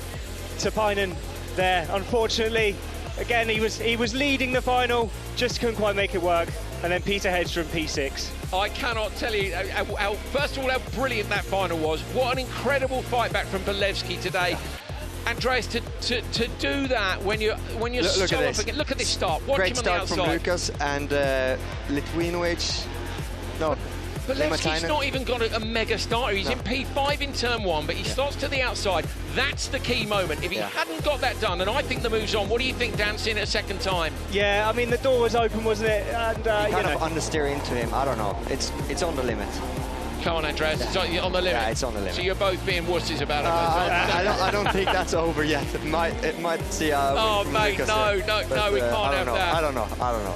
[SPEAKER 4] Turpainen there, unfortunately. Again, he was leading the final, just couldn't quite make it work. And then Peter Hedström P6.
[SPEAKER 1] I cannot tell you, first of all, how brilliant that final was. What an incredible fight back from Bolevsky today. Andreas, to do that when you're
[SPEAKER 10] look
[SPEAKER 1] so
[SPEAKER 10] at
[SPEAKER 1] up again. Look at this start. Watch
[SPEAKER 10] Great
[SPEAKER 1] him on the
[SPEAKER 10] start from Lucas and Litvinovic. No,
[SPEAKER 1] Bolevsky's not even got a mega starter. He's in P5 in turn 1, but he starts to the outside. That's the key moment. If he hadn't got that done, and I think the move's on, what do you think, dancing a second time?
[SPEAKER 4] Yeah, I mean, the door was open, wasn't it? And
[SPEAKER 10] you kind of understeer into him. I don't know. It's on the limit.
[SPEAKER 1] Come on, Andreas, it's on the limit.
[SPEAKER 10] Yeah, it's on the limit.
[SPEAKER 1] So you're both being wusses about it.
[SPEAKER 10] I don't think that's over yet. It might see.
[SPEAKER 1] Oh, mate, no, we can't have that.
[SPEAKER 10] I don't know.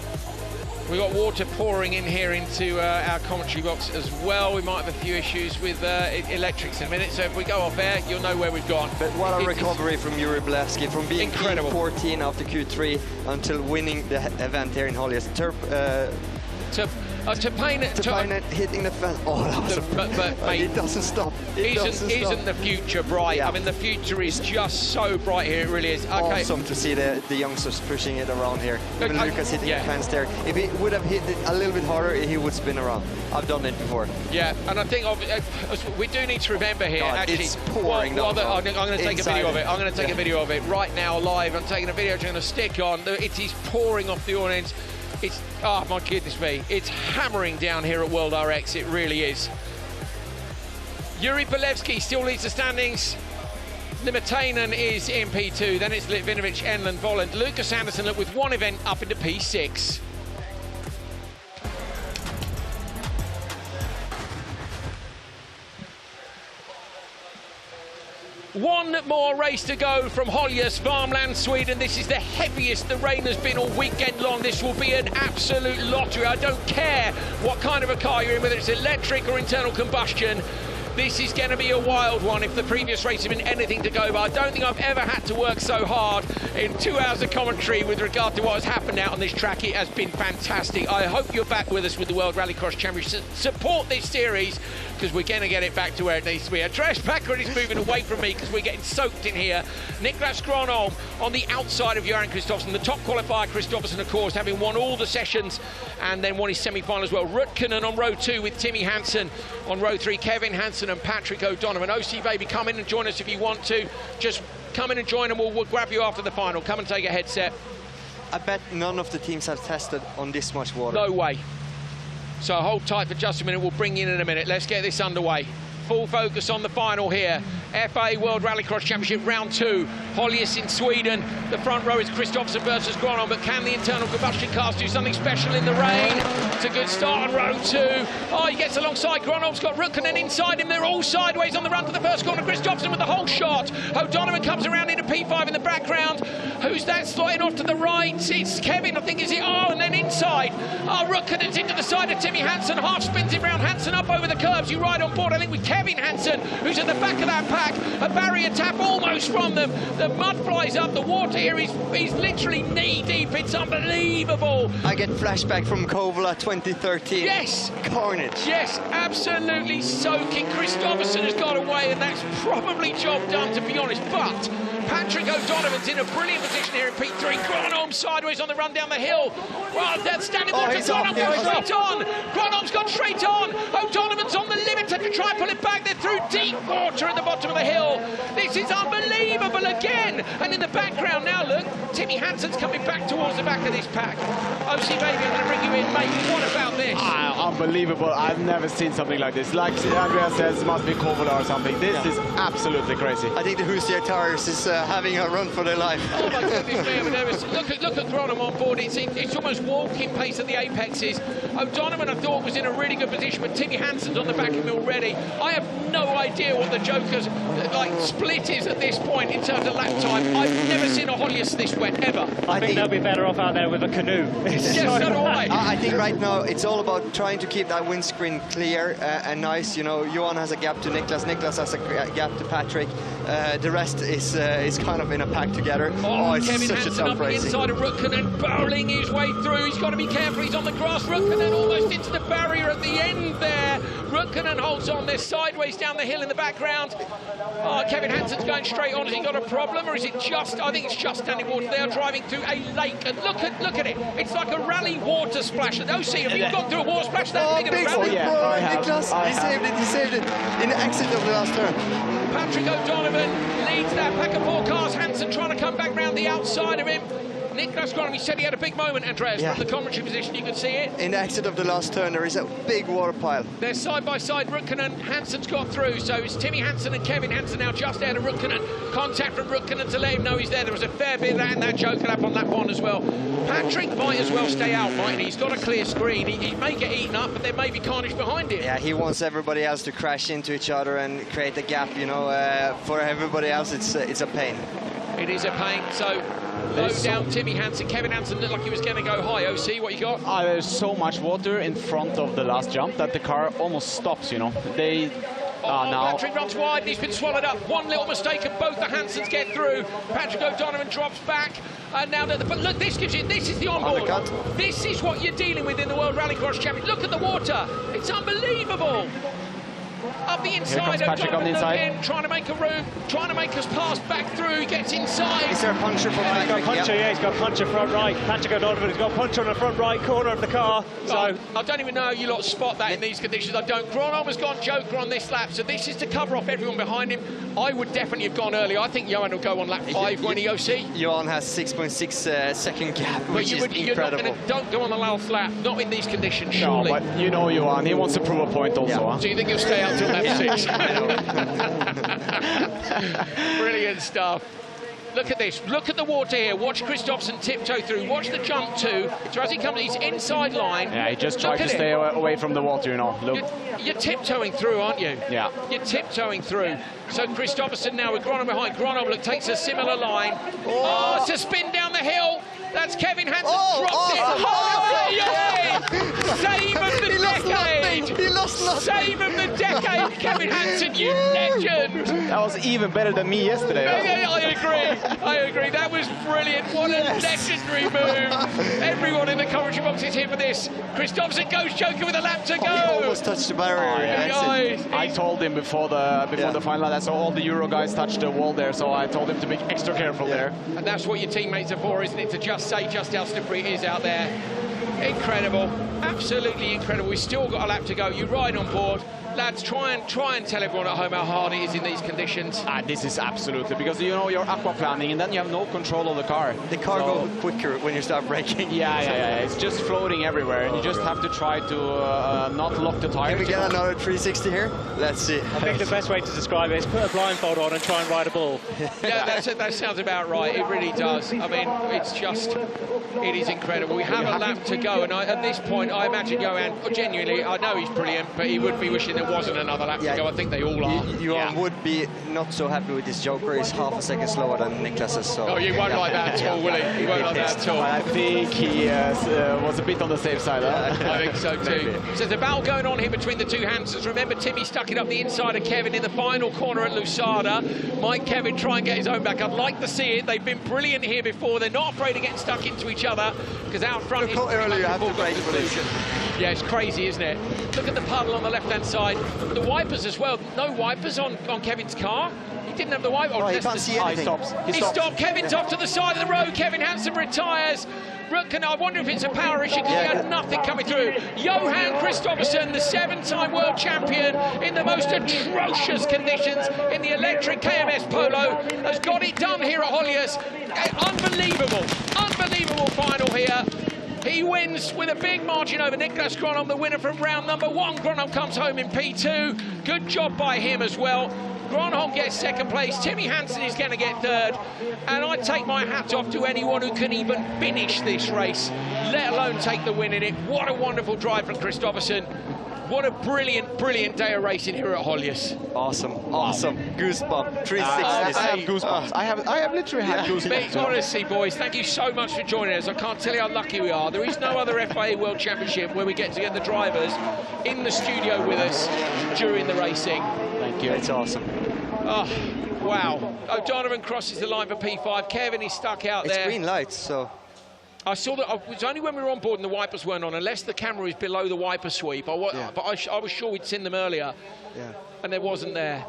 [SPEAKER 1] We've got water pouring in here into our commentary box as well. We might have a few issues with electrics in a minute, so if we go off air, you'll know where we've gone.
[SPEAKER 10] But what a recovery from Yuri Bolevsky, from being incredible. P14 after Q3 until winning the event here in Höljes. Turpainen hitting the fence. Oh, that was
[SPEAKER 1] but mate,
[SPEAKER 10] it doesn't stop.
[SPEAKER 1] Isn't the future bright? Yeah. I mean, the future is just so bright here. It really is. Okay.
[SPEAKER 10] Awesome to see the youngsters pushing it around here. Even Lucas hitting the fence there. If he would have hit it a little bit harder, he would spin around. I've done it before.
[SPEAKER 1] Yeah, and I think we do need to remember here.
[SPEAKER 10] God,
[SPEAKER 1] actually,
[SPEAKER 10] it's pouring.
[SPEAKER 1] I'm going to take a video of it. I'm going to take a video of it right now live. I'm taking a video. I'm going to stick on. It is pouring off the audience. It's, oh my goodness me, it's hammering down here at World RX, it really is. Yuri Bolevsky still leads the standings. Limitainen is in P2, then it's Litvinovic, Enlund, Volland. Lucas Andersson with one event up into P6. One more race to go from Höljes, Värmland, Sweden. This is the heaviest the rain has been all weekend long. This will be an absolute lottery. I don't care what kind of a car you're in, whether it's electric or internal combustion. This is going to be a wild one if the previous race has been anything to go by. I don't think I've ever had to work so hard in 2 hours of commentary with regard to what has happened out on this track. It has been fantastic. I hope you're back with us with the World Rallycross Championship. Support this series because we're going to get it back to where it needs to be. Andreas Bakkerud is moving away from me because we're getting soaked in here. Niklas Gronholm on the outside of Johan Kristoffersson. The top qualifier, Kristoffersson, of course, having won all the sessions and then won his semi-final as well. Rutkanen on row 2 with Timmy Hansen. On row 3, Kevin Hansen and Patrick O'Donovan. OC Baby, come in and join us if you want to. Just come in and join and we'll grab you after the final. Come and take a headset.
[SPEAKER 10] I bet none of the teams have tested on this much water.
[SPEAKER 1] No way. So hold tight for just a minute. We'll bring you in a minute. Let's get this underway. Full focus on the final here. FIA World Rallycross Championship round 2. Höljes in Sweden. The front row is Kristoffersson versus Gronholm, but can the internal combustion cars do something special in the rain? It's a good start on row 2. Oh, he gets alongside. Gronholm's got Rutkanen inside him. They're all sideways on the run to the first corner. Kristoffersson with the whole shot. O'Donovan comes around into P5 in the background. Who's that sliding off to the right? It's Kevin, I think, is it? Oh, and then inside. Oh, Rutkanen's into the side of Timmy Hansen. Half spins him round. Hansen up over the curbs. You ride on board, I think, with Kevin. Kevin Hansen, who's at the back of that pack. A barrier tap almost from them. The mud flies up. The water here is literally knee-deep. It's unbelievable.
[SPEAKER 10] I get flashback from Kouvola 2013.
[SPEAKER 1] Yes.
[SPEAKER 10] Carnage.
[SPEAKER 1] Yes, absolutely soaking. Kristoffersson has got away, and that's probably job done, to be honest. But Patrick O'Donovan's in a brilliant position here in P3. Gronholm sideways on the run down the hill. Well, that's standing water. Gronholm got straight on. Gronholm's got straight on. O'Donovan's on the limit to try and pull it back. They're through deep water at the bottom of the hill. This is unbelievable again. And in the background now, look, Timmy Hansen's coming back towards the back of this pack. OC Baby, I'm going to bring you in, mate. What about this?
[SPEAKER 11] Unbelievable. I've never seen something like this. Like Andreas says, it must be Kouvola or something. This is absolutely crazy.
[SPEAKER 10] I think the Höljes tires is having a run for their life.
[SPEAKER 1] Oh my goodness me, look at Gronholm on board. It's almost walking pace at the apexes. O'Donovan, I thought, was in a really good position, but Timmy Hansen's on the back of him already. I have no idea what the Joker's split is at this point in terms of lap time. I've never seen a Höljes this wet, ever.
[SPEAKER 4] I think they'll be better off out there with a canoe.
[SPEAKER 1] Yes, so do I.
[SPEAKER 10] I think right now it's all about trying to keep that windscreen clear and nice. You know, Johan has a gap to Niklas. Niklas has a gap to Patrick. The rest is kind of in a pack together. It's
[SPEAKER 1] Kevin
[SPEAKER 10] such
[SPEAKER 1] Hansen
[SPEAKER 10] a
[SPEAKER 1] up
[SPEAKER 10] tough
[SPEAKER 1] the
[SPEAKER 10] racing.
[SPEAKER 1] inside of Rukkonen, bowling his way through. He's got to be careful. He's on the grass. Rukkonen almost into the barrier at the end there. Rukkonen holds on. They're sideways down the hill in the background. Kevin Hansen's going straight on. Has he got a problem, or is it just? I think it's just standing water. They are driving through a lake, and look at it. It's like a rally water splash. And OC, have you gone through a water splash that big of a rally?
[SPEAKER 10] Niklas, he saved it in the exit of the last turn.
[SPEAKER 1] Patrick O'Donovan leads that pack of 4 cars. Hansen trying to come back round the outside of him. Niklas Gronholm, he said he had a big moment, Andreas, from the commentary position. You could see it.
[SPEAKER 10] In the exit of the last turn, there is a big water pile.
[SPEAKER 1] They're side by side. Rukkonen, Hansen's got through. So it's Timmy Hansen and Kevin Hansen now just ahead of Rukkonen. Contact from Rukkonen to let him know he's there. There was a fair bit of that in that Joker lap on lap 1 as well. Patrick might as well stay out, mightn't he? He's got a clear screen. He may get eaten up, but there may be carnage behind him.
[SPEAKER 10] Yeah, he wants everybody else to crash into each other and create a gap, you know. For everybody else, it's a pain.
[SPEAKER 1] It is a pain. So low down Timmy Hansen. Kevin Hansen looked like he was going to go high. OC, what you got?
[SPEAKER 11] There's so much water in front of the last jump that the car almost stops, you know. Now
[SPEAKER 1] Patrick runs wide and he's been swallowed up. One little mistake and both the Hansens get through. Patrick O'Donovan drops back. And now but look, this is the onboard. This is what you're dealing with in the World Rallycross Championship. Look at the water. It's unbelievable. Up the inside,
[SPEAKER 11] Patrick on the inside.
[SPEAKER 1] Trying to make a room, trying to make us pass back through. He gets inside.
[SPEAKER 10] Is there a puncher for Patrick?
[SPEAKER 4] He's got a puncher, he's got a puncher front right. Patrick O'Donovan has got a puncher on the front right corner of the car. So
[SPEAKER 1] I don't even know how you lot spot that in these conditions. I don't. Gronholm has gone Joker on this lap, so this is to cover off everyone behind him. I would definitely have gone earlier. I think Johan will go on lap 5 when he OC.
[SPEAKER 10] Johan has 6.6 second gap, which is incredible.
[SPEAKER 1] Don't go on the last lap, not in these conditions, surely.
[SPEAKER 11] No, but you know Johan, he wants to prove a point also.
[SPEAKER 10] Yeah.
[SPEAKER 1] Do you think he'll stay out till lap 6? Brilliant stuff. Look at this. Look at the water here. Watch Kristoffersson tiptoe through. Watch the jump too. So as he comes, he's inside line.
[SPEAKER 11] Yeah, he just tried to stay away from the water, you know. Look.
[SPEAKER 1] You're tiptoeing through, aren't you?
[SPEAKER 11] Yeah.
[SPEAKER 1] You're tiptoeing through. So Kristoffersson now with Gronholm behind. Gronholm, look, takes a similar line. Oh, it's a spin down the hill. That's Kevin Hansen. Dropped it. Save of the decade.
[SPEAKER 10] He lost nothing.
[SPEAKER 1] Save of the decade, Kevin Hansen, you legend.
[SPEAKER 11] That was even better than me yesterday.
[SPEAKER 1] Yeah, I agree. That was brilliant. What a legendary move. Everyone in the commentary box is here for this. Kristoffersson goes Joker with a lap to go.
[SPEAKER 10] He almost touched the barrier.
[SPEAKER 11] I told him before the final that all the Euro guys touched the wall there, so I told him to be extra careful there.
[SPEAKER 1] And that's what your teammates are for, isn't it? To just say just how slippery it is out there. Incredible, absolutely incredible. We've still got a lap to go. You ride on board. Lads, try and tell everyone at home how hard it is in these conditions.
[SPEAKER 11] This is absolutely, because you know you're aquaplaning and then you have no control of the car.
[SPEAKER 10] The car goes quicker when you start braking.
[SPEAKER 11] Yeah. It's just floating everywhere, and you just have to try to not lock the tires.
[SPEAKER 10] Can we get another 360 here? Let's see.
[SPEAKER 4] I think the best way to describe it is put a blindfold on and try and ride a bull.
[SPEAKER 1] Yeah, that sounds about right. It really does. I mean, it is incredible. We have a lap to go, and at this point, I imagine Johan, genuinely, I know he's brilliant, but he would be wishing there there wasn't another lap to go. I think they all are.
[SPEAKER 10] Johan would be not so happy with this Joker. He's half a second slower than Niklas's. So.
[SPEAKER 1] Oh, you won't like that at all, will he? He won't like that at all.
[SPEAKER 11] I think he was a bit on the safe side.
[SPEAKER 1] I think so too. So there's a battle going on here between the two Hansens. Remember, Timmy stuck it up the inside of Kevin in the final corner at Lousada. Might Kevin try and get his own back? I'd like to see it. They've been brilliant here before. They're not afraid of getting stuck into each other, because out front is
[SPEAKER 10] earlier have to break
[SPEAKER 1] solution. Yeah, it's crazy, isn't it? Look at the puddle on the left-hand side. The wipers as well. No wipers on Kevin's car. He didn't have the wiper.
[SPEAKER 10] Oh, he can't see anything.
[SPEAKER 1] He stopped. Kevin's off to the side of the road. Kevin Hansen retires. I wonder if it's a power issue, because he had nothing coming through. Johan Kristoffersson, the 7-time world champion in the most atrocious conditions in the electric KMS Polo, has got it done here at Höljes. Unbelievable final here. He wins with a big margin over Niklas Gronholm, the winner from round number 1. Gronholm comes home in P2. Good job by him as well. Gronholm gets second place. Timmy Hansen is going to get third. And I take my hat off to anyone who can even finish this race, let alone take the win in it. What a wonderful drive from Kristoffersson. What a brilliant day of racing here at Höljes.
[SPEAKER 10] Awesome. Goosebumps. 360.
[SPEAKER 11] I have goosebumps. I have literally had goosebumps.
[SPEAKER 1] Honestly, boys, thank you so much for joining us. I can't tell you how lucky we are. There is no other FIA World Championship where we get to get the drivers in the studio with us during the racing.
[SPEAKER 11] Thank you.
[SPEAKER 10] It's awesome.
[SPEAKER 1] Oh, wow. O'Donovan crosses the line for P5. Kevin is stuck out there.
[SPEAKER 10] It's green lights, so...
[SPEAKER 1] I saw that. It was only when we were on board and the wipers weren't on, unless the camera is below the wiper sweep. But I was sure we'd seen them earlier, and there wasn't there.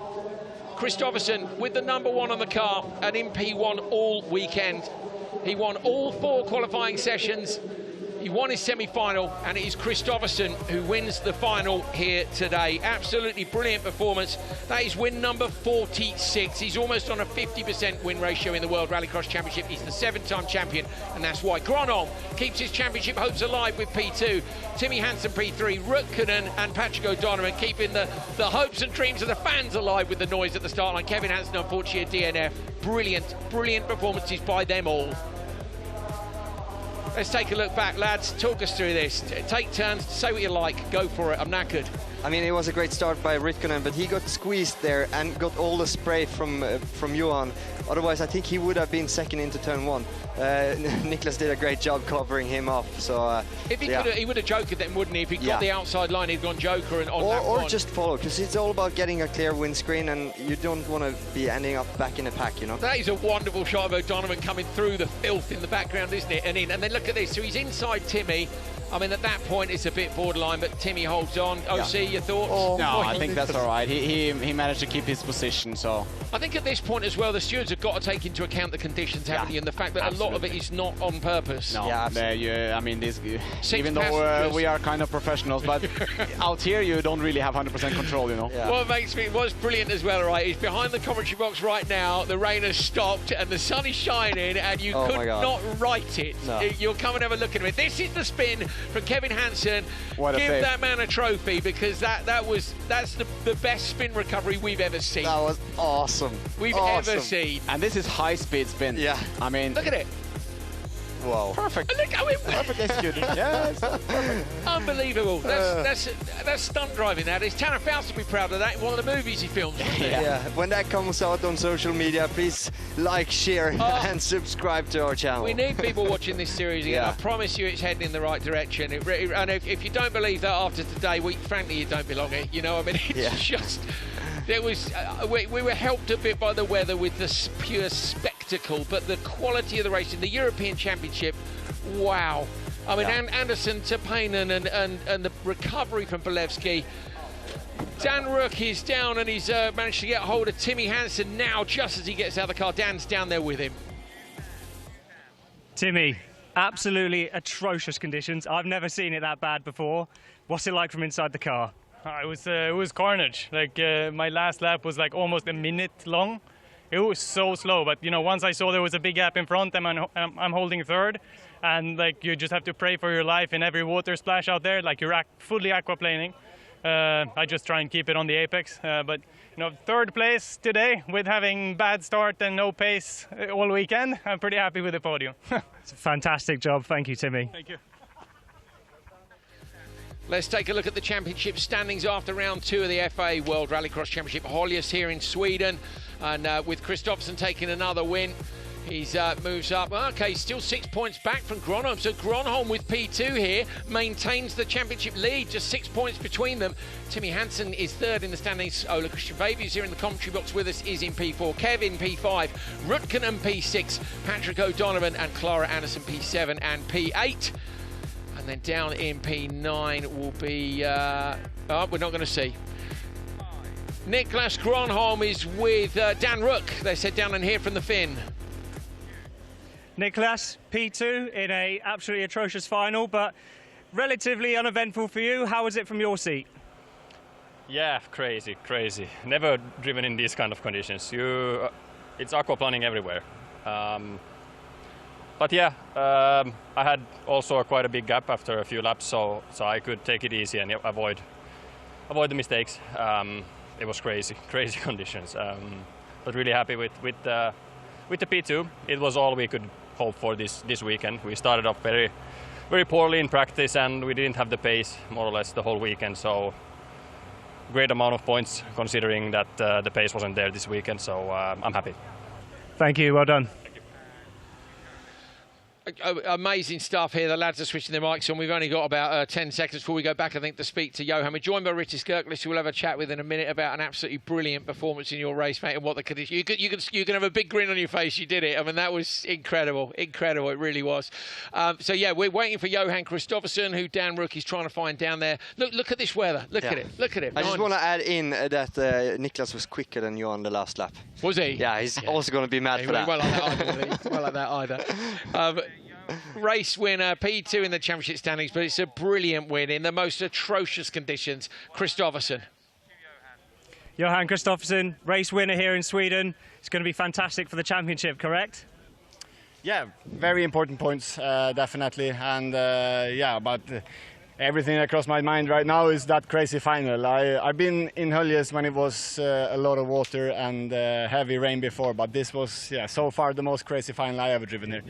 [SPEAKER 1] Kristoffersson with the number 1 on the car and in P1 all weekend. He won all 4 qualifying sessions. He won his semi-final, and it is Kristoffersson who wins the final here today. Absolutely brilliant performance. That is win number 46. He's almost on a 50% win ratio in the World Rallycross Championship. He's the 7-time champion, and that's why. Gronholm keeps his championship hopes alive with P2. Timmy Hansen P3, Rutkanen and Patrick O'Donovan keeping the hopes and dreams of the fans alive with the noise at the start line. Kevin Hansen, unfortunately, a DNF. Brilliant performances by them all. Let's take a look back, lads. Talk us through this. Take turns, say what you like, go for it. I'm knackered.
[SPEAKER 10] I mean, it was a great start by Rutkanen, but he got squeezed there and got all the spray from Johan. Otherwise, I think he would have been second into turn 1. Niklas did a great job covering him off. So
[SPEAKER 1] if he could, he would have jokered then, wouldn't he? If he got the outside line, he'd gone joker and
[SPEAKER 10] or just follow, because it's all about getting a clear windscreen, and you don't want to be ending up back in the pack, you know.
[SPEAKER 1] That is a wonderful shot of O'Donovan coming through the filth in the background, isn't it? And then look at this. So he's inside Timmy. I mean, at that point, it's a bit borderline, but Timmy holds on. OC, your thoughts?
[SPEAKER 11] No, I think that's all right. He managed to keep his position, so...
[SPEAKER 1] I think at this point as well, the stewards have got to take into account the conditions, haven't they? And the fact that a lot of it is not on purpose.
[SPEAKER 11] No, I mean, even though we are kind of professionals, but out here you don't really have 100% control, you know?
[SPEAKER 1] What's brilliant as well, right, is behind the commentary box right now, the rain has stopped and the sun is shining, and you could not write it. No. You'll come and have a look at it. This is the spin from Kevin Hansen. Give that man a trophy, because that's the best spin recovery we've ever seen.
[SPEAKER 10] That was awesome.
[SPEAKER 1] We've ever seen.
[SPEAKER 11] And this is high-speed spin.
[SPEAKER 10] Yeah.
[SPEAKER 11] I mean,
[SPEAKER 1] look at it.
[SPEAKER 10] Wow.
[SPEAKER 11] Perfect.
[SPEAKER 1] Look how it went.
[SPEAKER 11] Perfect executed. Yes.
[SPEAKER 1] Unbelievable. That's stunt driving. That is. Tanner Faust will be proud of that in one of the movies he filmed.
[SPEAKER 10] Yeah. When that comes out on social media, please like, share, and subscribe to our channel.
[SPEAKER 1] We need people watching this series again. I promise you, it's heading in the right direction. And if you don't believe that after today, frankly, you don't belong here. You know, I mean, it's just. There was, we were helped a bit by the weather with this pure spectacle, but the quality of the racing, the European Championship, wow. I mean, Anderson to Painen and the recovery from Bolevsky. Dan Rook is down, and he's managed to get hold of Timmy Hansen now, just as he gets out of the car. Dan's down there with him.
[SPEAKER 4] Timmy, absolutely atrocious conditions. I've never seen it that bad before. What's it like from inside the car?
[SPEAKER 12] It was carnage. Like my last lap was like almost a minute long. It was so slow, but you know, once I saw there was a big gap in front, and I'm holding third, and like you just have to pray for your life in every water splash out there, like you're fully aquaplaning. I just try and keep it on the apex, but you know, third place today with having bad start and no pace all weekend. I'm pretty happy with the podium.
[SPEAKER 4] It's a fantastic job. Thank you, Timmy.
[SPEAKER 12] Thank you.
[SPEAKER 1] Let's take a look at the championship standings after round 2 of the FIA World Rallycross Championship. Höljes here in Sweden, and with Kristoffersson taking another win, he's moves up. Okay, still 6 points back from Gronholm. So Gronholm with P2 here maintains the championship lead, just 6 points between them. Timmy Hansen is third in the standings. Ola Christian who's here in the commentary box with us, is in P4. Kevin P5, Rutkanen P6, Patrick O'Donovan and Clara Anderson P7 and P8. And then down in P9 will be, we're not going to see. Niklas Gronholm is with Dan Rook. They said down and here from the Finn.
[SPEAKER 4] Niklas, P2 in a absolutely atrocious final, but relatively uneventful for you. How was it from your seat?
[SPEAKER 2] Yeah, crazy. Never driven in these kind of conditions. It's aquaplaning everywhere. But yeah, I had also quite a big gap after a few laps, so I could take it easy and avoid the mistakes. It was crazy conditions. But really happy with the P2. It was all we could hope for this weekend. We started off very poorly in practice, and we didn't have the pace more or less the whole weekend. So great amount of points considering that the pace wasn't there this weekend. So I'm happy.
[SPEAKER 4] Thank you. Well done.
[SPEAKER 1] Amazing stuff here. The lads are switching their mics on. We've only got about 10 seconds before we go back, I think, to speak to Johan. We're joined by Richie Skirkless, who we'll have a chat with in a minute about an absolutely brilliant performance in your race, mate, and what the condition. You can have a big grin on your face. You did it. I mean, that was incredible. It really was. So yeah, we're waiting for Johan Kristoffersson, who Dan Rook is trying to find down there. Look at this weather. Look at it.
[SPEAKER 10] I just want to add in that Niklas was quicker than Johan the last lap.
[SPEAKER 1] Was he?
[SPEAKER 10] Yeah, he's also going to be mad for that.
[SPEAKER 1] Well like that either. Race winner, P2 in the championship standings, but it's a brilliant win in the most atrocious conditions. Kristoffersson.
[SPEAKER 4] Johan Kristoffersson, race winner here in Sweden. It's going to be fantastic for the championship, correct?
[SPEAKER 13] Yeah, very important points, definitely. And but everything that crossed my mind right now is that crazy final. I've been in Höljes when it was a lot of water and heavy rain before, but this was, so far the most crazy final I ever driven here.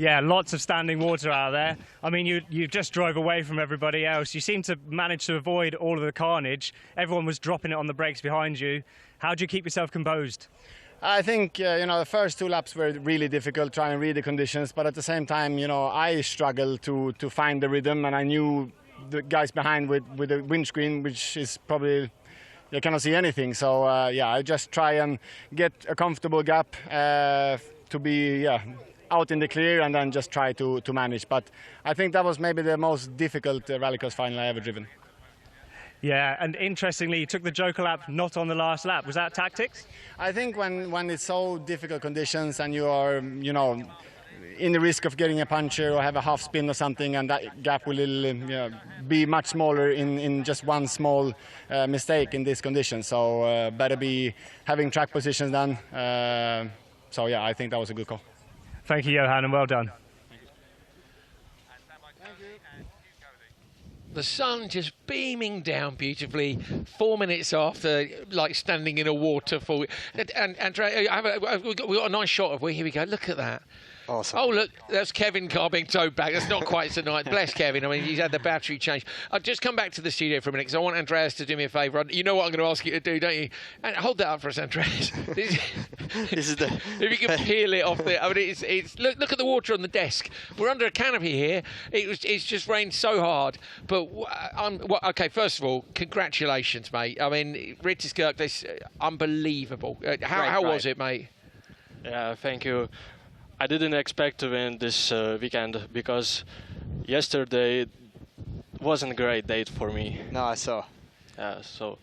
[SPEAKER 4] Yeah, lots of standing water out there. I mean, you just drove away from everybody else. You seem to manage to avoid all of the carnage. Everyone was dropping it on the brakes behind you. How do you keep yourself composed?
[SPEAKER 13] I think, the first 2 laps were really difficult, trying to read the conditions. But at the same time, I struggled to find the rhythm. And I knew the guys behind with the windscreen, which is probably, you cannot see anything. So, I just try and get a comfortable gap to be, out in the clear, and then just try to manage. But I think that was maybe the most difficult rallycross final I ever driven.
[SPEAKER 4] Yeah, and interestingly, you took the Joker lap not on the last lap. Was that tactics?
[SPEAKER 13] I think when it's so difficult conditions and you are, in the risk of getting a puncture or have a half spin or something, and that gap will be much smaller in just one small mistake in this condition. So better be having track positions done. I think that was a good call.
[SPEAKER 4] Thank you, Johan, and well done.
[SPEAKER 1] The sun just beaming down beautifully 4 minutes after, like, standing in a waterfall. And Andrea, we've got a nice shot of here we go. Look at that.
[SPEAKER 10] Awesome.
[SPEAKER 1] Oh, look, that's Kevin car being towed back. That's not quite so nice. Bless Kevin. I mean, he's had the battery change. I'll just come back to the studio for a minute because I want Andreas to do me a favour. You know what I'm going to ask you to do, don't you? And hold that up for us, Andreas. This is the... If you can peel it off the... I mean, it's look at the water on the desk. We're under a canopy here. It's just rained so hard. But, okay, first of all, congratulations, mate. I mean, Richie Skirk, this unbelievable. How was it, mate?
[SPEAKER 14] Yeah, thank you. I didn't expect to win this weekend because yesterday wasn't a great date for me.
[SPEAKER 10] No, I saw.
[SPEAKER 14] Yeah, so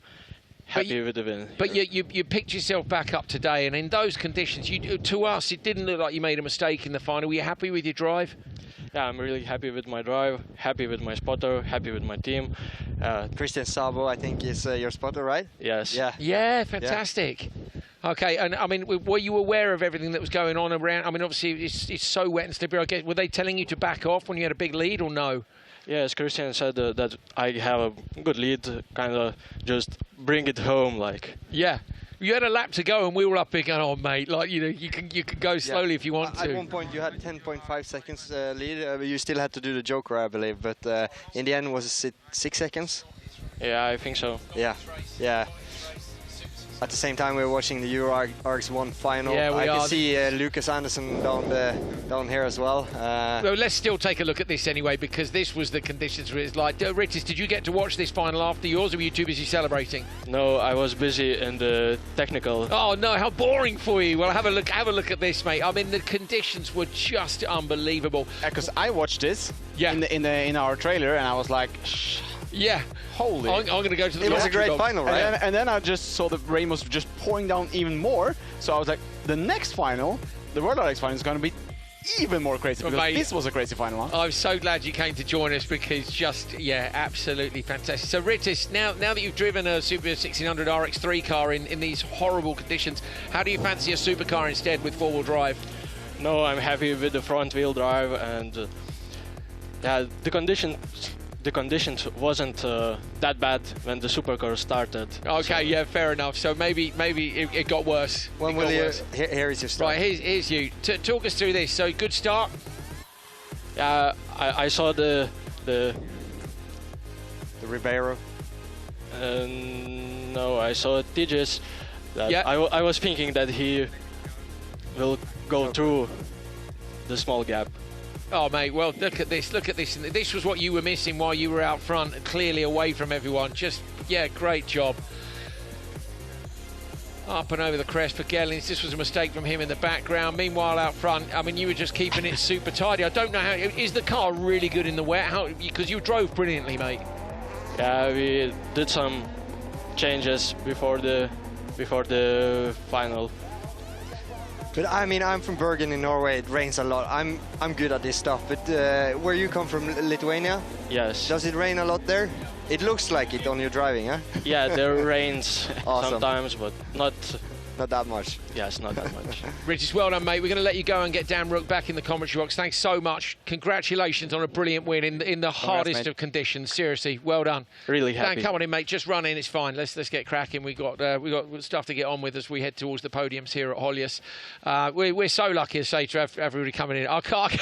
[SPEAKER 14] happy with the win.
[SPEAKER 1] But you picked yourself back up today, and in those conditions, to us, it didn't look like you made a mistake in the final. Were you happy with your drive?
[SPEAKER 14] Yeah, I'm really happy with my drive, happy with my spotter, happy with my team.
[SPEAKER 10] Christian Sabo, I think, is your spotter, right?
[SPEAKER 14] Yes.
[SPEAKER 1] Yeah, fantastic. Yeah. Okay, and I mean, were you aware of everything that was going on around? I mean, obviously, it's so wet and slippery. I guess, were they telling you to back off when you had a big lead, or no?
[SPEAKER 14] Yes, Christian said that I have a good lead, kind of just bring it home, like.
[SPEAKER 1] Yeah. You had a lap to go, and we were up here going, "Oh, mate, like you can go slowly if you want to."
[SPEAKER 10] At one point, you had 10.5 seconds lead. You still had to do the Joker, I believe, but in the end, was it 6 seconds?
[SPEAKER 14] Yeah, I think so.
[SPEAKER 10] Yeah. At the same time, we were watching the Euro RX 1 final.
[SPEAKER 1] Yeah,
[SPEAKER 10] I can see Lucas Anderson down here as well.
[SPEAKER 1] Well, let's still take a look at this anyway, because this was the conditions where it's like. Ritis, did you get to watch this final after yours, or were you too busy celebrating?
[SPEAKER 14] No, I was busy in the technical.
[SPEAKER 1] Oh no, how boring for you. Well, have a look at this, mate. I mean, the conditions were just unbelievable.
[SPEAKER 11] Because I watched this
[SPEAKER 1] Yeah.
[SPEAKER 11] in our trailer, and I was like,
[SPEAKER 1] Yeah.
[SPEAKER 11] holy.
[SPEAKER 1] I'm going to go to the
[SPEAKER 10] It was a great
[SPEAKER 1] dog.
[SPEAKER 10] final, right?
[SPEAKER 11] And then I just saw the rain was just pouring down even more. So I was like, the next final, the World RX final, is going to be even more crazy, because
[SPEAKER 1] mate,
[SPEAKER 11] this was a crazy final. Huh?
[SPEAKER 1] I'm so glad you came to join us, because just, yeah, absolutely fantastic. So, Ritis, now that you've driven a Super 1600 RX3 car in these horrible conditions, how do you fancy a supercar instead with four-wheel drive?
[SPEAKER 14] No, I'm happy with the front-wheel drive, and yeah, the conditions wasn't that bad when the supercar started.
[SPEAKER 1] Okay, yeah, fair enough. So maybe it got worse.
[SPEAKER 10] When will you? Here is your start.
[SPEAKER 1] Right, here's you. Talk us through this. So good start.
[SPEAKER 14] Yeah, I saw the
[SPEAKER 10] Ribeiro.
[SPEAKER 14] No, I saw Tigges.
[SPEAKER 1] Yeah.
[SPEAKER 14] I was thinking that he will go through the small gap.
[SPEAKER 1] Oh, mate, well, look at this. And this was what you were missing while you were out front, clearly away from everyone. Just, yeah, great job. Up and over the crest for Gellins. This was a mistake from him in the background. Meanwhile, out front, I mean, you were just keeping it super tidy. I don't know how... Is the car really good in the wet? Because you drove brilliantly, mate.
[SPEAKER 14] Yeah, we did some changes before the final.
[SPEAKER 10] But I mean, I'm from Bergen in Norway. It rains a lot. I'm good at this stuff. But where you come from, Lithuania?
[SPEAKER 14] Yes.
[SPEAKER 10] Does it rain a lot there? It looks like it on your driving, huh?
[SPEAKER 14] Yeah, there rains
[SPEAKER 10] Awesome.
[SPEAKER 14] sometimes, but not
[SPEAKER 10] that much.
[SPEAKER 14] Yes, not that much.
[SPEAKER 1] Richard, well done, mate. We're going to let you go and get Dan Rook back in the commentary box. Thanks so much. Congratulations on a brilliant win in the hardest
[SPEAKER 11] mate.
[SPEAKER 1] of conditions. Seriously, well done.
[SPEAKER 14] Really happy.
[SPEAKER 1] Dan, come on in, mate. Just run in. It's fine. Let's get cracking. We got stuff to get on with as we head towards the podiums here at Höljes. We're so lucky, to say, to have everybody coming in. I can't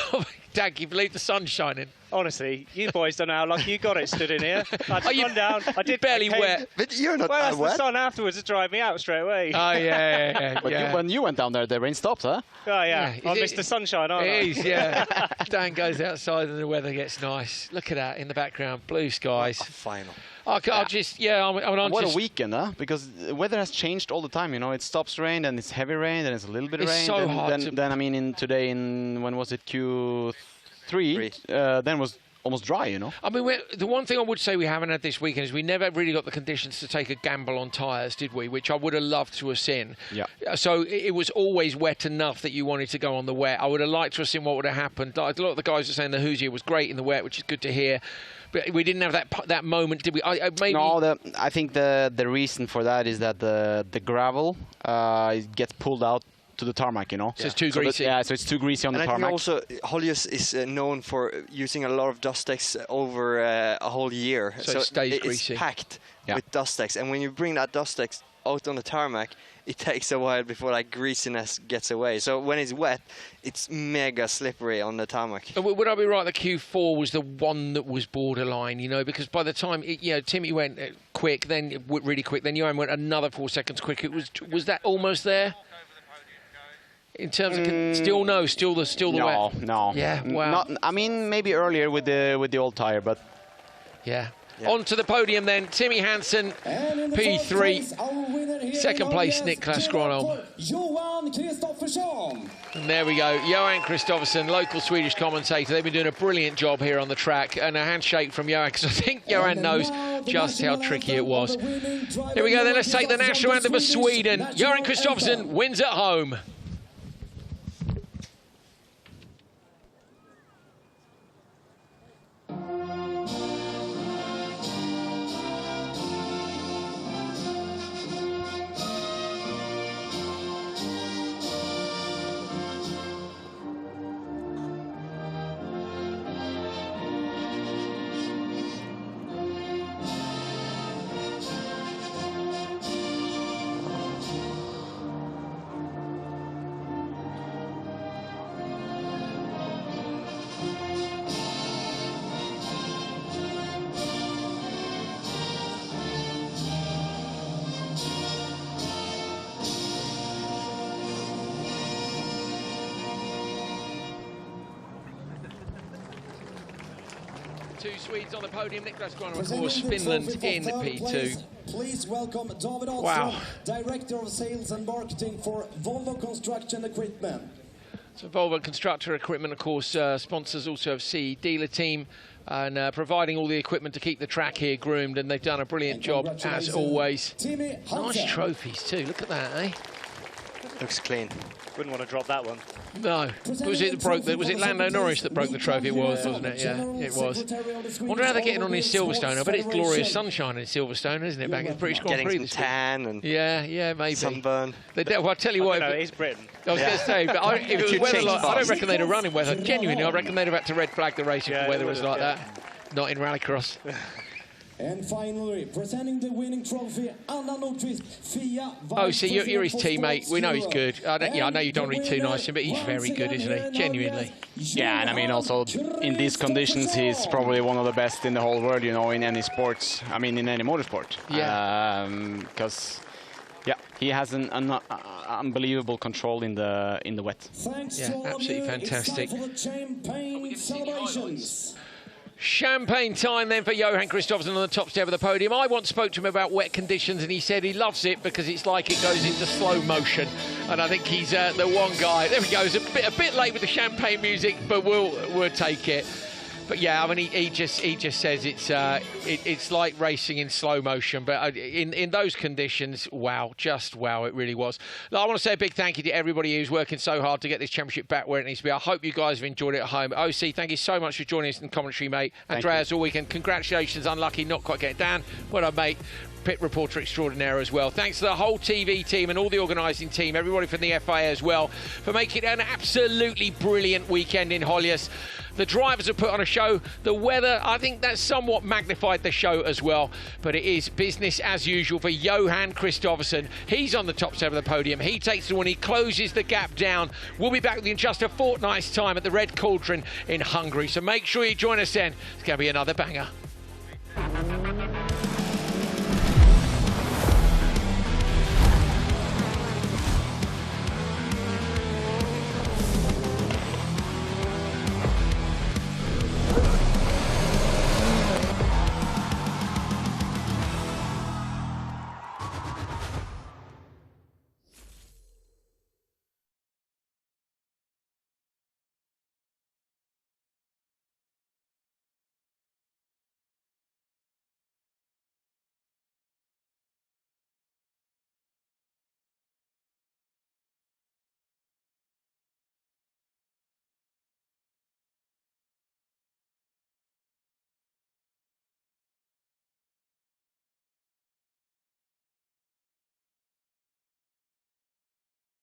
[SPEAKER 1] Dan, can you believe the sun's shining?
[SPEAKER 4] Honestly, you boys don't know how lucky you got it stood in here. I'd run down. I did
[SPEAKER 1] barely wet.
[SPEAKER 10] But you're not
[SPEAKER 4] well,
[SPEAKER 10] that wet.
[SPEAKER 4] The sun afterwards to drive me out straight away.
[SPEAKER 1] Oh, yeah.
[SPEAKER 11] But when you went down there, the rain stopped, huh?
[SPEAKER 4] Oh, yeah. I missed the sunshine, aren't I?
[SPEAKER 1] It is, yeah. Dan goes outside and the weather gets nice. Look at that in the background. Blue skies.
[SPEAKER 10] Final.
[SPEAKER 1] What
[SPEAKER 11] a weekend, huh? Because the weather has changed all the time. You know, it stops rain, then it's heavy rain, then it's a little bit of rain.
[SPEAKER 1] So hard
[SPEAKER 11] then I mean, when was it, Q3? Then was almost dry, you know.
[SPEAKER 1] I mean, the one thing I would say we haven't had this weekend is we never really got the conditions to take a gamble on tyres, did we? Which I would have loved to have seen.
[SPEAKER 11] Yeah.
[SPEAKER 1] So it was always wet enough that you wanted to go on the wet. I would have liked to have seen what would have happened. Like, a lot of the guys are saying the Höljes was great in the wet, which is good to hear. But we didn't have that moment, did we? Maybe...
[SPEAKER 11] No, I think the reason for that is that the gravel gets pulled out to the tarmac, you know.
[SPEAKER 1] So it's too greasy.
[SPEAKER 11] So it's too greasy on the tarmac.
[SPEAKER 10] And also, Höljes is known for using a lot of Dustex over a whole year.
[SPEAKER 1] So it stays greasy.
[SPEAKER 10] It's packed with Dustex. And when you bring that Dustex out on the tarmac, it takes a while before that greasiness gets away. So when it's wet, it's mega slippery on the tarmac.
[SPEAKER 1] Would I be right that Q4 was the one that was borderline, you know, because by the time, Timmy went quick, then really quick, then Johan went another 4 seconds quick. Was that almost there? In terms of still the wet.
[SPEAKER 11] No.
[SPEAKER 1] Yeah, wow.
[SPEAKER 11] I mean, maybe earlier with the old tire, but
[SPEAKER 1] yeah. On to the podium then. Timmy Hansen, P3. Second place, Niklas Gronholm.
[SPEAKER 15] Johan Kristoffersson.
[SPEAKER 1] And there we go. Johan Kristoffersson, local Swedish commentator. They've been doing a brilliant job here on the track. And a handshake from Johan, because I think Johan knows just how tricky it was. Here we go then. Let's take the national anthem for Sweden. Johan Kristoffersson wins at home. Two Swedes on the podium. Niklas Gröner, of course, Finland in P2.
[SPEAKER 15] Please welcome David Ahlström,
[SPEAKER 1] Wow.
[SPEAKER 15] Director of Sales and Marketing for Volvo Construction Equipment.
[SPEAKER 1] So Volvo Constructor Equipment, of course, sponsors also of CE Dealer Team and providing all the equipment to keep the track here groomed, and they've done a brilliant job as always.
[SPEAKER 15] Timmy
[SPEAKER 1] Nice trophies too. Look at that, eh?
[SPEAKER 10] Looks clean.
[SPEAKER 4] Wouldn't want to drop that one.
[SPEAKER 1] No. Was it Lando Norris that broke the trophy? It was, wasn't it? Yeah, it was. I wonder how they're getting on in Silverstone. I bet it's glorious sunshine in Silverstone, isn't it? Back in the British Grand Prix.
[SPEAKER 10] Getting some tan and
[SPEAKER 1] yeah, maybe.
[SPEAKER 10] sunburn.
[SPEAKER 1] Well, I'll tell you what.
[SPEAKER 4] No, it's Britain.
[SPEAKER 1] I was going to say, but if it was weather like, I don't reckon they'd have run in weather. Genuinely, I reckon they'd have had to red flag the race if the weather was like that. Not in Rallycross.
[SPEAKER 15] And finally, presenting the winning trophy, Anna Nordqvist, FIA.
[SPEAKER 1] Oh, see, you're his teammate. We know he's good. I know you don't read too nice, but he's very good, isn't he? Genuinely.
[SPEAKER 11] Yeah, and I mean, also in these conditions, he's probably one of the best in the whole world, you know, in any sports. I mean, in any motorsport.
[SPEAKER 1] Yeah.
[SPEAKER 11] Because, yeah, he has an unbelievable control in the wet.
[SPEAKER 1] Yeah, absolutely fantastic. Champagne time then for Johan Kristoffersson on the top step of the podium. I once spoke to him about wet conditions and he said he loves it because it's like it goes into slow motion. And I think he's the one guy. There we go. It's a bit late with the champagne music, but we'll take it. But yeah, I mean, he just says it's like racing in slow motion. But in those conditions, wow, just wow, it really was. I want to say a big thank you to everybody who's working so hard to get this championship back where it needs to be. I hope you guys have enjoyed it at home. OC, thank you so much for joining us in commentary, mate. Andreas all weekend, congratulations, unlucky, not quite getting down. Well done, mate. Pit reporter extraordinaire as well. Thanks to the whole TV team and all the organising team, everybody from the FIA as well, for making it an absolutely brilliant weekend in Höljes. The drivers have put on a show. The weather, I think that's somewhat magnified the show as well. But it is business as usual for Johan Kristoffersson. He's on the top step of the podium. He takes the win. He closes the gap down. We'll be back with you in just a fortnight's time at the Red Cauldron in Hungary. So make sure you join us then. It's going to be another banger.